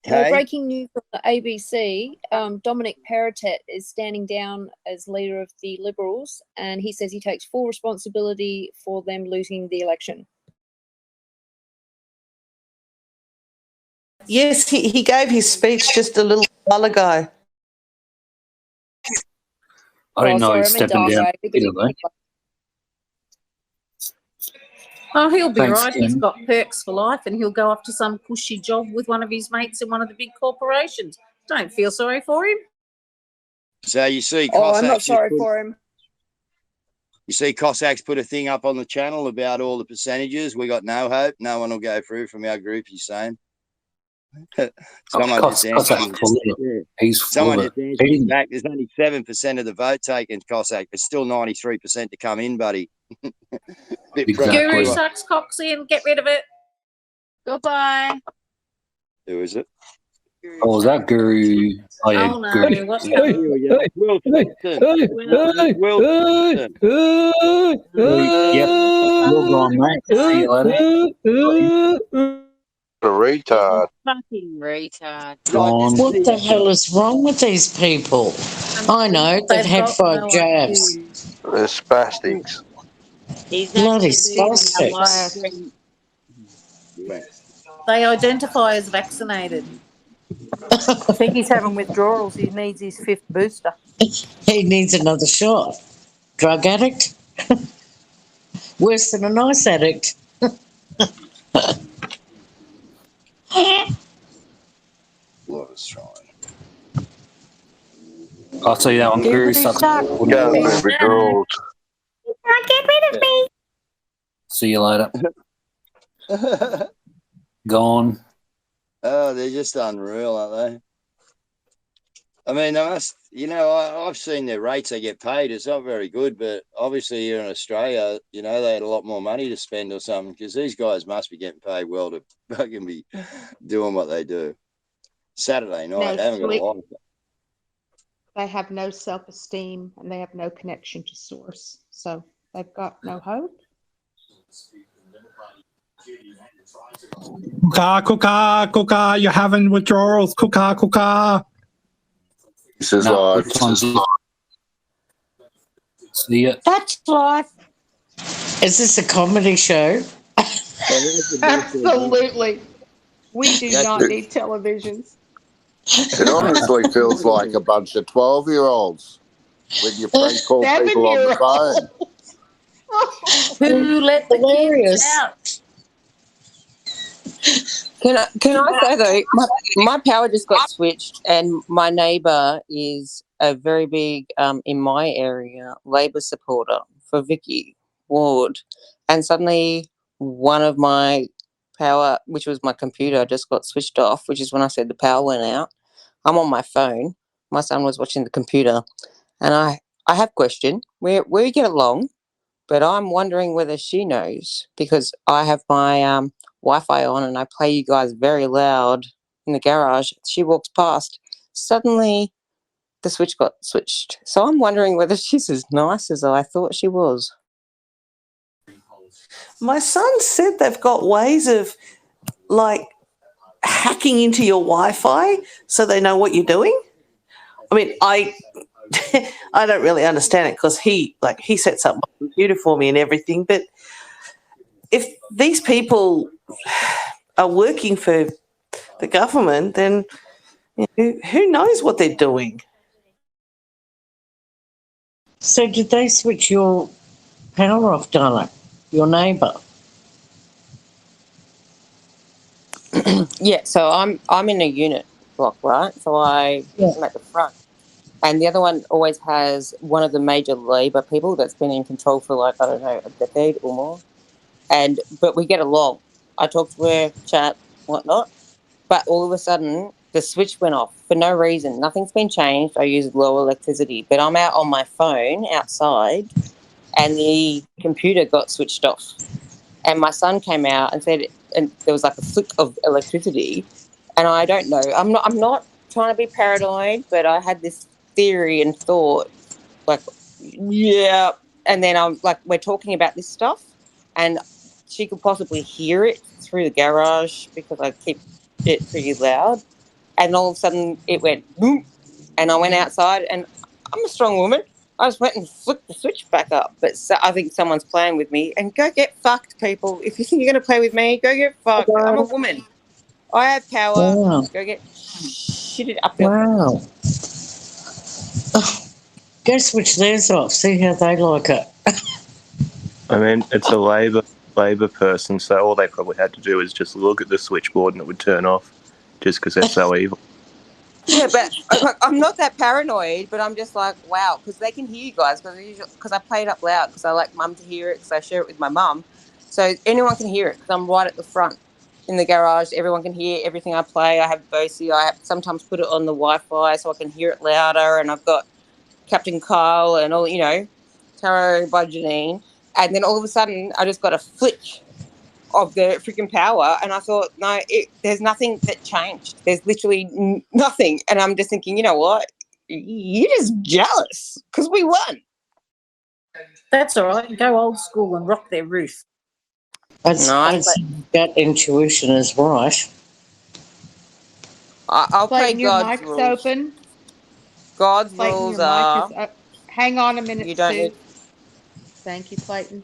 Hey? Breaking news from the ABC, Dominic Perrottet is standing down as leader of the Liberals, and he says he takes full responsibility for them losing the election. Yes, he gave his speech just a little while ago. I didn't know he was stepping down either, though. Oh, he'll be Thanks, right. He's Ken. got perks for life and he'll go off to some cushy job with one of his mates in one of the big corporations. Don't feel sorry for him. So you see, Oh, I'm not Cossacks sorry for him. You see, Cossacks put a thing up on the channel about all the percentages. We got no hope. No one will go through from our group, he's saying. Someone just answered. He's Someone full just of answered me back. There's only 7% of the vote taken, Cossack. There's still 93% to come in, buddy. Guru sucks cocks in. Get rid of it. Goodbye. Who is it? Oh, was that Guru? Oh, yeah, Oh, no. Guru. What's Yeah. going on? Will Thompson. Yep, you're gone, mate. See you later. A retard. Fucking retard. Gone. What the hell is wrong with these people? I know, they've had 5 jabs. They're spastics. He's Bloody actually spastics. They identify as vaccinated. I think he's having withdrawals. He needs his 5th booster. He needs another shot. Drug addict? Worse than an ice addict. What is wrong? I'll tell you that one. Guru sucks. Go, withdrawals. Get rid of me. See you later. Gone. Oh, they're just unreal, aren't they? I mean, they must, you know, I've seen their rates they get paid. It's not very good, but obviously here in Australia, you know, they had a lot more money to spend or something because these guys must be getting paid well to fucking be doing what they do. Saturday night, they haven't got a lot of They have no self-esteem and they have no connection to source. So they've got no hope. Kuka, you're having withdrawals. Kuka. This is No, live. See ya. That's life. Is this a comedy show? Absolutely. We do That's not it. need televisions. It honestly feels like a bunch of 12-year-olds when you prank call people on the phone. Who let the kids out? Can I say though, my power just got switched, and my neighbour is a very big in my area Labor supporter for Vicky Ward, and suddenly one of my power, which was my computer, just got switched off, which is when I said the power went out. I'm on my phone. My son was watching the computer, and I have a question. We get along, but I'm wondering whether she knows because I have my Wi-Fi on and I play you guys very loud in the garage. She walks past. Suddenly, the switch got switched. So I'm wondering whether she's as nice as I thought she was. My son said they've got ways of like hacking into your Wi-Fi so they know what you're doing. I mean, I don't really understand it because he sets up my computer for me and everything. But if these people are working for the government, then who knows what they're doing? So did they switch your power off, Donna? Your neighbour? Yeah, so I'm in a unit block, right? So I'm at the front. And the other one always has one of the major Labor people that's been in control for like, I don't know, a decade or more. But we get along. I talk to her, chat, whatnot. But all of a sudden, the switch went off for no reason. Nothing's been changed. I use low electricity. But I'm out on my phone outside and the computer got switched off. and my son came out and said, and there was like a flick of electricity, and I don't know. I'm not trying to be paranoid, but I had this theory and thought, like, yeah. And then I'm like, we're talking about this stuff, and she could possibly hear it through the garage because I keep it pretty loud. And all of a sudden it went boom, and I went outside, and I'm a strong woman. I just went and flipped the switch back up. But I think someone's playing with me. And go get fucked, people. If you think you're going to play with me, go get fucked. I'm a woman. I have power. Wow. Go get shitted up your Wow. Oh, go switch theirs off. See how they like it. I mean, it's a Labor person, so all they probably had to do is just look at the switchboard and it would turn off, just because they're so evil. Yeah, but I'm not that paranoid, but I'm just like, wow, because they can hear you guys, because I play it up loud, because I like mum to hear it, because I share it with my mum. So anyone can hear it, because I'm right at the front in the garage. Everyone can hear everything I play. I have Bose. I sometimes put it on the Wi-Fi so I can hear it louder, and I've got Captain Kyle and all, Tarot by Janine. And then all of a sudden, I just got a flick of the freaking power, and I thought, no, there's nothing that changed. There's literally nothing, and I'm just thinking, you know what? You're just jealous because we won. That's all right. Go old school and rock their roof. I'd say gut intuition is right. I'll play Clayton, your God's mic's rules. open. God's Clayton, rules your are. mic is up. Hang on a minute, You don't Sue. need- Thank you, Clayton.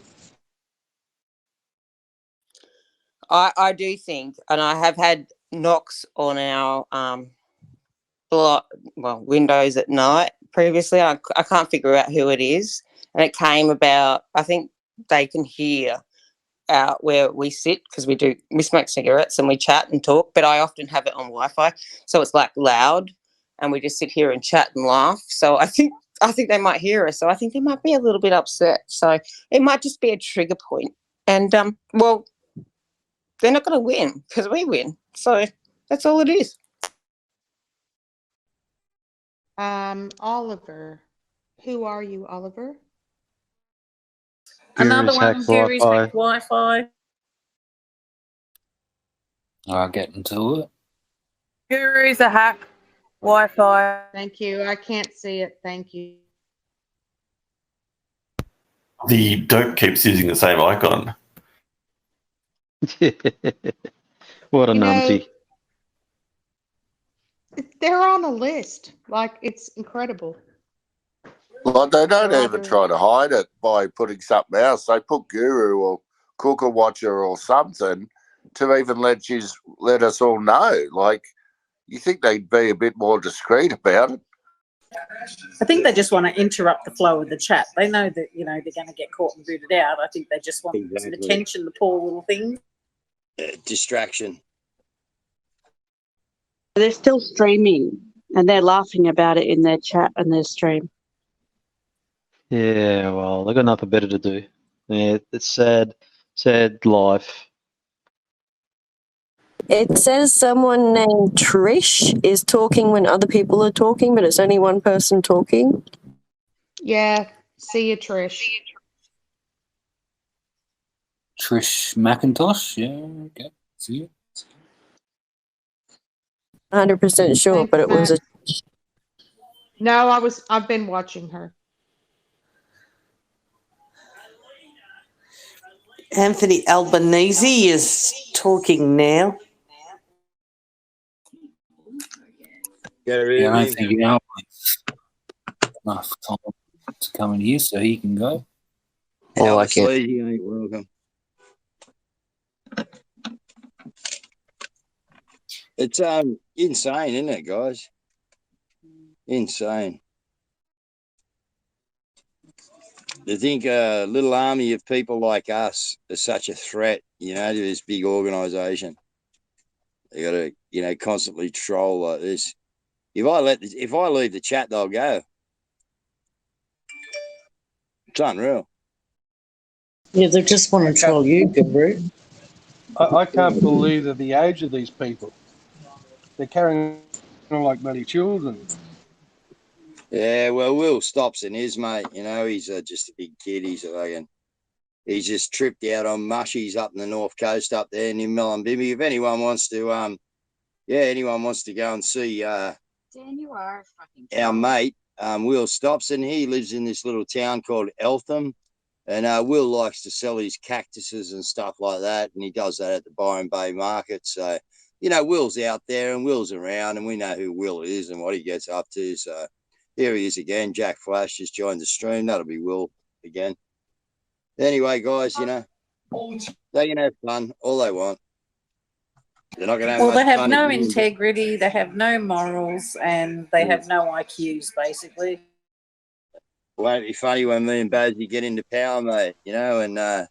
I do think, and I have had knocks on our windows at night previously. I can't figure out who it is, and it came about. I think they can hear out where we sit because we smoke cigarettes and we chat and talk. But I often have it on Wi-Fi, so it's like loud, and we just sit here and chat and laugh. So I think they might hear us. So I think they might be a little bit upset. So it might just be a trigger point. And they're not going to win because we win. So that's all it is. Oliver. Who are you, Oliver? Another Guru's one, hacked Guru's Wi-Fi. hacked Wi-Fi. I'll get into it. Guru's a hack. Wi-Fi. Thank you. I can't see it. Thank you. The dope keeps using the same icon. What a You know, numpty. They're on a list. Like, it's incredible. Like they don't They're even either- try to hide it by putting something else. They put Guru or Cooker Watcher or something to even let us all know. Like, you think they'd be a bit more discreet about it? I think they just want to interrupt the flow of the chat. They know that, they're going to get caught and booted out. I think they just want some Exactly. attention, the poor little things. Distraction. They're still streaming and they're laughing about it in their chat and their stream. Yeah, well, they got nothing better to do. Yeah, it's sad life. It says someone named Trish is talking when other people are talking, but it's only one person talking. Yeah. See you, Trish. Trish McIntosh. Yeah, okay. See you. 100% sure, but it was a. No, I've been watching her. Anthony Albanese is talking now. Get rid Yeah, of I him. don't think enough time to come in here so he can go. I like Alex it. Lee, you ain't welcome. It's insane, isn't it, guys? Insane. To think a little army of people like us is such a threat, to this big organisation. They got to, constantly troll like this. If I leave the chat, they'll go. It's unreal. Yeah, they just want to troll you, Guru. I can't believe that the age of these people. They're carrying on like bloody children. Yeah, well, Will Stopson is, mate. He's just a big kid. He's a fucking he's just tripped out on mushies up in the north coast up there near Mullumbimby. If anyone wants to, anyone wants to go and see Dan, you are fucking our mate, Will Stopson. He lives in this little town called Eltham, and Will likes to sell his cactuses and stuff like that, and he does that at the Byron Bay Market. So, you know, Will's out there and Will's around, and we know who Will is and what he gets up to. So here he is again. Jack Flash just joined the stream. That'll be Will again. Anyway, guys, you know, they can have fun all they want. They're not going to have Well, they much have fun no if you- integrity, they have no morals, and they have no IQs, basically. Won't it be funny when me and Bazzy get into power, mate, you know, and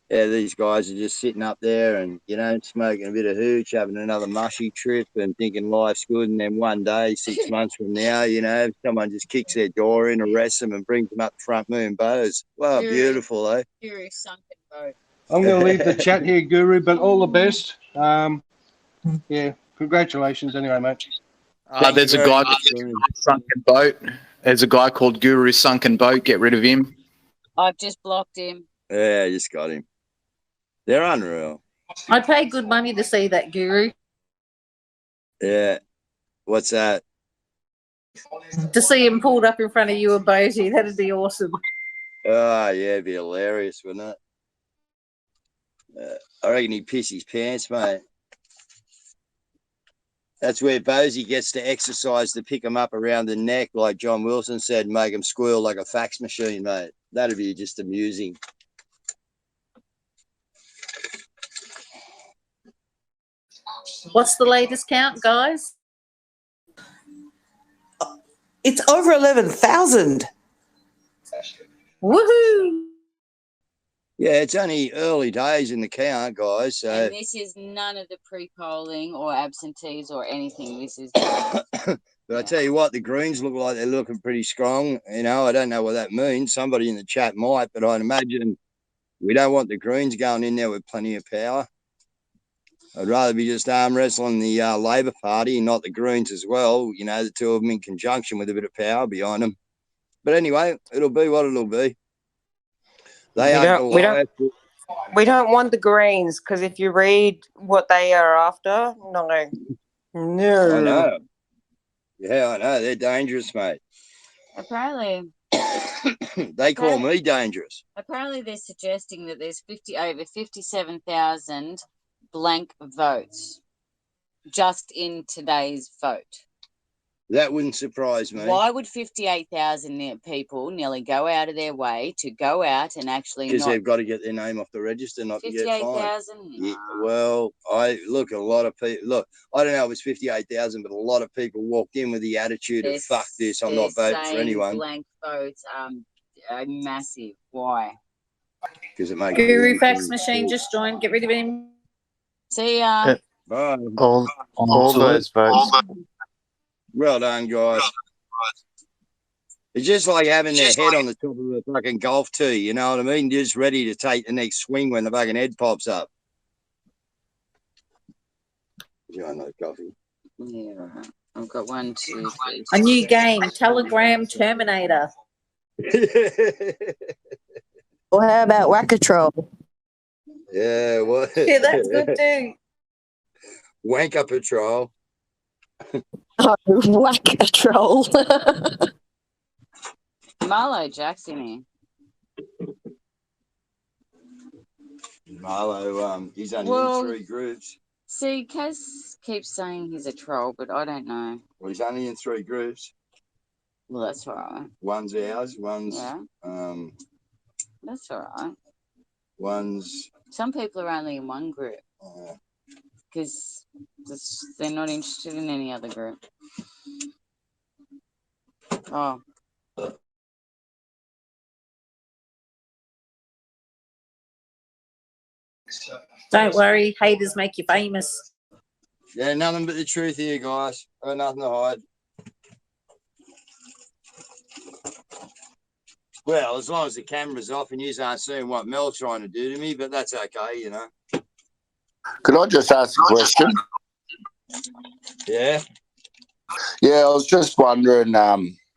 these guys are just sitting up there and, you know, smoking a bit of hooch, having another mushy trip and thinking life's good. And then one day, 6 months from now, you know, someone just kicks their door in, arrests them and brings them up the front moon bows. Well, beautiful, eh? You're a sunken boat. I'm going to leave the chat here, Guru, but all the best. Yeah, congratulations anyway, mate. There's a guy called Sunken Boat. There's a guy called Guru Sunken Boat. Get rid of him. I've just blocked him. Yeah, I just got him. They're unreal. I'd pay good money to see that, Guru. Yeah. What's that? To see him pulled up in front of you and Bosie, that'd be awesome. Oh, yeah, it'd be hilarious, wouldn't it? I reckon he'd piss his pants, mate. That's where Bosie gets to exercise to pick him up around the neck, like John Wilson said, and make him squeal like a fax machine, mate. That'd be just amusing. What's the latest count, guys? It's over 11,000. Woohoo! Yeah, it's only early days in the count, guys. So And this is none of the pre-polling or absentees or anything. This is but I tell you what, the Greens look like they're looking pretty strong. You know, I don't know what that means. Somebody in the chat might, but I'd imagine we don't want the Greens going in there with plenty of power. I'd rather be just arm wrestling the Labor Party and not the Greens as well. You know, the two of them in conjunction with a bit of power behind them. But anyway, it'll be what it'll be. They We don't want the Greens, because if you read what they are after, no. I know. Yeah, I know. They're dangerous, mate. apparently. They call me dangerous. Apparently, they're suggesting that there's over 57,000 blank votes just in today's vote. That wouldn't surprise me. Why would 58,000 people nearly go out of their way to go out and actually Because not they've got to get their name off the register, not to get fined. 58,000? Yeah, well, a lot of people. Look, I don't know if it was 58,000, but a lot of people walked in with the attitude of "fuck this, I'm not voting for anyone." Blank votes are massive. Why? Because it makes Guru fax machine just joined. Get rid of him. See ya. Bye. All those votes. Well done, guys. It's just like having their head on the top of a fucking golf tee, you know what I mean? Just ready to take the next swing when the fucking head pops up. You want no coffee? Yeah, right. I've got 1, 2, 3. A new game, Telegram Terminator. Or how about Whack-A-Troll? Yeah, what? Yeah, that's good too. Wanker Patrol. Oh, Whack-A-Troll. Marlo Jackson here. Marlo, he's only Well, in 3 groups. See, Kaz keeps saying he's a troll, but I don't know. Well, he's only in 3 groups. Well, that's all right. One's ours, one's That's all right. one's Some people are only in one group because they're not interested in any other group. Oh. Don't worry, haters make you famous. yeah, nothing but the truth here, guys. I got nothing to hide. Well, as long as the camera's off and you aren't seeing what Mel's trying to do to me, but that's okay, you know. Could I just ask a question? Yeah. Yeah, I was just wondering.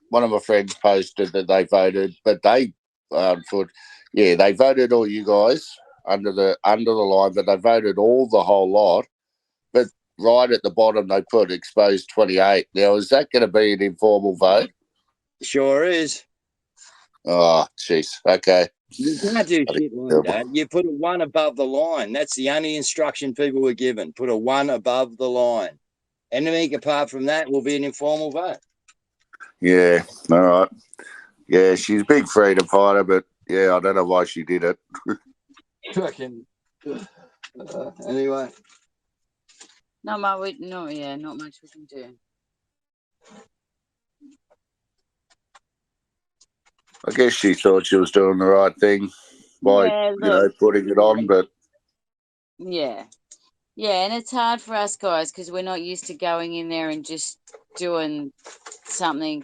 One of my friends posted that they voted, but they for Yeah, they voted all you guys under the line, but they voted all the whole lot. But right at the bottom, they put exposed 28. Now, is that going to be an informal vote? Sure is. Oh, jeez. Okay. You can't do shit like that. You put a 1 above the line. That's the only instruction people were given. Put a 1 above the line. Anything apart from that will be an informal vote. Yeah. All right. Yeah, she's a big freedom fighter, but yeah, I don't know why she did it. Fucking. Anyway. Not much. Not much we can do. I guess she thought she was doing the right thing by, putting it on, but Yeah, and it's hard for us guys because we're not used to going in there and just doing something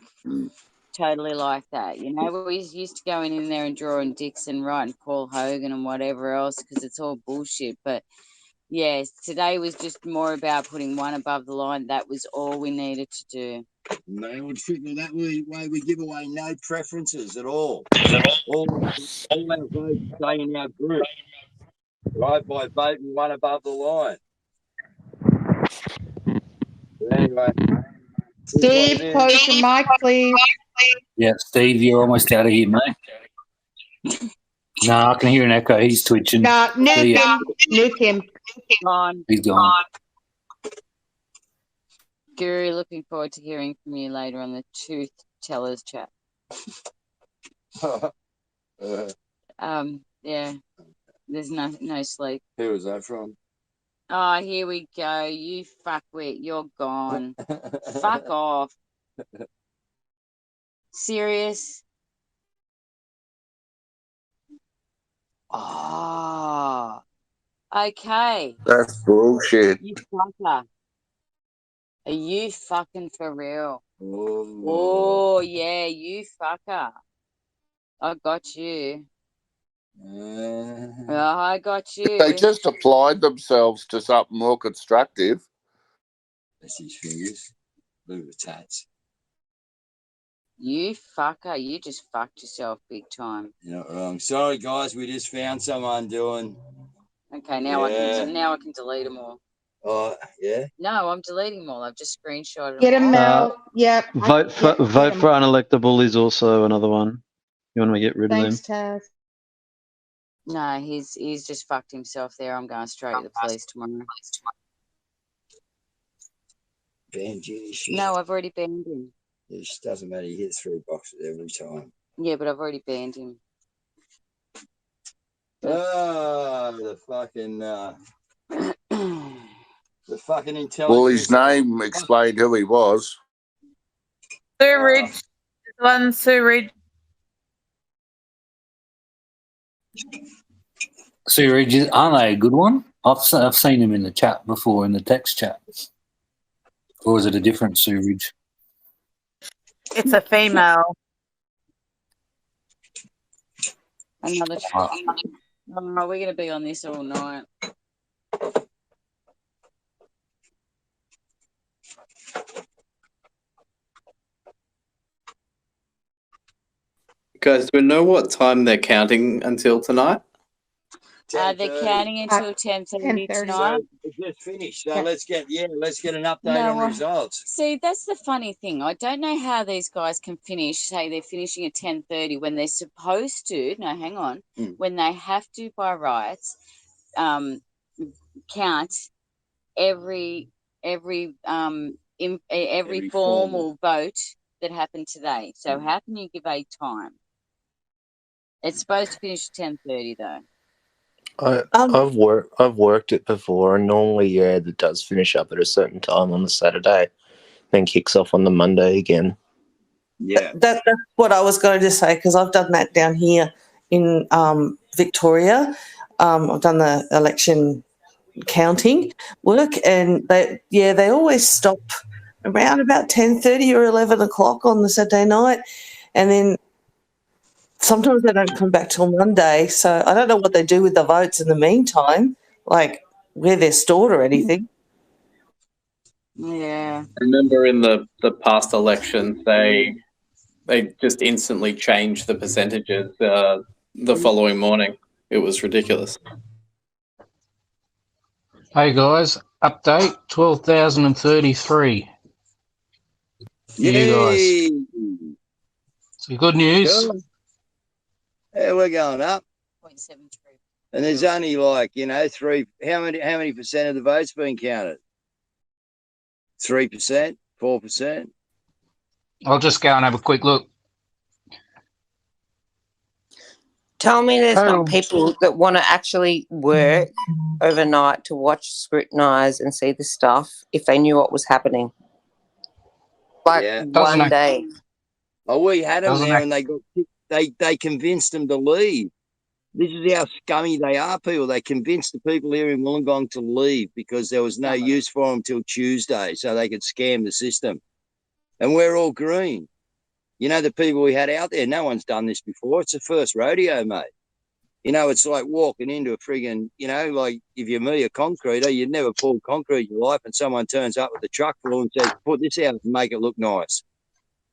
totally like that. We're used to going in there and drawing dicks and writing Paul Hogan and whatever else because it's all bullshit. But yeah, today was just more about putting 1 above the line. That was all we needed to do. They would figure that way we give away no preferences at all. All our votes stay in our group, right, by voting 1 above the line. But anyway. Steve, close your mic, please. Yeah, Steve, you're almost out of here, mate. No, I can hear an echo. He's twitching. No, nuke Yeah. him. Nuke him. He's gone. Guru, looking forward to hearing from you later on the Truth Tellers chat. Yeah, there's no sleep. Who was that from? Oh, here we go. You fuckwit, you're gone. Fuck off. Serious? Oh, okay. that's bullshit. You fucker. Are you fucking for real? Oh, yeah, you fucker. I got you. I got you. They just applied themselves to something more constructive. That's his fingers. Look at the tats. You fucker. You just fucked yourself big time. You're not wrong. Sorry, guys. We just found someone doing. Okay, now I can delete them all. Oh, yeah? No, I'm deleting them all. I've just screenshotted Get them him all. out. Yep. Vote for unelectable is also another one. You want to get rid of Thanks, them? Taz. No, he's just fucked himself there. I'm going straight to the police tomorrow. Ban Judy shit. No, I've already banned him. It just doesn't matter. You hit 3 boxes every time. Yeah, but I've already banned him. Oh, the fucking intelligence. Well, his name explained who he was. Sue Ridge. One Sue Ridge. Sue Ridge, aren't they a good one? I've seen him in the chat before, in the text chat. Or is it a different Sue Ridge? It's a female. Another. Oh, we're going to be on this all night. Guys, do we know what time they're counting until tonight? They're counting until 10:30 tonight. So it's just finished. So let's get an update on results. See, that's the funny thing. I don't know how these guys can finish. Say they're finishing at 10:30 when they're supposed to. No, hang on. When they have to by rights, count every formal vote that happened today. So how can you give a time? It's supposed to finish at 10:30 though. I've worked it before, and normally, it does finish up at a certain time on the Saturday, then kicks off on the Monday again. Yeah, that's what I was going to say, because I've done that down here in Victoria. I've done the election counting work, and they always stop around about 10:30 or 11 o'clock on the Saturday night, and then sometimes they don't come back till Monday. So I don't know what they do with the votes in the meantime, like where they're stored or anything. Yeah. I remember in the past elections, they just instantly changed the percentages. the following morning. It was ridiculous. Hey guys, update 12,033. You guys. Yay! Some good news. Cool. Yeah, we're going up. And there's only like, you know, how many percent of the votes being counted? 3%, 4%? I'll just go and have a quick look. Tell me there's Oh. not people that want to actually work overnight to watch, scrutinize, and see the stuff if they knew what was happening. Like Yeah. one day. Oh, we had them Doesn't there act- and they got they convinced them to leave. This is how scummy they are, people. They convinced the people here in Wollongong to leave because there was no use for them till Tuesday, so they could scam the system. And we're all green. You know, the people we had out there, no one's done this before. It's the first rodeo, mate. You know, it's like walking into a friggin', you know, like if you're me, a concreter, you'd never pulled concrete in your life and someone turns up with a truck full and says, put this out and make it look nice.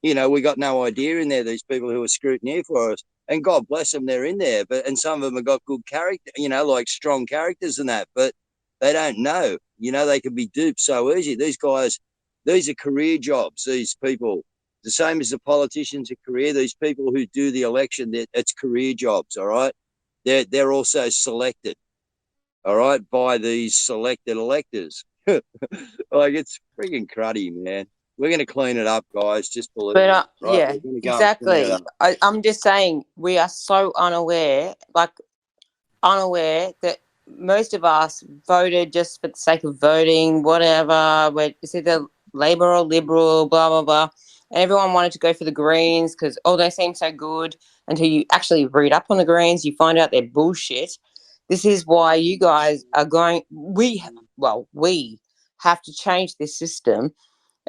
You know, we got no idea in there, these people who are scrutineer for us. And God bless them, they're in there. And some of them have got good character, you know, like strong characters and that, but they don't know. You know, they can be duped so easy. These guys, these are career jobs, these people. The same as the politicians' a career, these people who do the election, it's career jobs, all right? They're also selected, all right, by these selected electors. Like, it's freaking cruddy, man. We're going to clean it up, guys. Just believe But it. Right? yeah, We're gonna go and clean exactly. it up. I'm just saying we are so unaware that most of us voted just for the sake of voting, whatever. It's either Labor or Liberal, blah, blah, blah. And everyone wanted to go for the Greens because, oh, they seem so good. Until you actually read up on the Greens, you find out they're bullshit. This is why you guys are going, we have to change this system.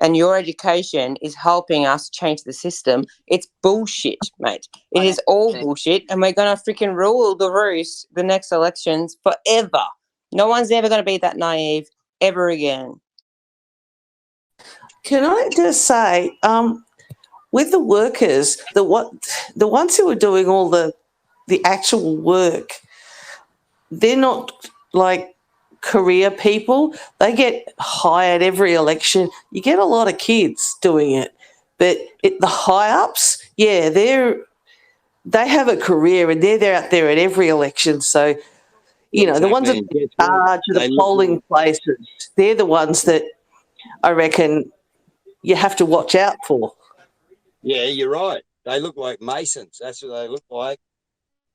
And your education is helping us change the system. It's bullshit, mate. It is all bullshit. And we're going to freaking rule the roost the next elections forever. No one's ever going to be that naive ever again. Can I just say, with the workers, the ones who are doing all the actual work, they're not like career people. They get hired every election. You get a lot of kids doing it, but the high ups, yeah, they have a career and they're out there at every election. So, you know, the ones that are in charge of the polling places, they're the ones that I reckon you have to watch out for. Yeah, you're right. They look like Masons. That's what they look like.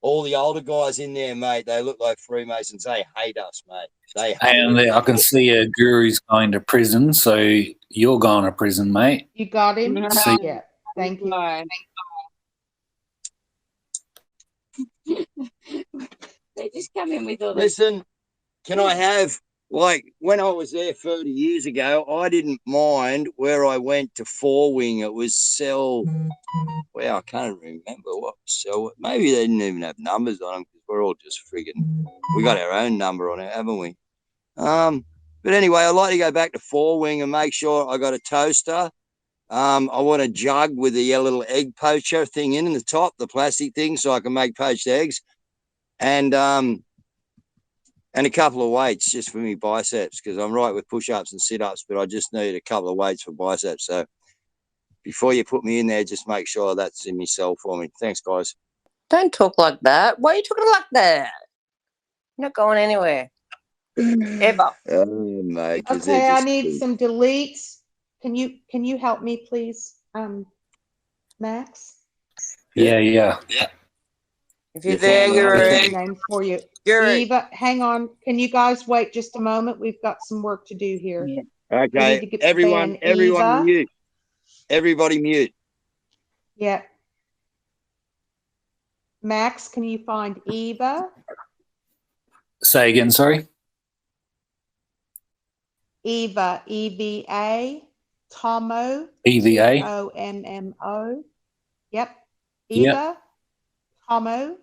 All the older guys in there, mate, they look like Freemasons. They hate us, mate. They hate And us. I can see a guru's going to prison, so you're going to prison, mate. You got him? See- Yeah. Thank you. They just come in with all this. Listen, can I have, like, when I was there 30 years ago, I didn't mind where I went to Four Wing. It was Cell. Well, I can't remember what Cell. Maybe they didn't even have numbers on them because we're all just friggin'. We got our own number on it, haven't we? But anyway, I'd like to go back to Four Wing and make sure I got a toaster. I want a jug with the little egg poacher thing in the top, the plastic thing, so I can make poached eggs. And a couple of weights just for me biceps because I'm right with push-ups and sit-ups, but I just need a couple of weights for biceps. So before you put me in there, just make sure that's in my cell for me. Thanks, guys. Don't talk like that. Why are you talking like that? You're not going anywhere. Ever. Oh, mate. 'Cause Okay, they're I just- need some deletes. Can you help me, please, Max? Yeah. If you're there, you're What's in. the name for you? You're in. Eva, hang on. Can you guys wait just a moment? We've got some work to do here. We need to Okay, get everyone Eva. mute. Everybody mute. Yeah. Max, can you find Eva? Say again, sorry. Eva, EVA. Tomo. EVA. Tommo. Yep. Yep. Eva. Tomo.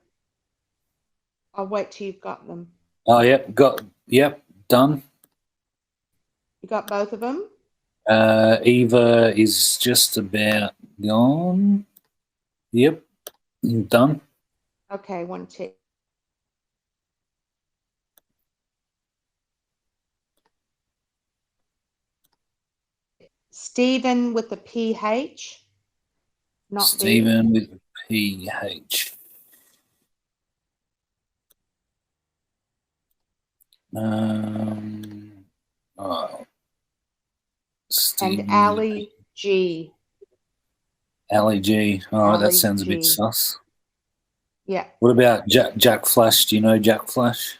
I'll wait till you've got them. Oh, yep. Done. You got both of them? Eva is just about gone. Yep. Done. Okay, one tick. Stephen with the PH. Not D. Stephen with PH. Oh, Stephen And Ali G. Ali G. Oh, that Ali sounds a bit G. sus. Yeah, What about Jack Flash? Do you know Jack Flash?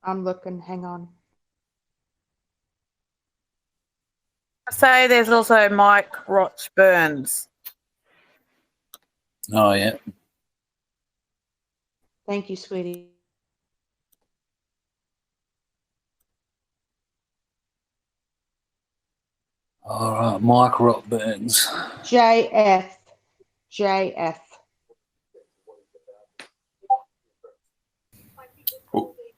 I'm looking. Hang on. I say there's also Mike Roch Burns. Oh, yeah. Thank you, sweetie. All right, Mike Rock Burns. JF. JF.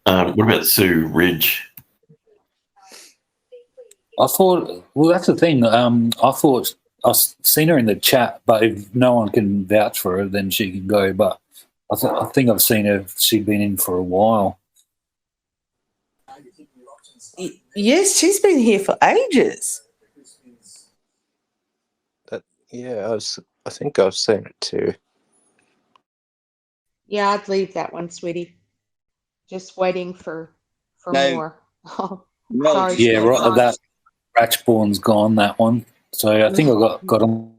What about Sue Ridge? I thought, well, that's the thing. I thought I've seen her in the chat, but if no one can vouch for her, then she can go. But I think I've seen her. She's been in for a while. Yes, she's been here for ages. Yeah, I think I've seen it too. Yeah, I'd leave that one, sweetie. Just waiting for No. more. Oh, No, sorry. Yeah, Steph. right. That Ratchborn's gone. That one. So I think I got them.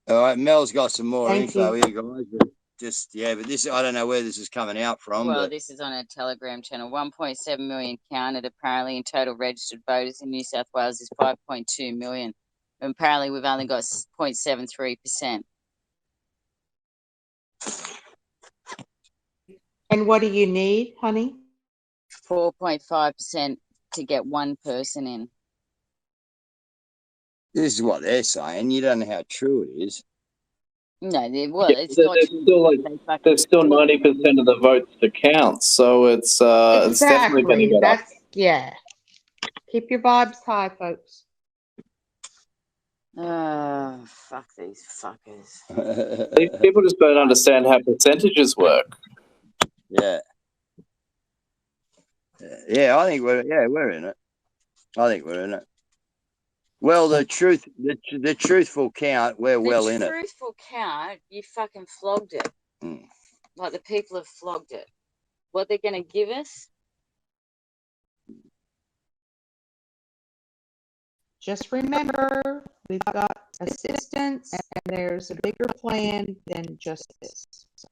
All right, Mel's got some more Thank info you. here, guys. But just but this I don't know where this is coming out from. Well, But this is on a Telegram channel. 1.7 million counted apparently in total registered voters in New South Wales is 5.2 million. And apparently we've only got 0.73%. And what do you need, honey? 4.5% to get one person in. this is what they're saying. You don't know how true it is. No, well, Yeah, it's not there's true. still like They fucking- there's still 90% of the votes to count, so it's definitely going to Exactly. get up. Yeah. Keep your vibes high, folks. Oh, fuck these fuckers. These people just don't understand how percentages work. Yeah. Yeah, I think we're in it. I think we're in it. Well, the truthful count, we're well in The it. truthful count, you fucking flogged it. Mm. Like the people have flogged it. What they're going to give us? Just remember, we've got assistance and there's a bigger plan than just this. So,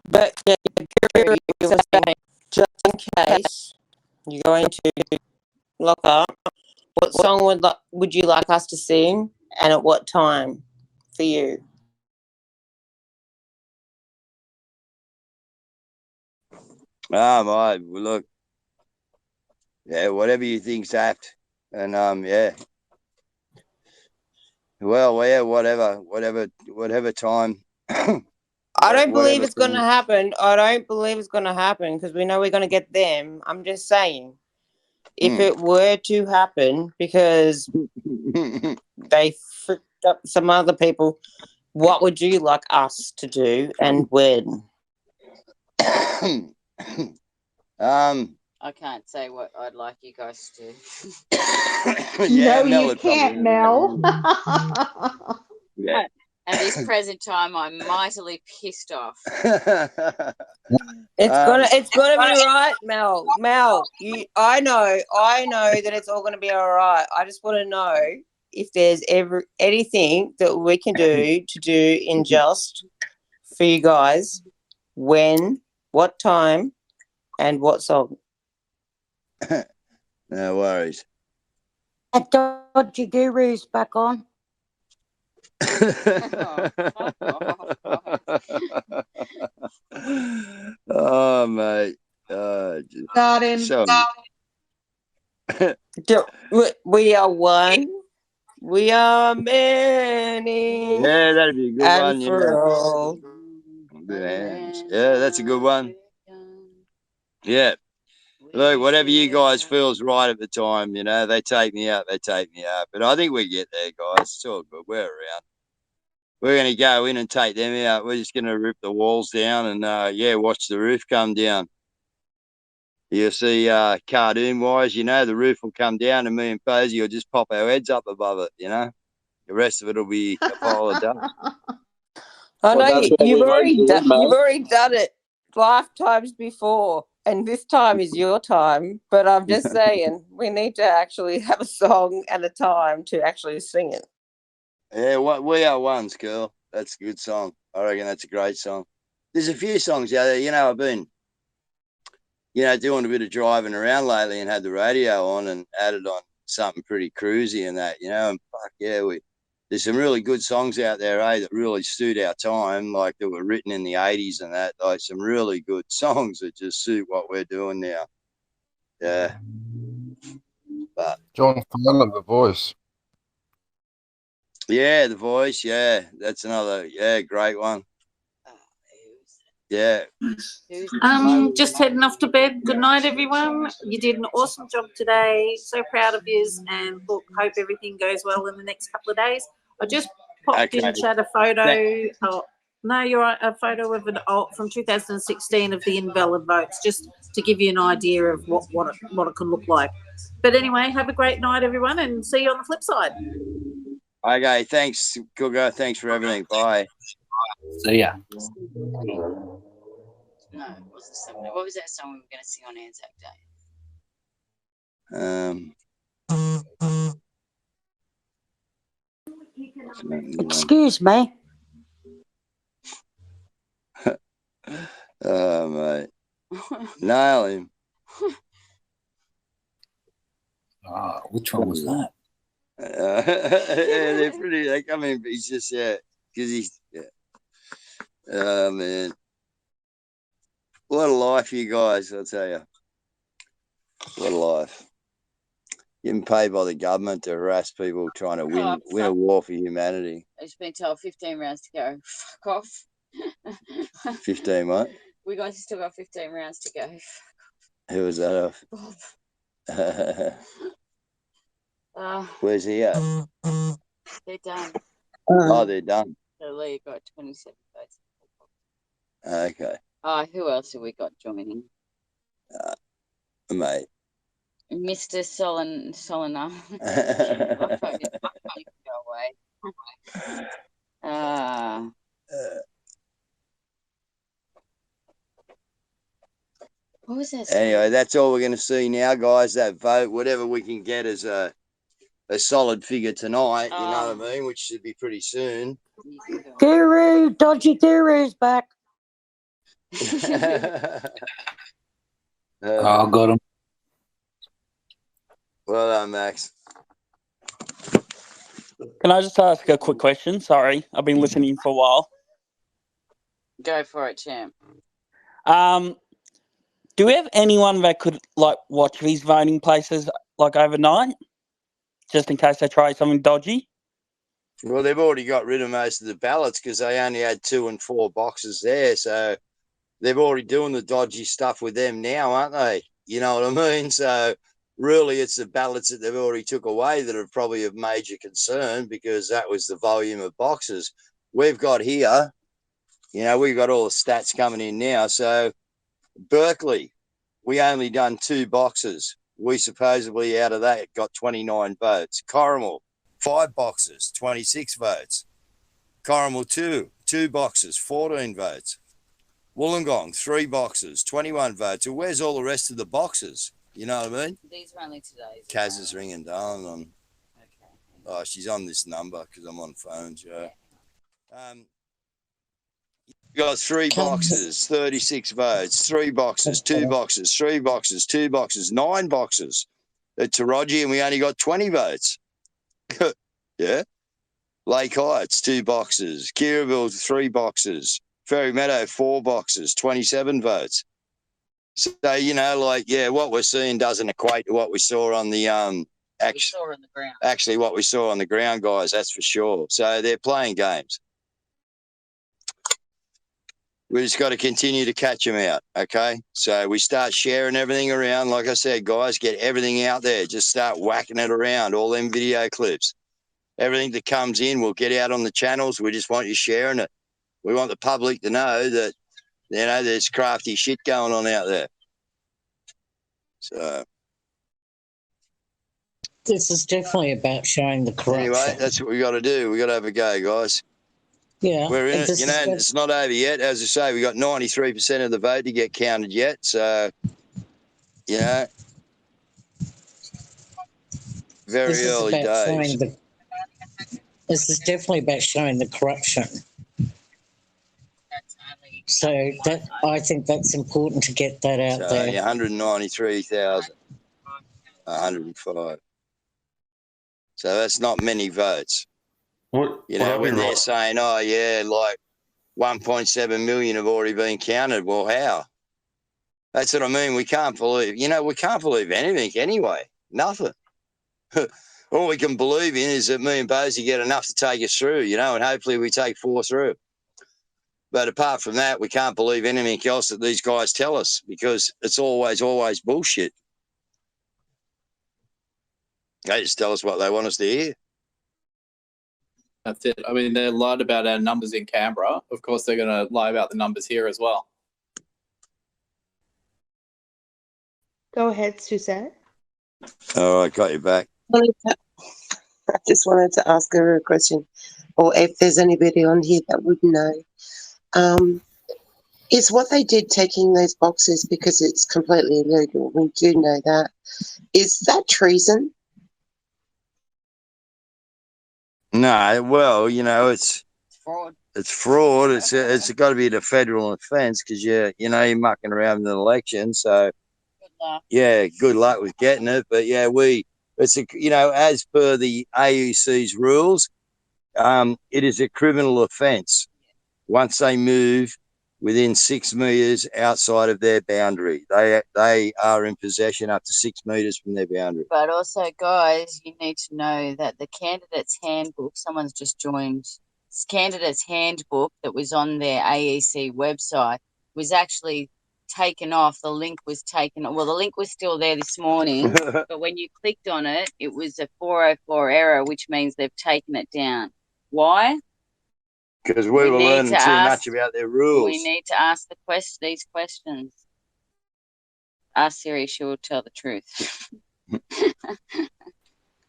But yeah, Guru, you were saying, just in case you're going to lock up, what song would you like us to sing, and at what time for you? My look. Yeah, whatever you think's apt, and yeah. Well, yeah, whatever time. I don't believe whatever it's going to time. happen. I don't believe it's going to happen because we know we're going to get them. I'm just saying, if it were to happen, because they fricked up some other people, what would you like us to do and when? I can't say what I'd like you guys to do. Yeah, no, Mel you would probably can't, do Mel. Yeah. At this present time, I'm mightily pissed off. It's gonna be right, Mel. Mel, I know that it's all gonna be all right. I just want to know if there's anything that we can do in just for you guys. When, what time, and what song? No worries. That dodgy guru's back on. Oh, mate. Got him. So, we are one. We are many. yeah, that'd be a good and one. Yeah. for all. Good hands. Yeah, that's a good one. Yeah. Look, whatever you guys feels right at the time, they take me out, But I think we get there, guys. It's all good. We're around. we're going to go in and take them out. We're just going to rip the walls down and, watch the roof come down. You'll see cartoon-wise, the roof will come down and me and Posey will just pop our heads up above it, The rest of it will be a pile of dust. I know that's what you've we already like done. doing, You've mate. already done it lifetimes before, and this time is your time. But I'm just saying, we need to actually have a song and a time to actually sing it. Yeah, We Are Ones, girl. That's a good song. I reckon that's a great song. There's a few songs out there. I've been, doing a bit of driving around lately and had the radio on and added on something pretty cruisy and that, and fuck yeah, there's some really good songs out there, that really suit our time, like that were written in the 80s and that, like some really good songs that just suit what we're doing now. Yeah. But John Farnham, The Voice. yeah, The Voice, yeah, that's another, great one. Yeah. Just heading off to bed. Good night, everyone. You did an awesome job today. So proud of you, and hope everything goes well in the next couple of days. I just popped in chat a photo. Oh, no, you're right. A photo of from 2016 of the invalid votes, just to give you an idea of what it can look like. But anyway, have a great night, everyone, and see you on the flip side. Okay, thanks, Cougar. Thanks for everything. Bye. See ya. No, what was that song we were going to sing on Anzac Day? Excuse me. Oh, mate. Nail him. Which one was that? They're pretty. They come in, but he's just because he's. Yeah. Oh man, what a life, you guys! I'll tell you, what a life. Getting paid by the government to harass people trying to win a war for humanity. I've just been told 15 rounds to go. Fuck off. 15 what? We guys still got 15 rounds to go. Who was that off? Where's he at? They're done. Oh, they're done. So Lee got 27 votes. Okay. Who else have we got joining? Mate. Mr. Solina. You can go away. What was that? Anyway, that's all we're going to see now, guys. That vote, whatever we can get as a solid figure tonight, you know what I mean, which should be pretty soon. Guru, dodgy guru's back. I got him. Well done, Max. Can I just ask a quick question? Sorry, I've been listening for a while. Go for it, champ. Do we have anyone that could watch these voting places overnight, just in case they try something dodgy? Well, they've already got rid of most of the ballots because they only had 2 and 4 boxes there, so they're already doing the dodgy stuff with them now, aren't they? You know what I mean? So really, it's the ballots that they've already took away that are probably of major concern because that was the volume of boxes we've got here. We've got all the stats coming in now. So Berkeley, we only done 2 boxes. We supposedly out of that got 29 votes. Corrimal, 5 boxes, 26 votes. Corrimal 2 boxes, 14 votes. Wollongong, 3 boxes, 21 votes. So where's all the rest of the boxes? You know what I mean? These are only today. Kaz is ringing Darling on. Okay. Oh, she's on this number because I'm on phone, Joe. You got 3 boxes, 36 votes, 3 boxes, 2 boxes, 3 boxes, 2 boxes, 9 boxes at Taraji, and we only got 20 votes. Yeah. Lake Heights, 2 boxes. Kirraville, 3 boxes. Ferry Meadow, 4 boxes, 27 votes. So, what we're seeing doesn't equate to what we saw on the actually what we saw on the ground, guys, that's for sure. So they're playing games. We just got to continue to catch them out, okay? So we start sharing everything around. Like I said, guys, get everything out there. Just start whacking it around, all them video clips. everything that comes in will get out on the channels. We just want you sharing it. We want the public to know that, you know, there's crafty shit going on out there. So this is definitely about showing the corruption. anyway, that's what we got to do. We got to have a go, guys. Yeah, we're in and it. You know, it's not over yet. As I say, we got 93% of the vote to get counted yet. So, you know, very this is early about days. showing the. This is definitely about showing the corruption. So that I think that's important to get that out there. Yeah, 193,105. So that's not many votes. You know, when they're saying, oh, yeah, like 1.7 million have already been counted. Well, how? That's what I mean. We can't believe, you know, we can't believe anything anyway. Nothing. All we can believe in is that me and Bosie get enough to take us through, you know, and hopefully we take 4 through. But apart from that, we can't believe anything else that these guys tell us because it's always bullshit. They just tell us what they want us to hear. That's it. I mean, they lied about our numbers in Canberra. Of course, they're going to lie about the numbers here as well. Go ahead, Suzette. All right, got you back. I just wanted to ask her a question, or if there's anybody on here that would know. Is what they did taking those boxes because it's completely illegal? We do know that. Is that treason? No, well, you know, it's fraud. It's fraud. It's got to be a federal offence because you're mucking around in an election. So, yeah, good luck with getting it. But yeah, as per the AUC's rules, it is a criminal offence once they move within 6 metres outside of their boundary. They are in possession up to 6 metres from their boundary. But also, guys, you need to know that the candidate's handbook, someone's just joined, this candidate's handbook that was on their AEC website was actually taken off. The link was taken. Well, the link was still there this morning, but when you clicked on it, it was a 404 error, which means they've taken it down. Why? Because we were learning too much about their rules. We need to ask these questions. Ask Siri, she will tell the truth.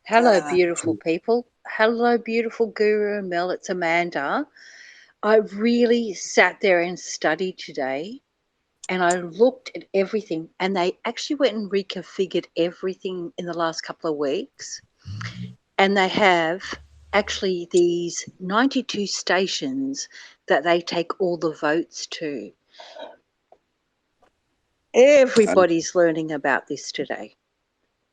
Hello, beautiful people. Hello, beautiful Guru and Mel. It's Amanda. I really sat there and studied today, and I looked at everything, and they actually went and reconfigured everything in the last couple of weeks, and they have actually these 92 stations that they take all the votes to. Everybody's learning about this today.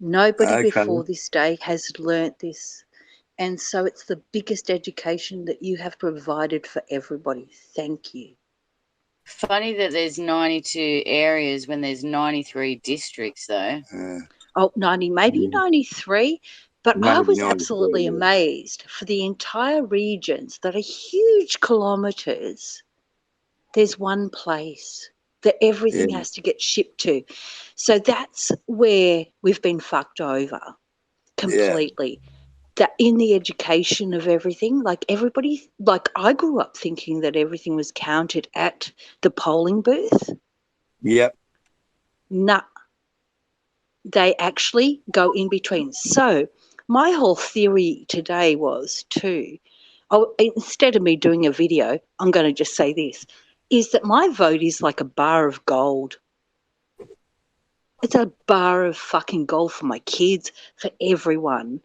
Nobody before this day has learnt this. And so it's the biggest education that you have provided for everybody. Thank you. Funny that there's 92 areas when there's 93 districts, though. Oh, 90, maybe 93. But Maybe I was 93, absolutely yeah. amazed for the entire regions that are huge kilometres. There's one place that everything has to get shipped to. So that's where we've been fucked over completely. That in the education of everything, like everybody, like I grew up thinking that everything was counted at the polling booth. Yep. Nah. They actually go in between. So my whole theory today was instead of me doing a video, I'm going to just say this, is that my vote is like a bar of gold. It's a bar of fucking gold for my kids, for everyone.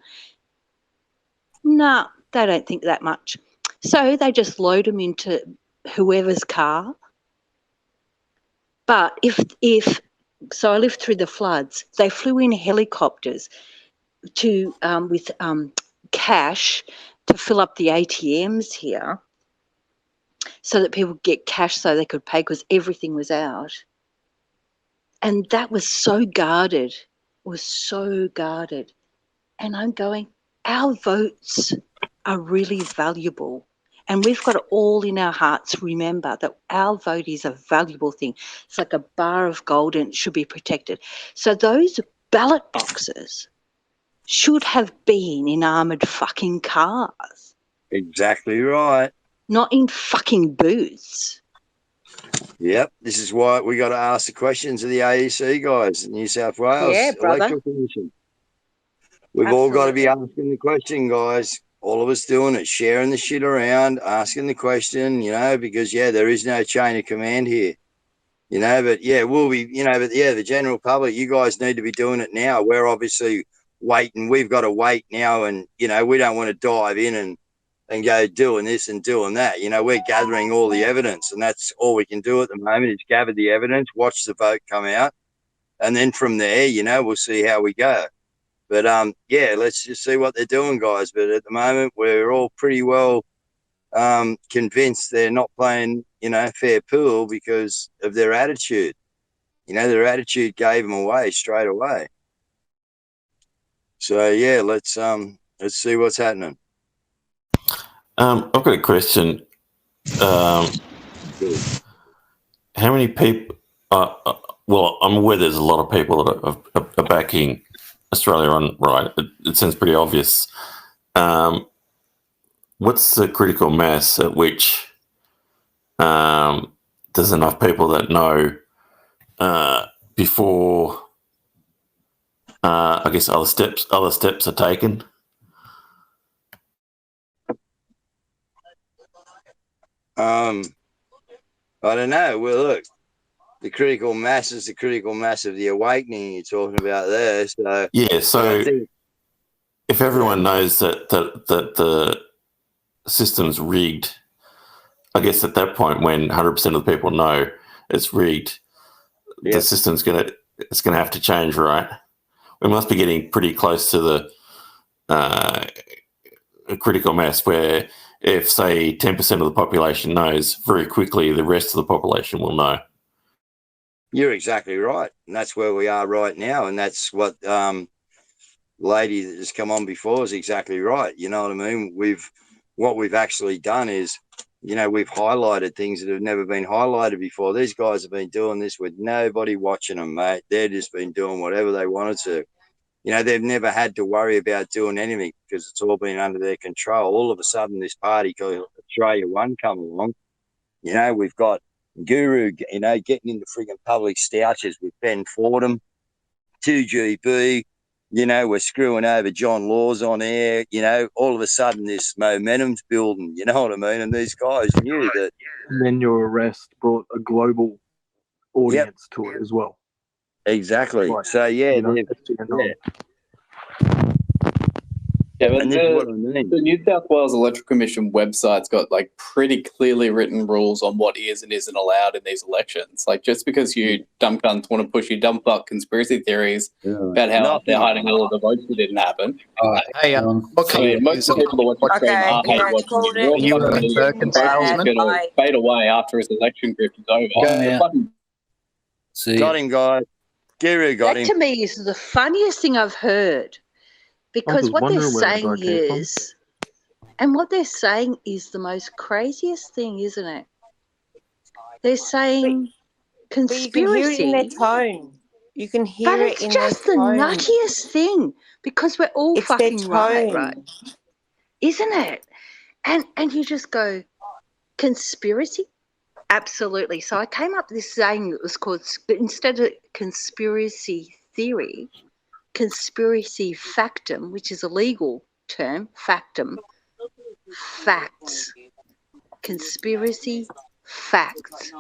Nah, they don't think that much. So they just load them into whoever's car. But so I lived through the floods. They flew in helicopters with cash to fill up the ATMs here so that people get cash so they could pay because everything was out. And that was so guarded. It was so guarded. And I'm going, our votes are really valuable. And we've got to all in our hearts remember that our vote is a valuable thing. It's like a bar of gold and it should be protected. So those ballot boxes should have been in armoured fucking cars, Exactly right. not in fucking booths. Yep. This is why we got to ask the questions of the AEC guys, New South Wales Yeah, brother. Electoral Commission. We've all got to be asking the question, guys. All of us doing it, sharing the shit around, asking the question, because, there is no chain of command here, but, we'll be, but, the general public, you guys need to be doing it now. We're obviously waiting. We've got to wait now, and, we don't want to dive in and go doing this and doing that. We're gathering all the evidence, and that's all we can do at the moment is gather the evidence, watch the vote come out, and then from there, we'll see how we go. But, let's just see what they're doing, guys. But at the moment, we're all pretty well convinced they're not playing, fair pool because of their attitude. Their attitude gave them away straight away. So, let's see what's happening. I've got a question. How many people? Well, I'm aware there's a lot of people that are backing Australia on, right? It seems pretty obvious. What's the critical mass at which there's enough people that know before I guess other steps are taken? I don't know. Well, look, the critical mass is the critical mass of the awakening you're talking about there. So So if everyone knows that the system's rigged, I guess at that point when 100% of the people know it's rigged, the system's gonna have to change, right? We must be getting pretty close to the critical mass where if, say, 10% of the population knows, very quickly the rest of the population will know. You're exactly right. And that's where we are right now. And that's what lady that has come on before is exactly right. You know what I mean? What we've actually done is, we've highlighted things that have never been highlighted before. These guys have been doing this with nobody watching them, mate. They've just been doing whatever they wanted to. They've never had to worry about doing anything because it's all been under their control. All of a sudden, this party called Australia One come along. We've got Guru, getting into frigging public stouches with Ben Fordham, 2GB. We're screwing over John Laws on air. All of a sudden, this momentum's building. You know what I mean? And these guys knew that. And then your arrest brought a global audience to it as well. Exactly. Right. So, Yeah, but and this is what I mean. the New South Wales Electoral Commission website's got pretty clearly written rules on what is and isn't allowed in these elections. Just because you dumb cunts want to push your dumb fuck conspiracy theories about how they're hiding all of the votes that didn't happen. Hey, most people are watching you were in Birkin salesman. Going to fade away after his election grip is over. Got him, guys. Guru got him. That to me is the funniest thing I've heard. Because what they're saying is, the most craziest thing, isn't it? They're saying conspiracy. But you can hear it in their tone. You can hear it in their tone. But it's just the nuttiest thing because we're all fucking right? Isn't it? And you just go, conspiracy? Absolutely. So I came up with this saying that was called, instead of conspiracy theory, conspiracy factum, which is a legal term, factum, facts, conspiracy facts.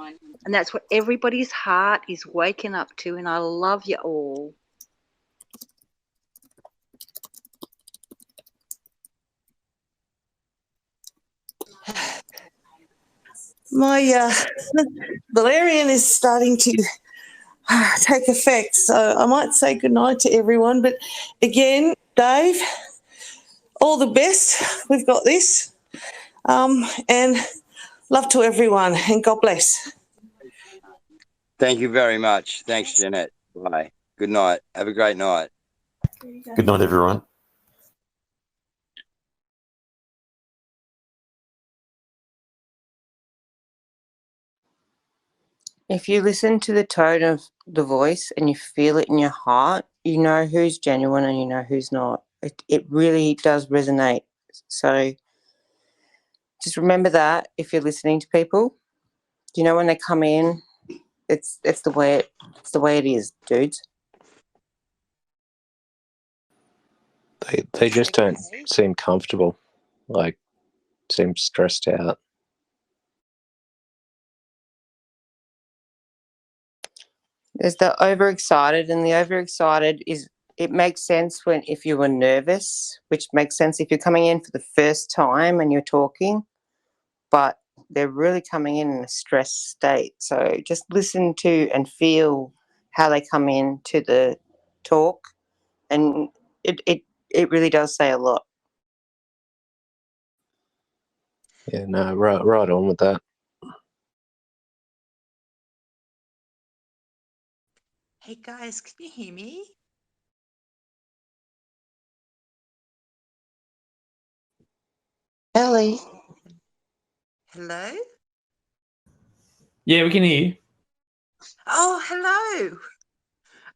And that's what everybody's heart is waking up to, and I love you all. My valerian is starting to take effect, so I might say goodnight to everyone. But again, Dave, all the best. We've got this. And love to everyone, and God bless. Thank you very much. Thanks, Jeanette. Bye. Good night. Have a great night. Good night, everyone. If you listen to the tone of the voice and you feel it in your heart, you know who's genuine and you know who's not. It really does resonate. So just remember that if you're listening to people, you know, when they come in, it's the way it is, dudes. They just don't seem comfortable, like seem stressed out. There's the overexcited, and the overexcited is, it makes sense if you were nervous, which makes sense if you're coming in for the first time and you're talking, but they're really coming in a stressed state. So just listen to and feel how they come in to the talk, and it really does say a lot. Yeah, no, right on with that. Hey guys, can you hear me? Ellie. Hello? Yeah, we can hear you. Oh, hello.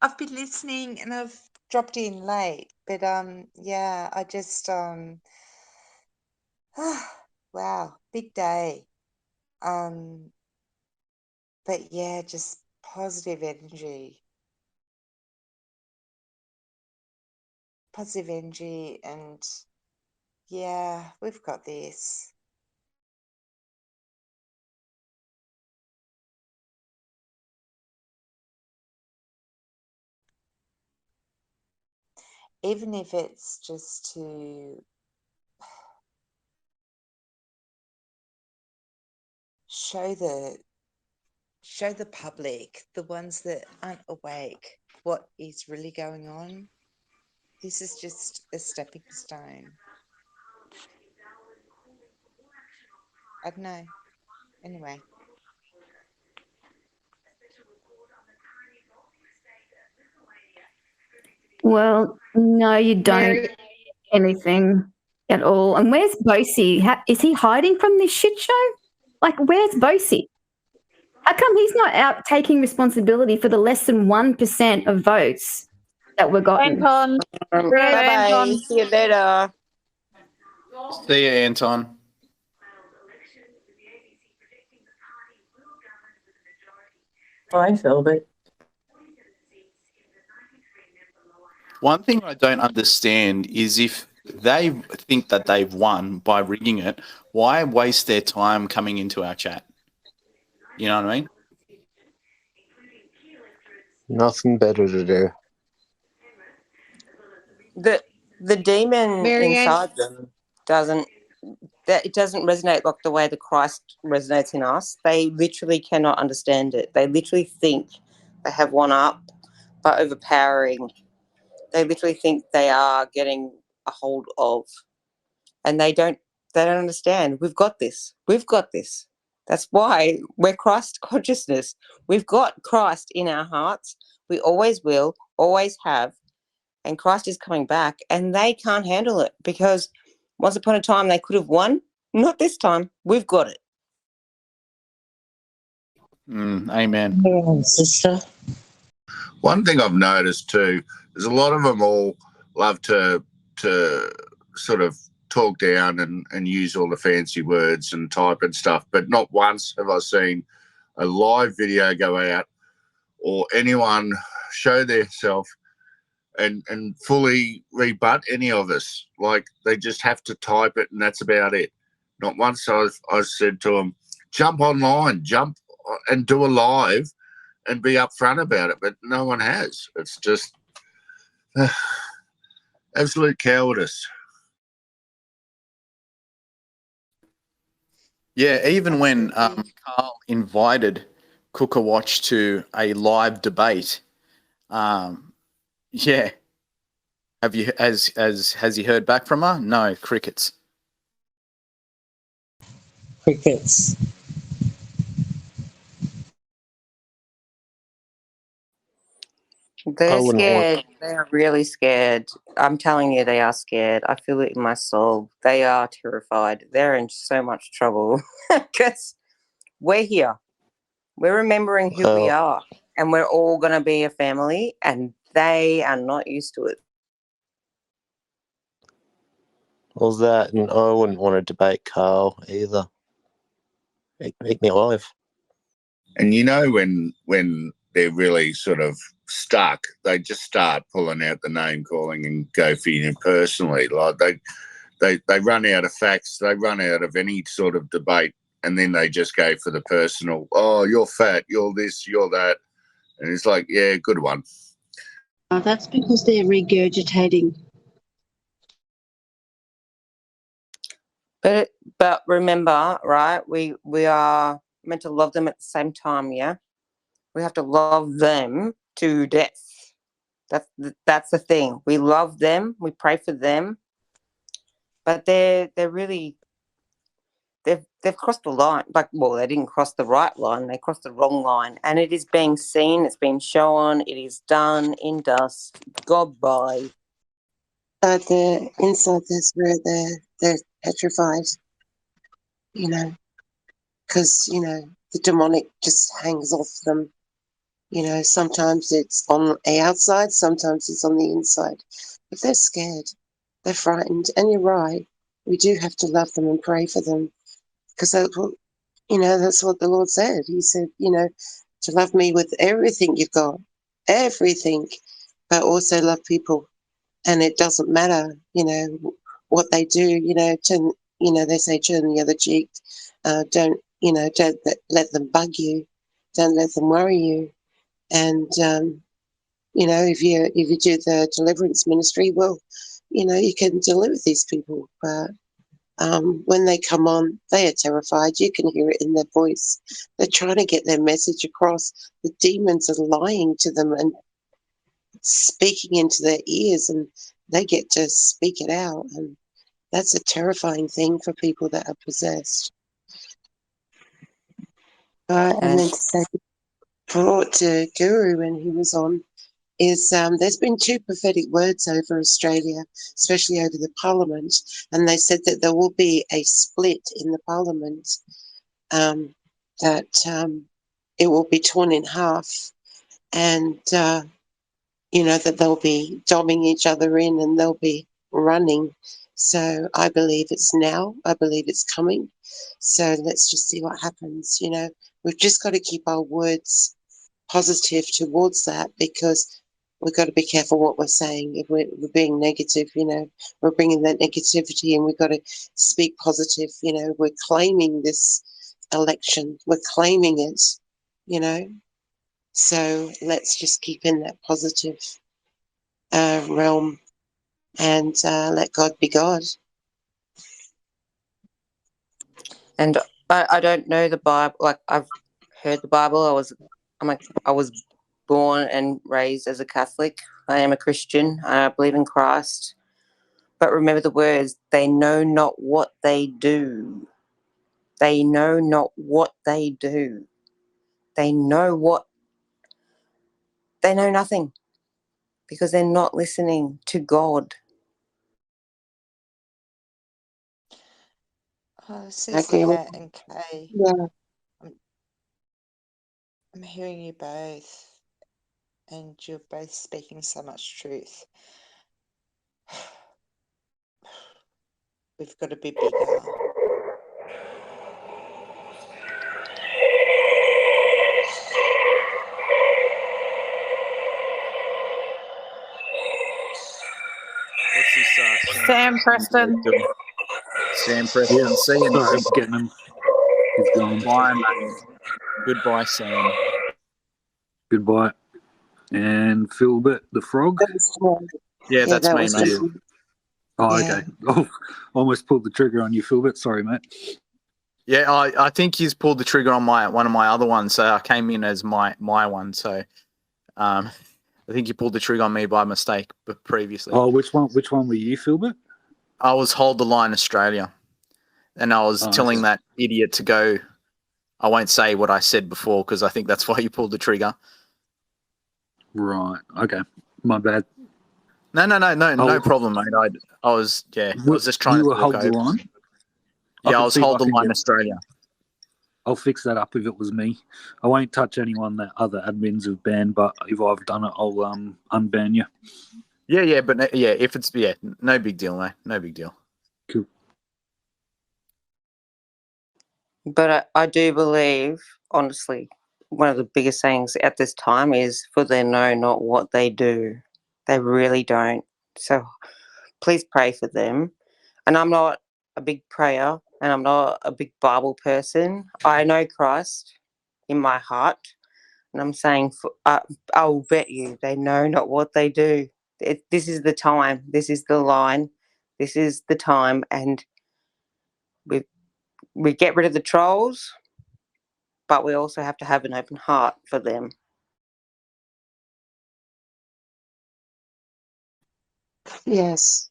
I've been listening and I've dropped in late, but yeah, I just wow, big day. But yeah, just positive energy. Positive energy, and yeah, we've got this. Even if it's just to show the public, the ones that aren't awake, what is really going on. This is just a stepping stone. I don't know. Anyway. Well, no, you don't Mary- anything at all. And where's Bosie? Is he hiding from this shit show? Like, where's Bosie? How come he's not out taking responsibility for the less than 1% of votes that were gotten? Anton. Bye-bye. See you later. See you, Anton. Bye, Philbert. One thing I don't understand is if they think that they've won by rigging it, why waste their time coming into our chat? You know what I mean? Nothing better to do. The demon Marianne? inside them doesn't resonate like the way the Christ resonates in us. They literally cannot understand it. They literally think they have one up by overpowering. They literally think they are getting a hold of, and they don't understand. We've got this. We've got this. That's why we're Christ consciousness. We've got Christ in our hearts. We always will, always have. And Christ is coming back, and they can't handle it because once upon a time they could have won. Not this time. We've got it. Amen. Yeah, sister. One thing I've noticed too is a lot of them all love to sort of talk down and use all the fancy words and type and stuff, but not once have I seen a live video go out or anyone show themselves and fully rebut any of us. Like, they just have to type it and that's about it. Not once I said to them, jump online, jump and do a live and be upfront about it, but no one has. It's just absolute cowardice. Yeah, even when Carl invited Cooker Watch to a live debate, yeah. Has he heard back from her? No, crickets. Crickets. They're scared. They are really scared. I'm telling you, they are scared. I feel it in my soul. They are terrified. They're in so much trouble because we're here. We're remembering who we are, and we're all going to be a family, and they are not used to it. Well, that, and I wouldn't want to debate Carl either. Make me alive. And you know, when they're really sort of stuck, they just start pulling out the name calling and go for you personally. Like they run out of facts, they run out of any sort of debate, and then they just go for the personal. Oh, you're fat, you're this, you're that, and it's like, yeah, good one. That's because they're regurgitating. But remember, right? We are meant to love them at the same time. Yeah, we have to love them to death. That's the thing. We love them. We pray for them, but they're really they've crossed the line. Like, well, they didn't cross the right line. They crossed the wrong line, and it is being seen. It's been shown. It is done in dust. Goodbye. The inside is where they're petrified, you know, because, you know, the demonic just hangs off them. You know, sometimes it's on the outside, sometimes it's on the inside. But they're scared, they're frightened, and you're right. We do have to love them and pray for them, because that's what, you know, that's what the Lord said. He said, you know, to love me with everything you've got, everything, but also love people. And it doesn't matter, you know, what they do, you know, they say turn the other cheek. Don't let them bug you. Don't let them worry you. And, you know, if you do the deliverance ministry, well, you know, you can deliver these people. But when they come on, they are terrified. You can hear it in their voice. They're trying to get their message across. The demons are lying to them and speaking into their ears, and they get to speak it out, and that's a terrifying thing for people that are possessed. And then to say, brought to Guru when he was on, is there's been 2 prophetic words over Australia, especially over the Parliament, and they said that there will be a split in the Parliament, that it will be torn in half, and you know, that they'll be dobbing each other in and they'll be running. So I believe it's now. I believe it's coming. So let's just see what happens. You know, we've just got to keep our words positive towards that, because we've got to be careful what we're saying. If we're being negative, you know, we're bringing that negativity, and we've got to speak positive. You know, we're claiming this election. We're claiming it, you know. So let's just keep in that positive realm, and let God be God. And I don't know the Bible. Like, I've heard the Bible. I was born and raised as a Catholic. I am a Christian. I believe in Christ. But remember the words, they know not what they do. They know not what they do. They know nothing, because they're not listening to God. Cecilia and Kay. Yeah. I'm hearing you both, and you're both speaking so much truth. We've got to be bigger. What's this? Sam Preston. Sam Preston. See you Sorry, next getting him. He's gone. Bye, mate. Goodbye, Sam. Goodbye. And Philbert the frog. Yeah, that's that me, was mate. just- Oh, Yeah. okay. Oh, almost pulled the trigger on you, Philbert. Sorry, mate. Yeah, I think he's pulled the trigger on one of my other ones, so I came in as my one. So, I think you pulled the trigger on me by mistake, but previously. Oh, which one? Which one were you, Philbert? I was Hold the Line Australia, and I was telling that idiot to go. I won't say what I said before because I think that's why you pulled the trigger. Right. Okay. My bad. No problem, mate. I was just trying You to Hold talk the over. Line? Yeah, I can was see if Hold the can Line get- Australia. I'll fix that up if it was me. I won't touch anyone that other admins have banned, but if I've done it, I'll unban you. Yeah, but if it's no big deal, mate. No big deal. Cool. But I do believe, honestly, one of the biggest things at this time is for they know not what they do. They really don't. So please pray for them. And I'm not a big prayer and I'm not a big Bible person. I know Christ in my heart. And I'm saying, I'll bet you they know not what they do. This is the time. This is the line. This is the time. And we get rid of the trolls, but we also have to have an open heart for them. Yes.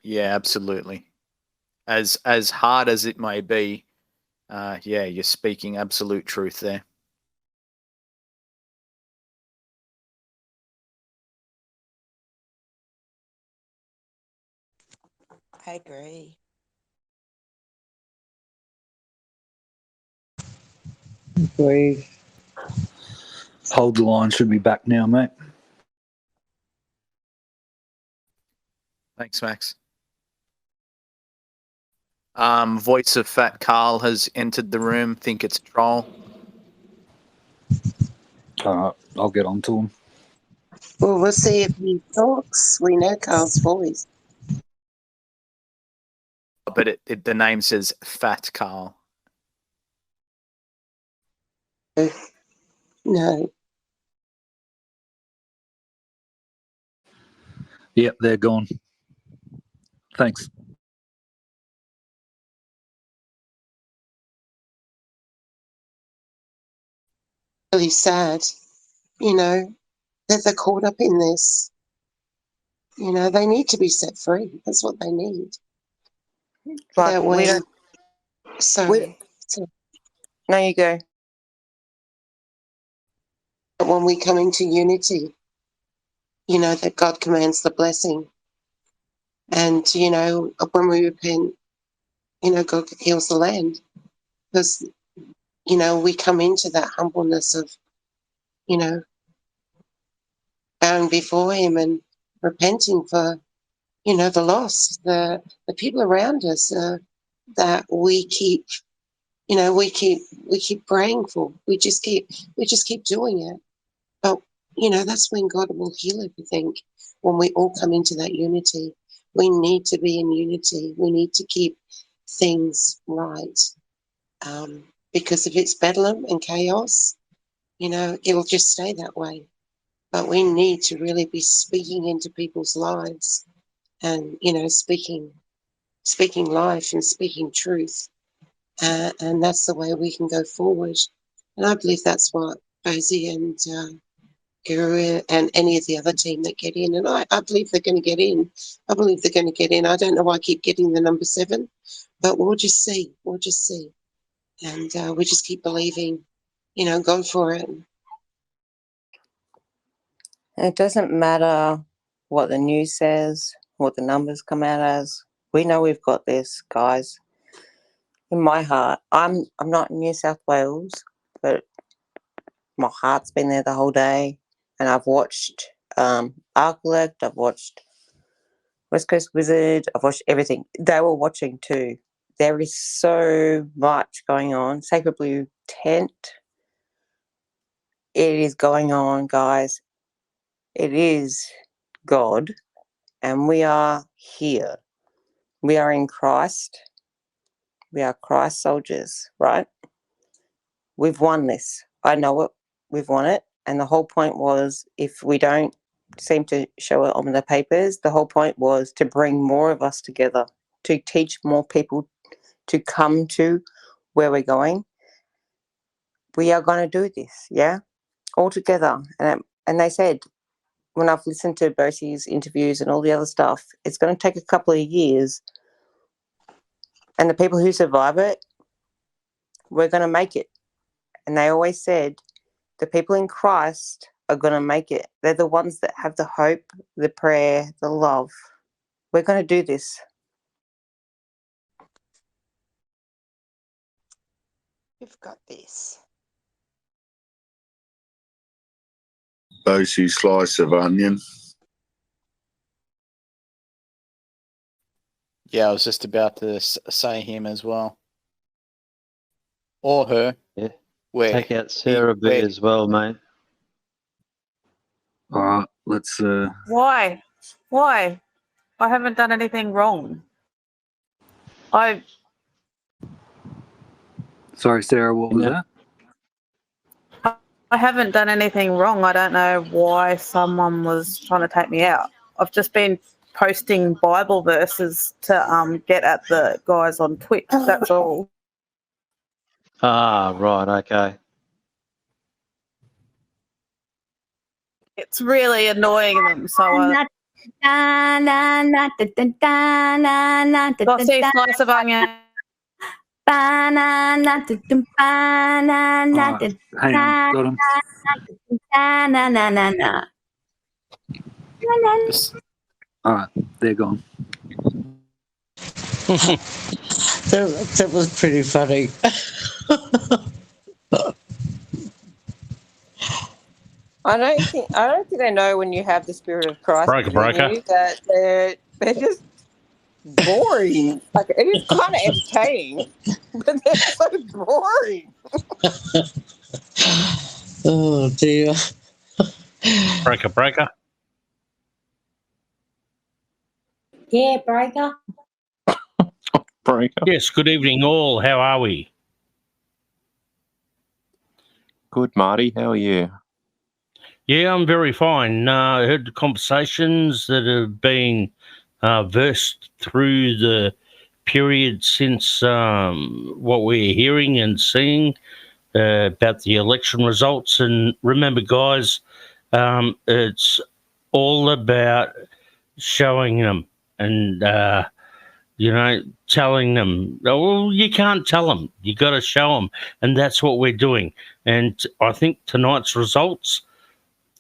Yeah, absolutely. As hard as it may be, yeah, you're speaking absolute truth there. I agree. Agree. Hold the line. Should be back now, mate. Thanks, Max. Voice of Fat Carl has entered the room. Think it's a troll. All right, I'll get on to him. Well, we'll see if he talks. We know Carl's voice. But the name says Fat Carl. No. Yep, they're gone. Thanks. Really sad, you know, that they're caught up in this. You know, they need to be set free. That's what they need. But that we way. don't. Sorry. No, you go. When we come into unity, you know, that God commands the blessing. And, you know, when we repent, you know, God heals the land. Because, you know, we come into that humbleness of, you know, bowing before Him and repenting for, you know, the lost, the people around us that we keep, you know, we keep praying for. We just keep doing it. But, you know, that's when God will heal everything. When we all come into that unity, we need to be in unity. We need to keep things right. Because if it's bedlam and chaos, you know, it'll just stay that way. But we need to really be speaking into people's lives and, you know, speaking life and speaking truth. And that's the way we can go forward. And I believe that's what Bosie and Guru and any of the other team that get in. And I believe they're going to get in. I believe they're going to get in. I don't know why I keep getting the number 7, but we'll just see. We'll just see. And we just keep believing, you know, go for it. It doesn't matter what the news says, what the numbers come out as. We know we've got this, guys. In my heart, I'm not in New South Wales, but my heart's been there the whole day. And I've watched Arcolect, I've watched West Coast Wizard, I've watched everything. They were watching too. There is so much going on. Sacred Blue Tent. It is going on, guys. It is God, and we are here. We are in Christ. We are Christ soldiers, right? We've won this. I know it. We've won it. And the whole point was, if we don't seem to show it on the papers, the whole point was to bring more of us together, to teach more people to come to where we're going. We are going to do this, yeah, all together. And they said, when I've listened to Bosie's interviews and all the other stuff, it's going to take a couple of years. And the people who survive it, we're going to make it. And they always said, the people in Christ are going to make it. They're the ones that have the hope, the prayer, the love. We're going to do this. We've got this. Bosie slice of onion. Yeah, I was just about to say him as well. Or her. Yeah. Where Take out Sarah B as well, mate. All right, let's. Why? Why? I haven't done anything wrong. Sorry, Sarah. What was that? I haven't done anything wrong. I don't know why someone was trying to take me out. I've just been posting Bible verses to get at the guys on Twitch. That's all. Ah, right, okay. It's really annoying them. So Bossy slice of onion. Hang on, got him. All right, they're gone. That was pretty funny. I don't think they know when you have the Spirit of Christ Breaker, within breaker. you that they're just boring. Like, it is kind of entertaining, but they're so boring. Oh dear. Breaker, breaker. Yeah, Breaker. Breaker. Yes, good evening all. How are we? Good, Marty. How are you? Yeah, I'm very fine. I heard the conversations that have been versed through the period since what we're hearing and seeing about the election results. And remember, guys, it's all about showing them and, telling them. Well, you can't tell them. You got to show them. And that's what we're doing. And I think tonight's results,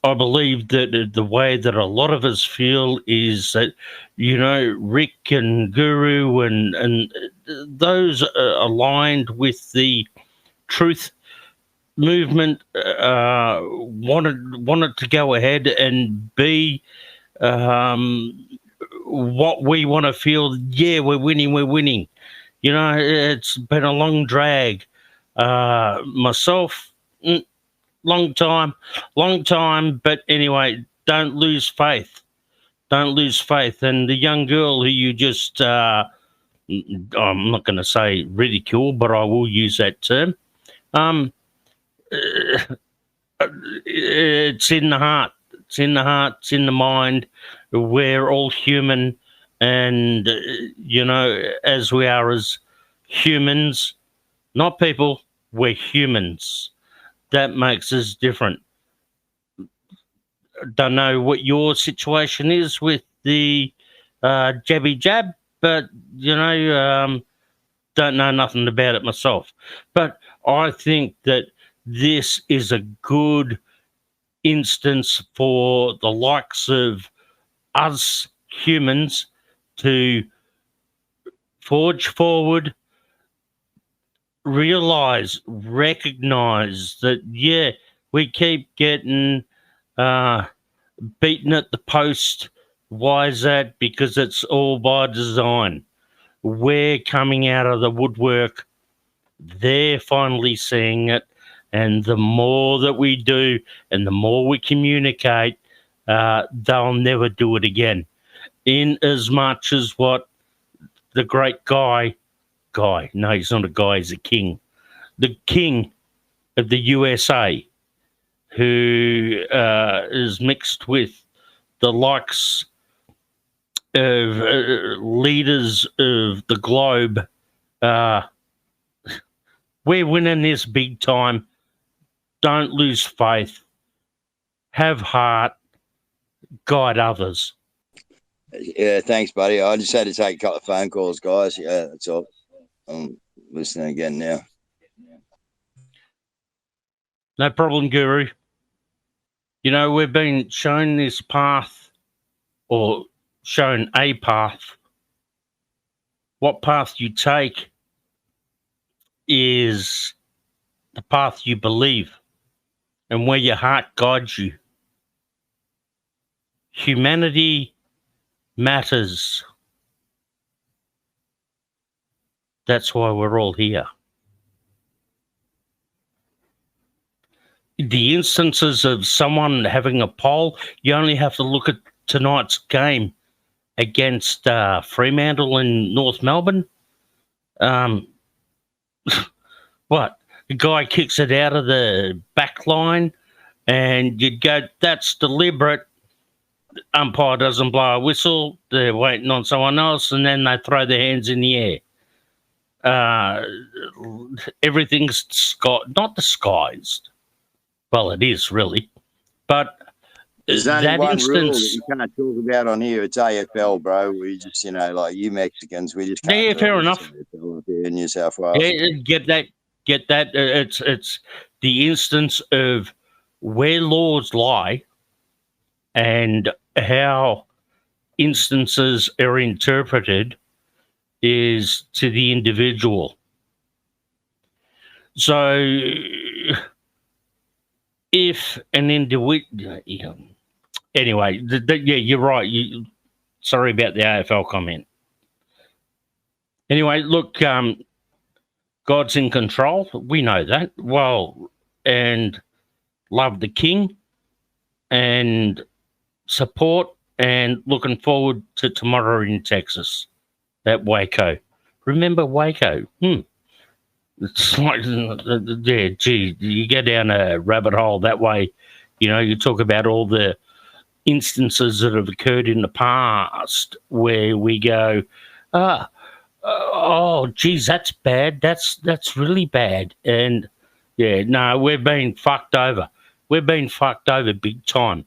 I believe that the way that a lot of us feel is that, Rick and Guru and those aligned with the truth movement wanted to go ahead and be what we want to feel. Yeah, we're winning. It's been a long drag. Myself, long time, but anyway, don't lose faith. And the young girl who you just, I'm not going to say ridicule, but I will use that term. It's in the heart. It's in the mind. We're all human. And, as we are as humans, not people, we're humans. That makes us different. Don't know what your situation is with the jabby jab, but don't know nothing about it myself. But I think that this is a good instance for the likes of us humans to forge forward, recognize that, yeah, we keep getting beaten at the post. Why is that? Because it's all by design. We're coming out of the woodwork. They're finally seeing it. And the more that we do and the more we communicate, they'll never do it again. In as much as what the great guy, no, he's not a guy, he's a king. The king of the USA, who is mixed with the likes of leaders of the globe. We're winning this big time. Don't lose faith. Have heart. Guide others. Yeah, thanks, buddy. I just had to take a couple of phone calls, guys. Yeah, that's all. I'm listening again now. No problem, Guru. We've been shown this path, or shown a path. What path you take is the path you believe and where your heart guides you. humanity matters. That's why we're all here. The instances of someone having a poll, you only have to look at tonight's game against Fremantle in North Melbourne. What? The guy kicks it out of the back line and you'd go, that's deliberate. Umpire doesn't blow a whistle. They're waiting on someone else and then they throw their hands in the air. Everything's not disguised. Well, it is really, but there's only that one rule that instance. you can't talk about on here. It's AFL, bro. We just, like you Mexicans, we just can't. Yeah, do fair it. enough. AFL up here in New South Wales. Yeah, get that. It's the instance of where laws lie and how instances are interpreted is to the individual. So if an individual, anyway, yeah, you're right. Sorry about the AFL comment. Anyway, look, God's in control. We know that. Well, and love the king and support and looking forward to tomorrow in Texas at Waco. Remember Waco? It's like, yeah, gee, you go down a rabbit hole that way. You talk about all the instances that have occurred in the past where we go, oh, geez, that's bad. That's really bad. And yeah, no, we've been fucked over. We've been fucked over big time.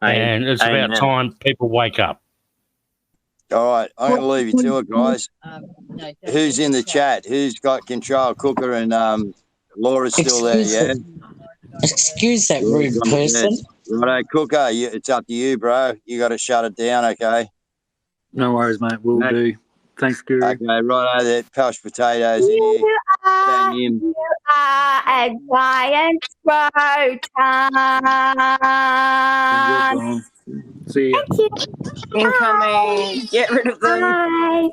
And it's about time people wake up. All right, I'm going to leave you to it, guys. Who's in the chat? Who's got control? Cooker and Laura's still there, yeah? Excuse that rude person. Righto, Cooker, it's up to you, bro. You got to shut it down, okay? No worries, mate. Will do. Thanks, Guru. Okay, righto, there. Couch potatoes in here. You are a giant proton. See ya. Thank you. Incoming. Get rid of them. Bye.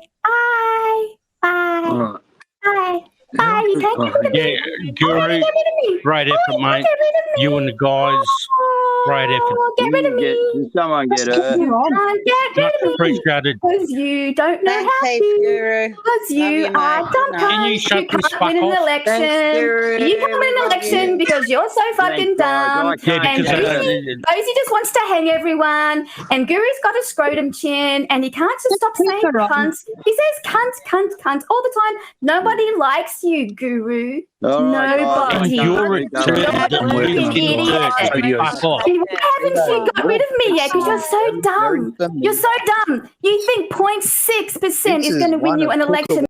All right. Bye. Bye. You can't get rid of me. Yeah, Guru, great effort, mate. You and the guys, great effort. Get rid of me. Can someone get her? Get rid Much of me. appreciated. Because you don't know how to. Because you are dumb Can you cunts. shut You this can't fuck win an off? election. You can't win an election because you're so fucking dumb. Yeah, And because Rosie just wants to hang everyone. And Guru's got a scrotum chin. And he can't just stop saying cunt. He says cunt, cunt, cunt all the time. Nobody likes you, Guru. All right, Nobody. You're a Fuck off. And why haven't you got rid of me yet? Because you're so dumb. You're so dumb. You think 0.6% is going to win you an election.